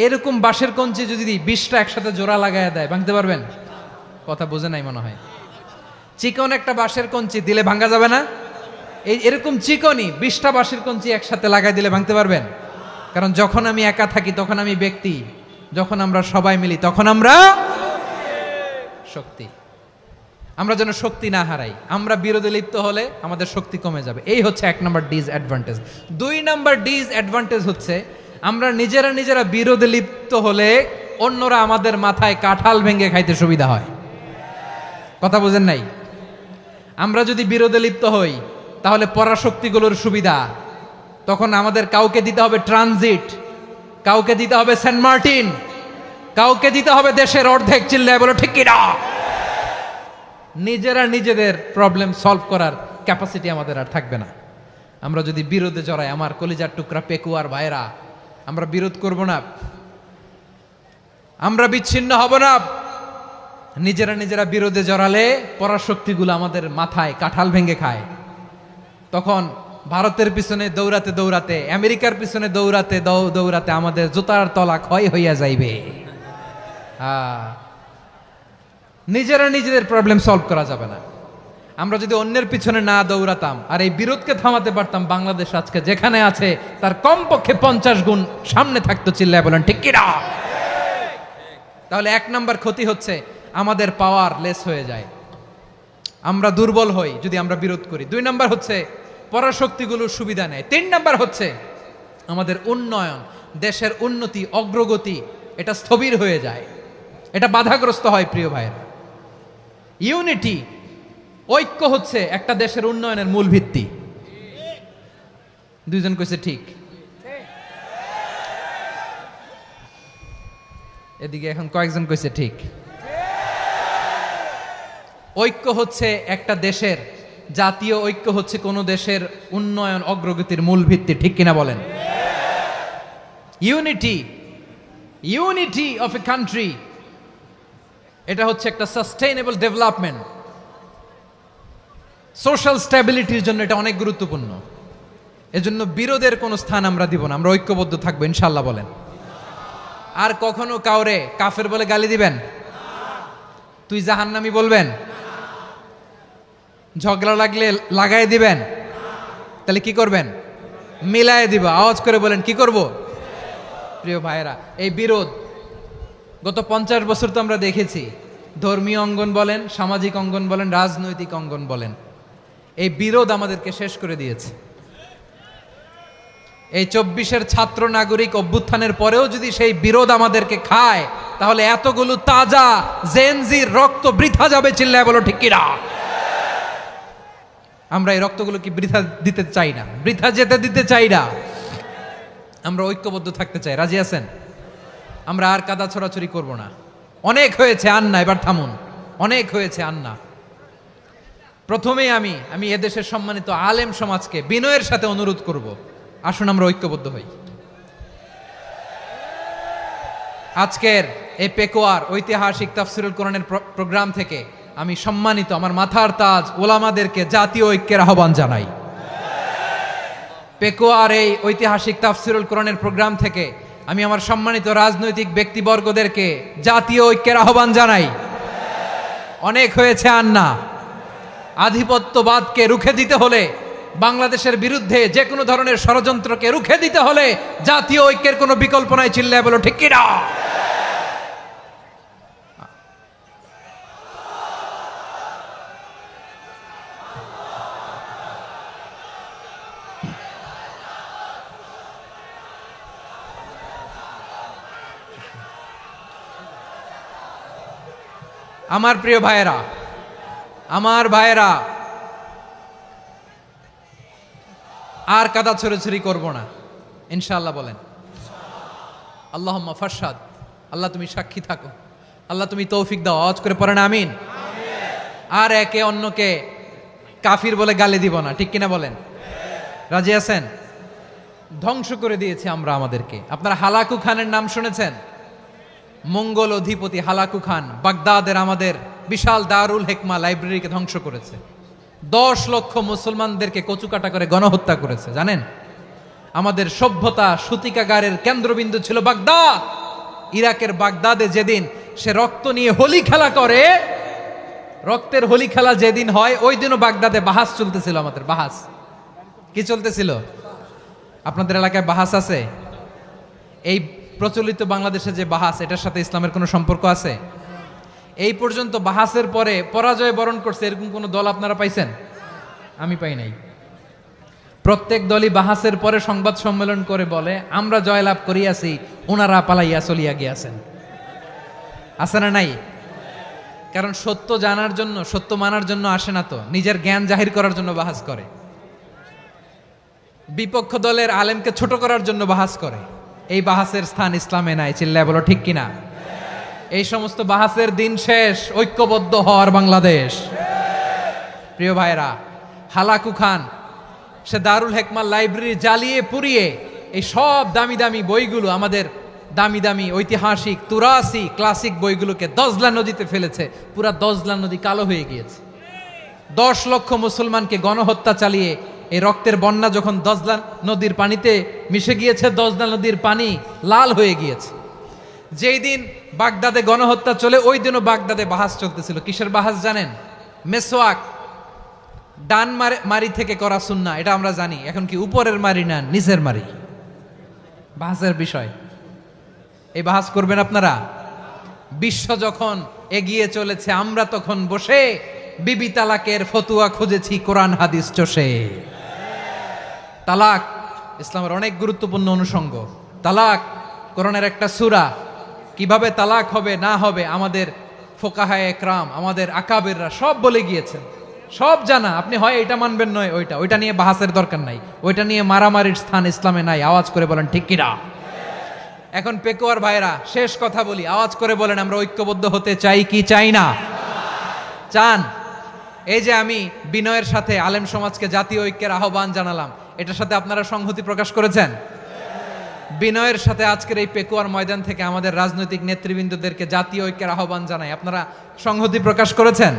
Speaker 1: এরকম বাঁশের কঞ্চি যদি 20টা একসাথে জোড়া লাগায় দেয়, ভাঙতে পারবেন? কথা বোঝে নাই মনে হয়। চিকন একটা বাঁশের কঞ্চি দিলে ভাঙা যাবে না? এরকম চিকনই 20টা বাঁশের কঞ্চি একসাথে লাগাই দিলে ভাঙতে পারবেন? কারণ যখন আমি একা থাকি তখন আমি ব্যক্তি, যখন আমরা সবাই মিলি তখন আমরা শক্তি। আমরা যেন শক্তি না হারাই। আমরা বিরোধে লিপ্ত হলে আমাদের শক্তি কমে যাবে। এই হচ্ছে 1 নম্বর ডিসঅ্যাডভান্টেজ। 2 নম্বর ডিসঅ্যাডভান্টেজ হচ্ছে আমরা নিজেরা বিরোধে লিপ্ত হলে অন্যরা আমাদের মাথায় কাঁঠাল ভেঙে খাইতে সুবিধা হয়। কথা বোঝেন নাই? আমরা যদি বিরোধে লিপ্ত হই তাহলে পরাশক্তিগুলোর সুবিধা, তখন আমাদের কাউকে দিতে হবে ট্রানজিট, কাউকে দিতে হবে সেন্ট মার্টিন, কাউকে দিতে হবে দেশের অর্ধেক। চিল্লায় বলো ঠিক কিনা? নিজেদের প্রবলেম সলভ করার ক্যাপাসিটি আমাদের আর থাকবে না। আমরা যদি বিরোধে জড়াই, আমার কলিজার টুকরা পেকুয়ার ভাইরা, আমরা বিরোধ করব না, আমরা বিচ্ছিন্ন হব না। নিজেরা বিরোধে জড়ালে পরাশক্তিগুলো আমাদের মাথায় কাঁঠাল ভেঙে খায়। তখন ভারতের পিছনে দৌড়াতে, আমেরিকার পিছনে দৌড়াতে আমাদের জুতার তলা ক্ষয় হইয়া যাইবে। নিজেদের প্রবলেম সলভ করা যাবে না। আমরা যদি অন্যের পিছনে না দৌড়াতাম আর এই বিরোধকে থামাতে পারতাম, বাংলাদেশ আজকে যেখানে আছে তার কমপক্ষে 50 গুণ সামনে থাকতো। চিল্লায় বলেন ঠিক কিনা? তাহলে 1 নম্বর ক্ষতি হচ্ছে আমাদের পাওয়ার লেস হয়ে যায়, আমরা দুর্বল হই যদি আমরা বিরোধ করি। 2 নম্বর হচ্ছে পরাশক্তিগুলোর সুবিধা নেয়। 3 নম্বর হচ্ছে আমাদের উন্নয়ন, দেশের উন্নতি, অগ্রগতি এটা স্থবির হয়ে যায়, এটা বাধাগ্রস্ত হয়। প্রিয় ভাইয়ের, ইউনিটি, ঐক্য হচ্ছে একটা দেশের উন্নয়নের মূল ভিত্তি। দুইজন কইছে ঠিক। এদিকে এখন কয়েকজন কইছে ঠিক। ঐক্য হচ্ছে একটা দেশের, জাতীয় ঐক্য হচ্ছে কোন দেশের উন্নয়ন অগ্রগতির মূল ভিত্তি, ঠিক কিনা বলেন? Unity, unity of a country, এটা হচ্ছে একটা সাস্টেইনেবল ডেভেলপমেন্ট, সোশ্যাল স্ট্যাবিলিটির জন্য এটা অনেক গুরুত্বপূর্ণ। এজন্য বিরোধের কোনো স্থান আমরা দিব না, আমরা ঐক্যবদ্ধ থাকবো ইনশাআল্লাহ বলেন। আর কখনো কাউরে কাফের বলে গালি দিবেন? তুই জাহান্নামী বলবেন? ঝগড়া লাগলে লাগাই দিবেন? তাহলে কি করবেন? মিলায় দিব। আওয়াজ করে বলেন, কি করব? প্রিয় ভাইয়েরা, এই বিরোধ গত 50 বছর তো আমরা দেখেছি। ধর্মীয় অঙ্গন বলেন, সামাজিক অঙ্গন বলেন, রাজনৈতিক অঙ্গন বলেন, এই বিরোধ আমাদেরকে শেষ করে দিয়েছে। এই 24-এর ছাত্র নাগরিক অভ্যুত্থানের পরেও যদি সেই বিরোধ আমাদেরকে খায়, তাহলে এতগুলো তাজা জেনজির রক্ত বৃথা যাবে। চিল্লায় বলো ঠিক কিনা? আমরা এই রক্তগুলো কি বৃথা দিতে চাই না, বৃথা যেতে দিতে চাই না। আমরা ঐক্যবদ্ধ থাকতে চাই। রাজি আছেন? আমরা আর কাদা ছড়াছড়ি করব না। অনেক হয়েছে আন্না, এবার থামুন। অনেক হয়েছে আন্না। প্রথমেই আমি এদেশের সম্মানিত আলেম সমাজকে বিনয়ের সাথে অনুরোধ করব, আসুন আমরা ঐক্যবদ্ধ হই। আজকের এই পেকুয়ার ঐতিহাসিক তাফসিরুল কোরআনের প্রোগ্রাম থেকে আমি সম্মানিত আমার মাথার তাজ ওলামাদেরকে জাতীয় ঐক্যের আহ্বান জানাই। পেকুয়ার এই ঐতিহাসিক তাফসিরুল কোরআনের প্রোগ্রাম থেকে আমি আমার সম্মানিত রাজনৈতিক ব্যক্তিবর্গদেরকে জাতীয় ঐক্যের আহ্বান জানাই। অনেক হয়েছে আন্না। আধিপত্যবাদকে রুখে দিতে হলে, বাংলাদেশের বিরুদ্ধে যে কোনো ধরনের ষড়যন্ত্রকে রুখে দিতে হলে জাতীয় ঐক্যের কোনো বিকল্প নাই। চিল্লায় বলো ঠিক কিনা? আমার প্রিয় ভাইয়েরা, আমার ভাইয়েরা, আর কাদা ছড়াছড়ি করব না ইনশাআল্লাহ বলেন। আল্লাহুম্মা ফারশাদ, আল্লাহ তুমি সাক্ষী থাকো, আল্লাহ তুমি তৌফিক দাও। আওয়াজ করে পড়েন আমিন। আর একে অন্যকে কাফির বলে গালি দিব না, ঠিক কিনা বলেন? রাজি আছেন? ধ্বংস করে দিয়েছি আমরা আমাদেরকে। আপনারা হালাকু খানের নাম শুনেছেন? মঙ্গল অধিপতি হালাকু খান বাগদাদের আমাদের বিশাল দারুল হিকমা লাইব্রেরিকে ধ্বংস করেছে। 10 লক্ষ মুসলমানদেরকে কচুকাটা করে গণহত্যা করেছে। জানেন, আমাদের সভ্যতা সূতিকাগারের কেন্দ্রবিন্দু ছিল বাগদাদ। ইরাকের বাগদাদে যেদিন সে রক্ত নিয়ে হোলি খেলা করে, রক্তের হোলি খেলা যেদিন হয়, ওই দিনও বাগদাদে বাহাস চলতেছিল। আমাদের বাহাস কি চলতেছিল? আপনাদের এলাকায় বাহাস আছে? এই প্রচলিত বাংলাদেশে যে বাহাস, এটার সাথে ইসলামের কোনো সম্পর্ক আছে? এই পর্যন্ত বাহাসের পরে পরাজয় বরণ করছে এরকম কোন দল আপনারা পাইছেন? আমি পাই নাই। প্রত্যেক দলই বাহাসের পরে সংবাদ সম্মেলন করে বলে, আমরা জয়লাভ করিয়াছি, ওনারা পালাইয়া চলিয়া গিয়াছেন। আছে না নাই? কারণ সত্য জানার জন্য, সত্য মানার জন্য আসে না তো, নিজের জ্ঞান জাহির করার জন্য বাহাস করে। বিপক্ষ দলের আলেমকে ছোট করার জন্য বাহাস করে। এই বাহাসের স্থান ইসলামে নাই। চিল্লায় বলো ঠিক কিনা? এই সমস্ত বাহাসের দিন শেষ। ঐক্যবদ্ধ হওয়ার বাংলাদেশ। প্রিয় ভাইরা, হালাকু খান সে দারুল হিকমা লাইব্রেরি জ্বালিয়ে পুড়িয়ে এই সব দামি দামি বইগুলো, আমাদের দামি দামি ঐতিহাসিক তুরাসি ক্লাসিক বইগুলোকে দজলা নদীতে ফেলেছে। পুরা দজলা নদী কালো হয়ে গিয়েছে। 10 লক্ষ মুসলমানকে গণহত্যা চালিয়ে এই রক্তের বন্যা যখন দজলা নদীর পানিতে মিশে গিয়েছে, দজলা নদীর পানি লাল হয়ে গিয়েছে। যেই দিন বাগদাদে গণহত্যা চলে, ওই দিনও বাগদাদে বাহাস চলতেছিল। কিসের বাহাস জানেন? মেসওয়াক, ডান মারি থেকে করা সুন্নাহ, এটা আমরা জানি। এখন কি উপরের মারি না নিচের মারি? বাহাসের বিষয়। এই বাহাস করবেন আপনারা? বিশ্ব যখন এগিয়ে চলেছে, আমরা তখন বসে বিবি তালাকের ফতুয়া খুঁজেছি কোরআন হাদিস চষে। তালাক ইসলামের অনেক গুরুত্বপূর্ণ অনুষঙ্গ। তালাক কোরআনের একটা সূরা। কিভাবে তালাক হবে না হবে আমাদের ফোকাহায়ে একরাম, আমাদের আকাবেররা সব বলে গিয়েছেন, সব জানা। আপনি হয় এটা মানবেন নয় ওইটা নিয়ে বাহাসের দরকার নাই, ওইটা নিয়ে মারামারির স্থান ইসলামে নাই। আওয়াজ করে বলেন ঠিক কিনা? এখন পেকুয়ার ভাইরা শেষ কথা বলি, আওয়াজ করে বলেন আমরা ঐক্যবদ্ধ হতে চাই কি চাই না? চান? এই যে আমি বিনয়ের সাথে আলেম সমাজকে জাতীয় ঐক্যের আহ্বান জানালাম, এটার সাথে আপনারা সংহতি প্রকাশ করেছেন? বিনয়ের সাথে আজকের এই পেকুয়ার ময়দান থেকে আমাদের রাজনৈতিক নেতৃবৃন্দদেরকে জাতীয় ঐক্যের আহ্বান জানাই, আপনারা সংহতি প্রকাশ করেছেন?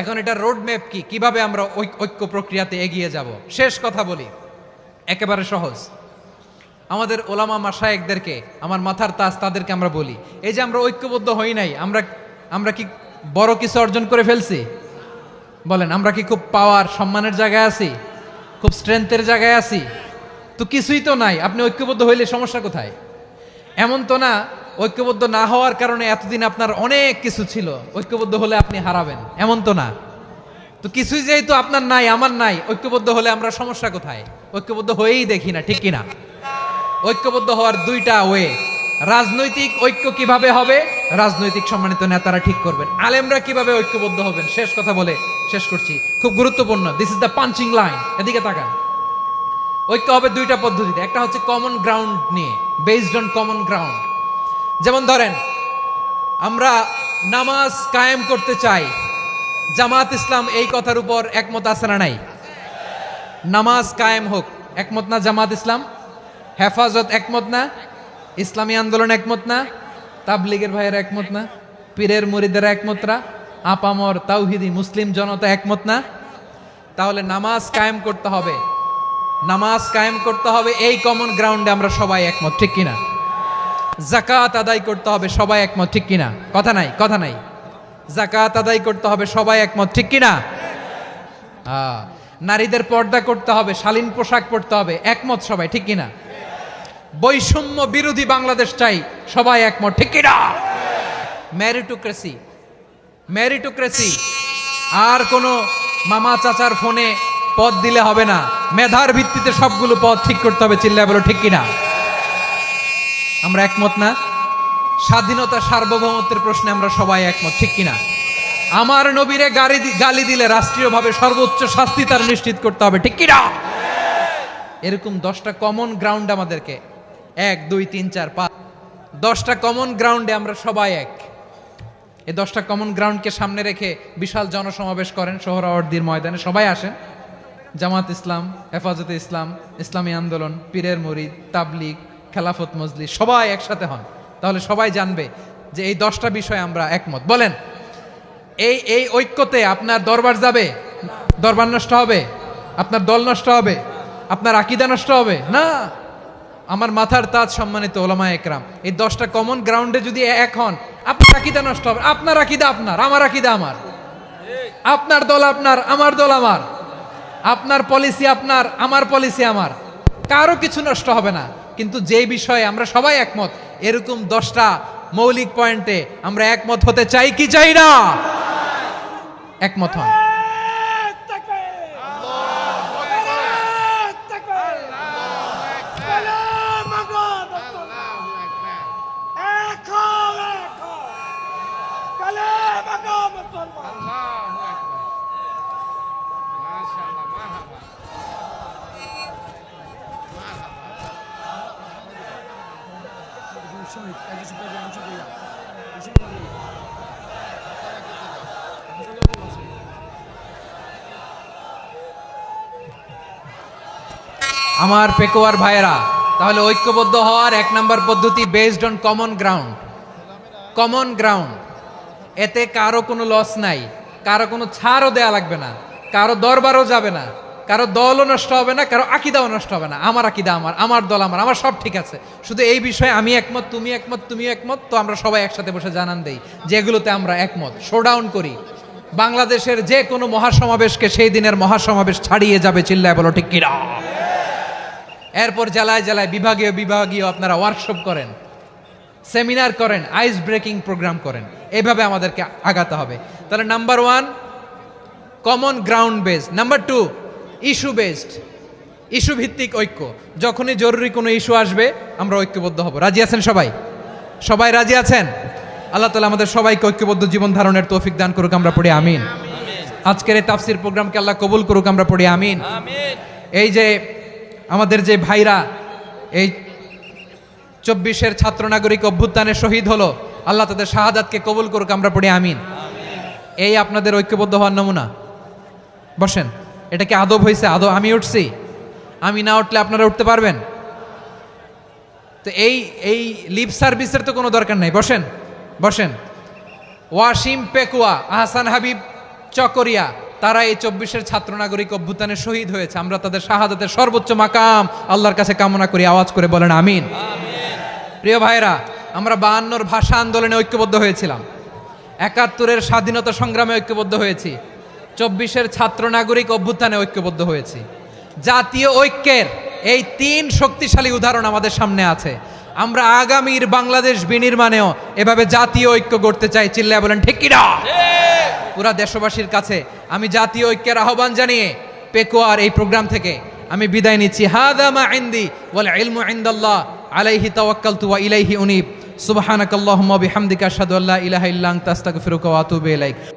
Speaker 1: এখন এটা রোড ম্যাপ কি, কিভাবে আমরা ঐক্য প্রক্রিয়াতে এগিয়ে যাব? শেষ কথা বলি, একেবারে সহজ। আমাদের ওলামা মাশায়েখদেরকে, আমার মাথার তাজ, তাদেরকে আমরা বলি, এই যে আমরা ঐক্যবদ্ধ হই নাই, আমরা কি বড় কিছু অর্জন করে ফেলছি? বলেন, আমরা কি খুব পাওয়ার সম্মানের জায়গায় আছি? খুব স্ট্রেংথের জায়গায় আছি? তো কিছুই তো নাই। আপনি ঐক্যবদ্ধ হইলে সমস্যা কোথায়? এমন তো না ঐক্যবদ্ধ না হওয়ার কারণে এতদিন আপনার অনেক কিছু ছিল, ঐক্যবদ্ধ হলে আপনি হারাবেন, এমন তো না। তো কিছুই যেহেতু আপনার নাই, আমার নাই, ঐক্যবদ্ধ হলে আমরা সমস্যা কোথায়? ঐক্যবদ্ধ হয়েই দেখি না, ঠিক কিনা? ঐক্যবদ্ধ হওয়ার দুইটা ওয়ে। রাজনৈতিক ঐক্য কিভাবে হবে? রাজনৈতিক সম্মানিত নেতারা ঠিক করবেন। আলেমরা কিভাবে ঐক্যবদ্ধ হবেন? শেষ কথা বলে শেষ করছি, খুব গুরুত্বপূর্ণ। This is the punching line, এদিকে তাকান। ঐক্য হবে দুইটা পদ্ধতিতে। একটা হচ্ছে কমন গ্রাউন্ড নিয়ে, বেসড অন কমন গ্রাউন্ড। যেমন ধরেন, আমরা নামাজ কায়েম করতে চাই, জামাত ইসলাম এই কথার উপর একমত আছে না নাই? নামাজ কায়েম হোক, একমত না জামাত ইসলাম? হেফাজত একমত না? ইসলামী আন্দোলন একমত না? তাবলিগের ভাইয়েরা একমত না? পীরের মুরিদেরা একমত না? আপামর তাওহিদি মুসলিম জনতা একমত না? তাহলে নামাজ কায়েম করতে হবে, নামাজ কায়েম করতে হবে এই কমন গ্রাউন্ডে আমরা সবাই একমত, ঠিক কিনা? যাকাত আদায় করতে হবে, সবাই একমত, ঠিক কিনা? কথা নাই, কথা নাই। যাকাত আদায় করতে হবে, সবাই একমত, ঠিক কিনা? নারীদের পর্দা করতে হবে, শালীন পোশাক পরতে হবে, একমত সবাই, ঠিক কিনা? বৈষম্য বিরোধী বাংলাদেশ চাই, সবাই একমত, ঠিক কিনা? মেরিটোক্রেসি, মেরিটোক্রেসি, আর কোনো মামা চাচার ফোনে পদ দিলে হবে না, মেধার ভিত্তিতে সবগুলো পদ ঠিক করতে হবে, চিল্লায় বলো ঠিক কিনা? আমরা একমত না? স্বাধীনতা সার্বভৌমত্বের প্রশ্নে আমরা সবাই একমত, ঠিক কিনা? আমার নবীরে গালি দিলে রাষ্ট্রীয়ভাবে সর্বোচ্চ শাস্তি তার নিশ্চিত করতে হবে, ঠিক কিনা? এরকম 10টা কমন গ্রাউন্ড আমাদেরকে, 1 2 3 4 5, 10টা কমন গ্রাউন্ডে আমরা সবাই এক। এই 10টা কমন গ্রাউন্ডকে সামনে রেখে বিশাল জনসমাবেশ করেন সোহরাওয়ার্দীর ময়দানে, সবাই আসেন। জামাত ইসলাম, হেফাজতে ইসলাম, ইসলামী আন্দোলন, পীরের মুরিদ, তাবলিগ, খেলাফত মজলিস, সবাই একসাথে হন। তাহলে সবাই জানবে যে এই 10টা বিষয়ে আমরা একমত। বলেন, এই ঐক্যতে আপনার দরবার যাবে? দরবার নষ্ট হবে? আপনার দল নষ্ট হবে? আপনার আকীদা নষ্ট হবে না? আমার মাথার তাজ সম্মানিত ওলামা একরাম, এই 10টা কমন গ্রাউন্ডে যদি এক হন, আপনার আকীদা নষ্ট হবে? আপনার আকীদা আপনার, আমার আকীদা আমার, আপনার দল আপনার, আমার দল আমার, আপনার পলিসি আপনার, আমার পলিসি আমার, কারো কিছু নষ্ট হবে না। কিন্তু যে বিষয়ে আমরা সবাই একমত, এরকম 10টা মৌলিক পয়েন্টে আমরা একমত হতে চাই কি চাই না? একমত হন। আমার পেকুয়ার ভাইয়েরা, তাহলে ঐক্যবদ্ধ হওয়ার 1 নম্বর পদ্ধতি based on common ground. Common ground, এতে কারো কোনো লস নাই, কারো কোনো ছাড়ও দেয়া লাগবে না, কারো দরবারও যাবে না, কারো দলও নষ্ট হবে না, কারো আকীদাও নষ্ট হবে না। আমার আকীদা আমার, আমার দল আমার, আমার সব ঠিক আছে। শুধু এই বিষয়ে আমি একমত, তুমি একমত, তুমি একমত, তো আমরা সবাই একসাথে বসে জানান দেই যেগুলোতে আমরা একমত, শোডাউন করি। বাংলাদেশের যে কোনো মহাসমাবেশকে সেই দিনের মহাসমাবেশ ছাড়িয়ে যাবে, চিল্লায় বলো ঠিক কিনা? এরপর জেলায় জেলায় বিভাগীয় বিভাগীয় আপনারা ওয়ার্কশপ করেন, সেমিনার করেন, আইস ব্রেকিং প্রোগ্রাম করেন। এইভাবে আমাদেরকে আগাতে হবে। তাহলে number 1 common ground based, number 2 issue based, issue ভিত্তিক ঐক্য। যখনই জরুরি কোনো ইস্যু আসবে আমরা ঐক্যবদ্ধ হব। রাজি আছেন সবাই? সবাই রাজি আছেন? আল্লাহ তাআলা আমাদের সবাইকে ঐক্যবদ্ধ জীবন ধারণের তৌফিক দান করুক, আমরা পড়ি আমিন। আজকের এই তাফসীর প্রোগ্রামকে আল্লাহ কবুল করুক, আমরা পড়ি আমিন। এই যে আমাদের যে ভাইরা এই 24-এর ছাত্র নাগরিক অভ্যুত্থানে শহীদ হলো, আল্লাহ তাদের শাহাদাতকে কবুল করুক, আমরা পড়ি আমিন। এই আপনাদের ঐক্যবদ্ধ হওয়ার নমুনা। বসেন, এটা কি আদব হয়েছে? আদব আমি উঠছি, আমি না উঠলে আপনারা উঠতে পারবেন? তো এই লিপ সার্ভিসের তো কোনো দরকার নাই। বসেন বসেন। ওয়াসিম পেকুয়া, আহসান হাবিব চকরিয়া, তারা এই 24-এর ছাত্র নাগরিক অভ্যুত্থানে শহীদ হয়েছে। আমরা তাদের শাহাদাতের সর্বোচ্চ মাকাম আল্লাহর কাছে কামনা করি। আওয়াজ করে বলেন আমিন। প্রিয় ভাইরা, আমরা 52-র ভাষা আন্দোলনে ঐক্যবদ্ধ হয়েছিলাম, 71-এর স্বাধীনতা সংগ্রামে ঐক্যবদ্ধ হয়েছি, 24-এর ছাত্র নাগরিক অভ্যুত্থানে ঐক্যবদ্ধ হয়েছি। জাতীয় ঐক্যের এই 3 শক্তিশালী উদাহরণ আমাদের সামনে আছে। আমরা আগামীর বাংলাদেশ বিনির্মাণেও এভাবে জাতীয় ঐক্য গড়তে চাই। চিল্লায় বলেন ঠিক কিনা? পুরা দেশবাসীর কাছে আমি জাতীয় ঐক্যের আহ্বান জানিয়ে পেকুয়ার এই প্রোগ্রাম থেকে আমি বিদায় নিচ্ছি। হাদা মা ইনদি ওয়াল ইলমু ইনদাল্লাহ আলাইহি তাওয়াক্কালতু ওয়া ইলাইহি উনীব। সুবহানাকাল্লাহুম্মা বিহামদিকা আশহাদু আল্লা ইলাহা ইল্লা আনতা আস্তাগফিরুকা ওয়া আতুবু ইলাইক।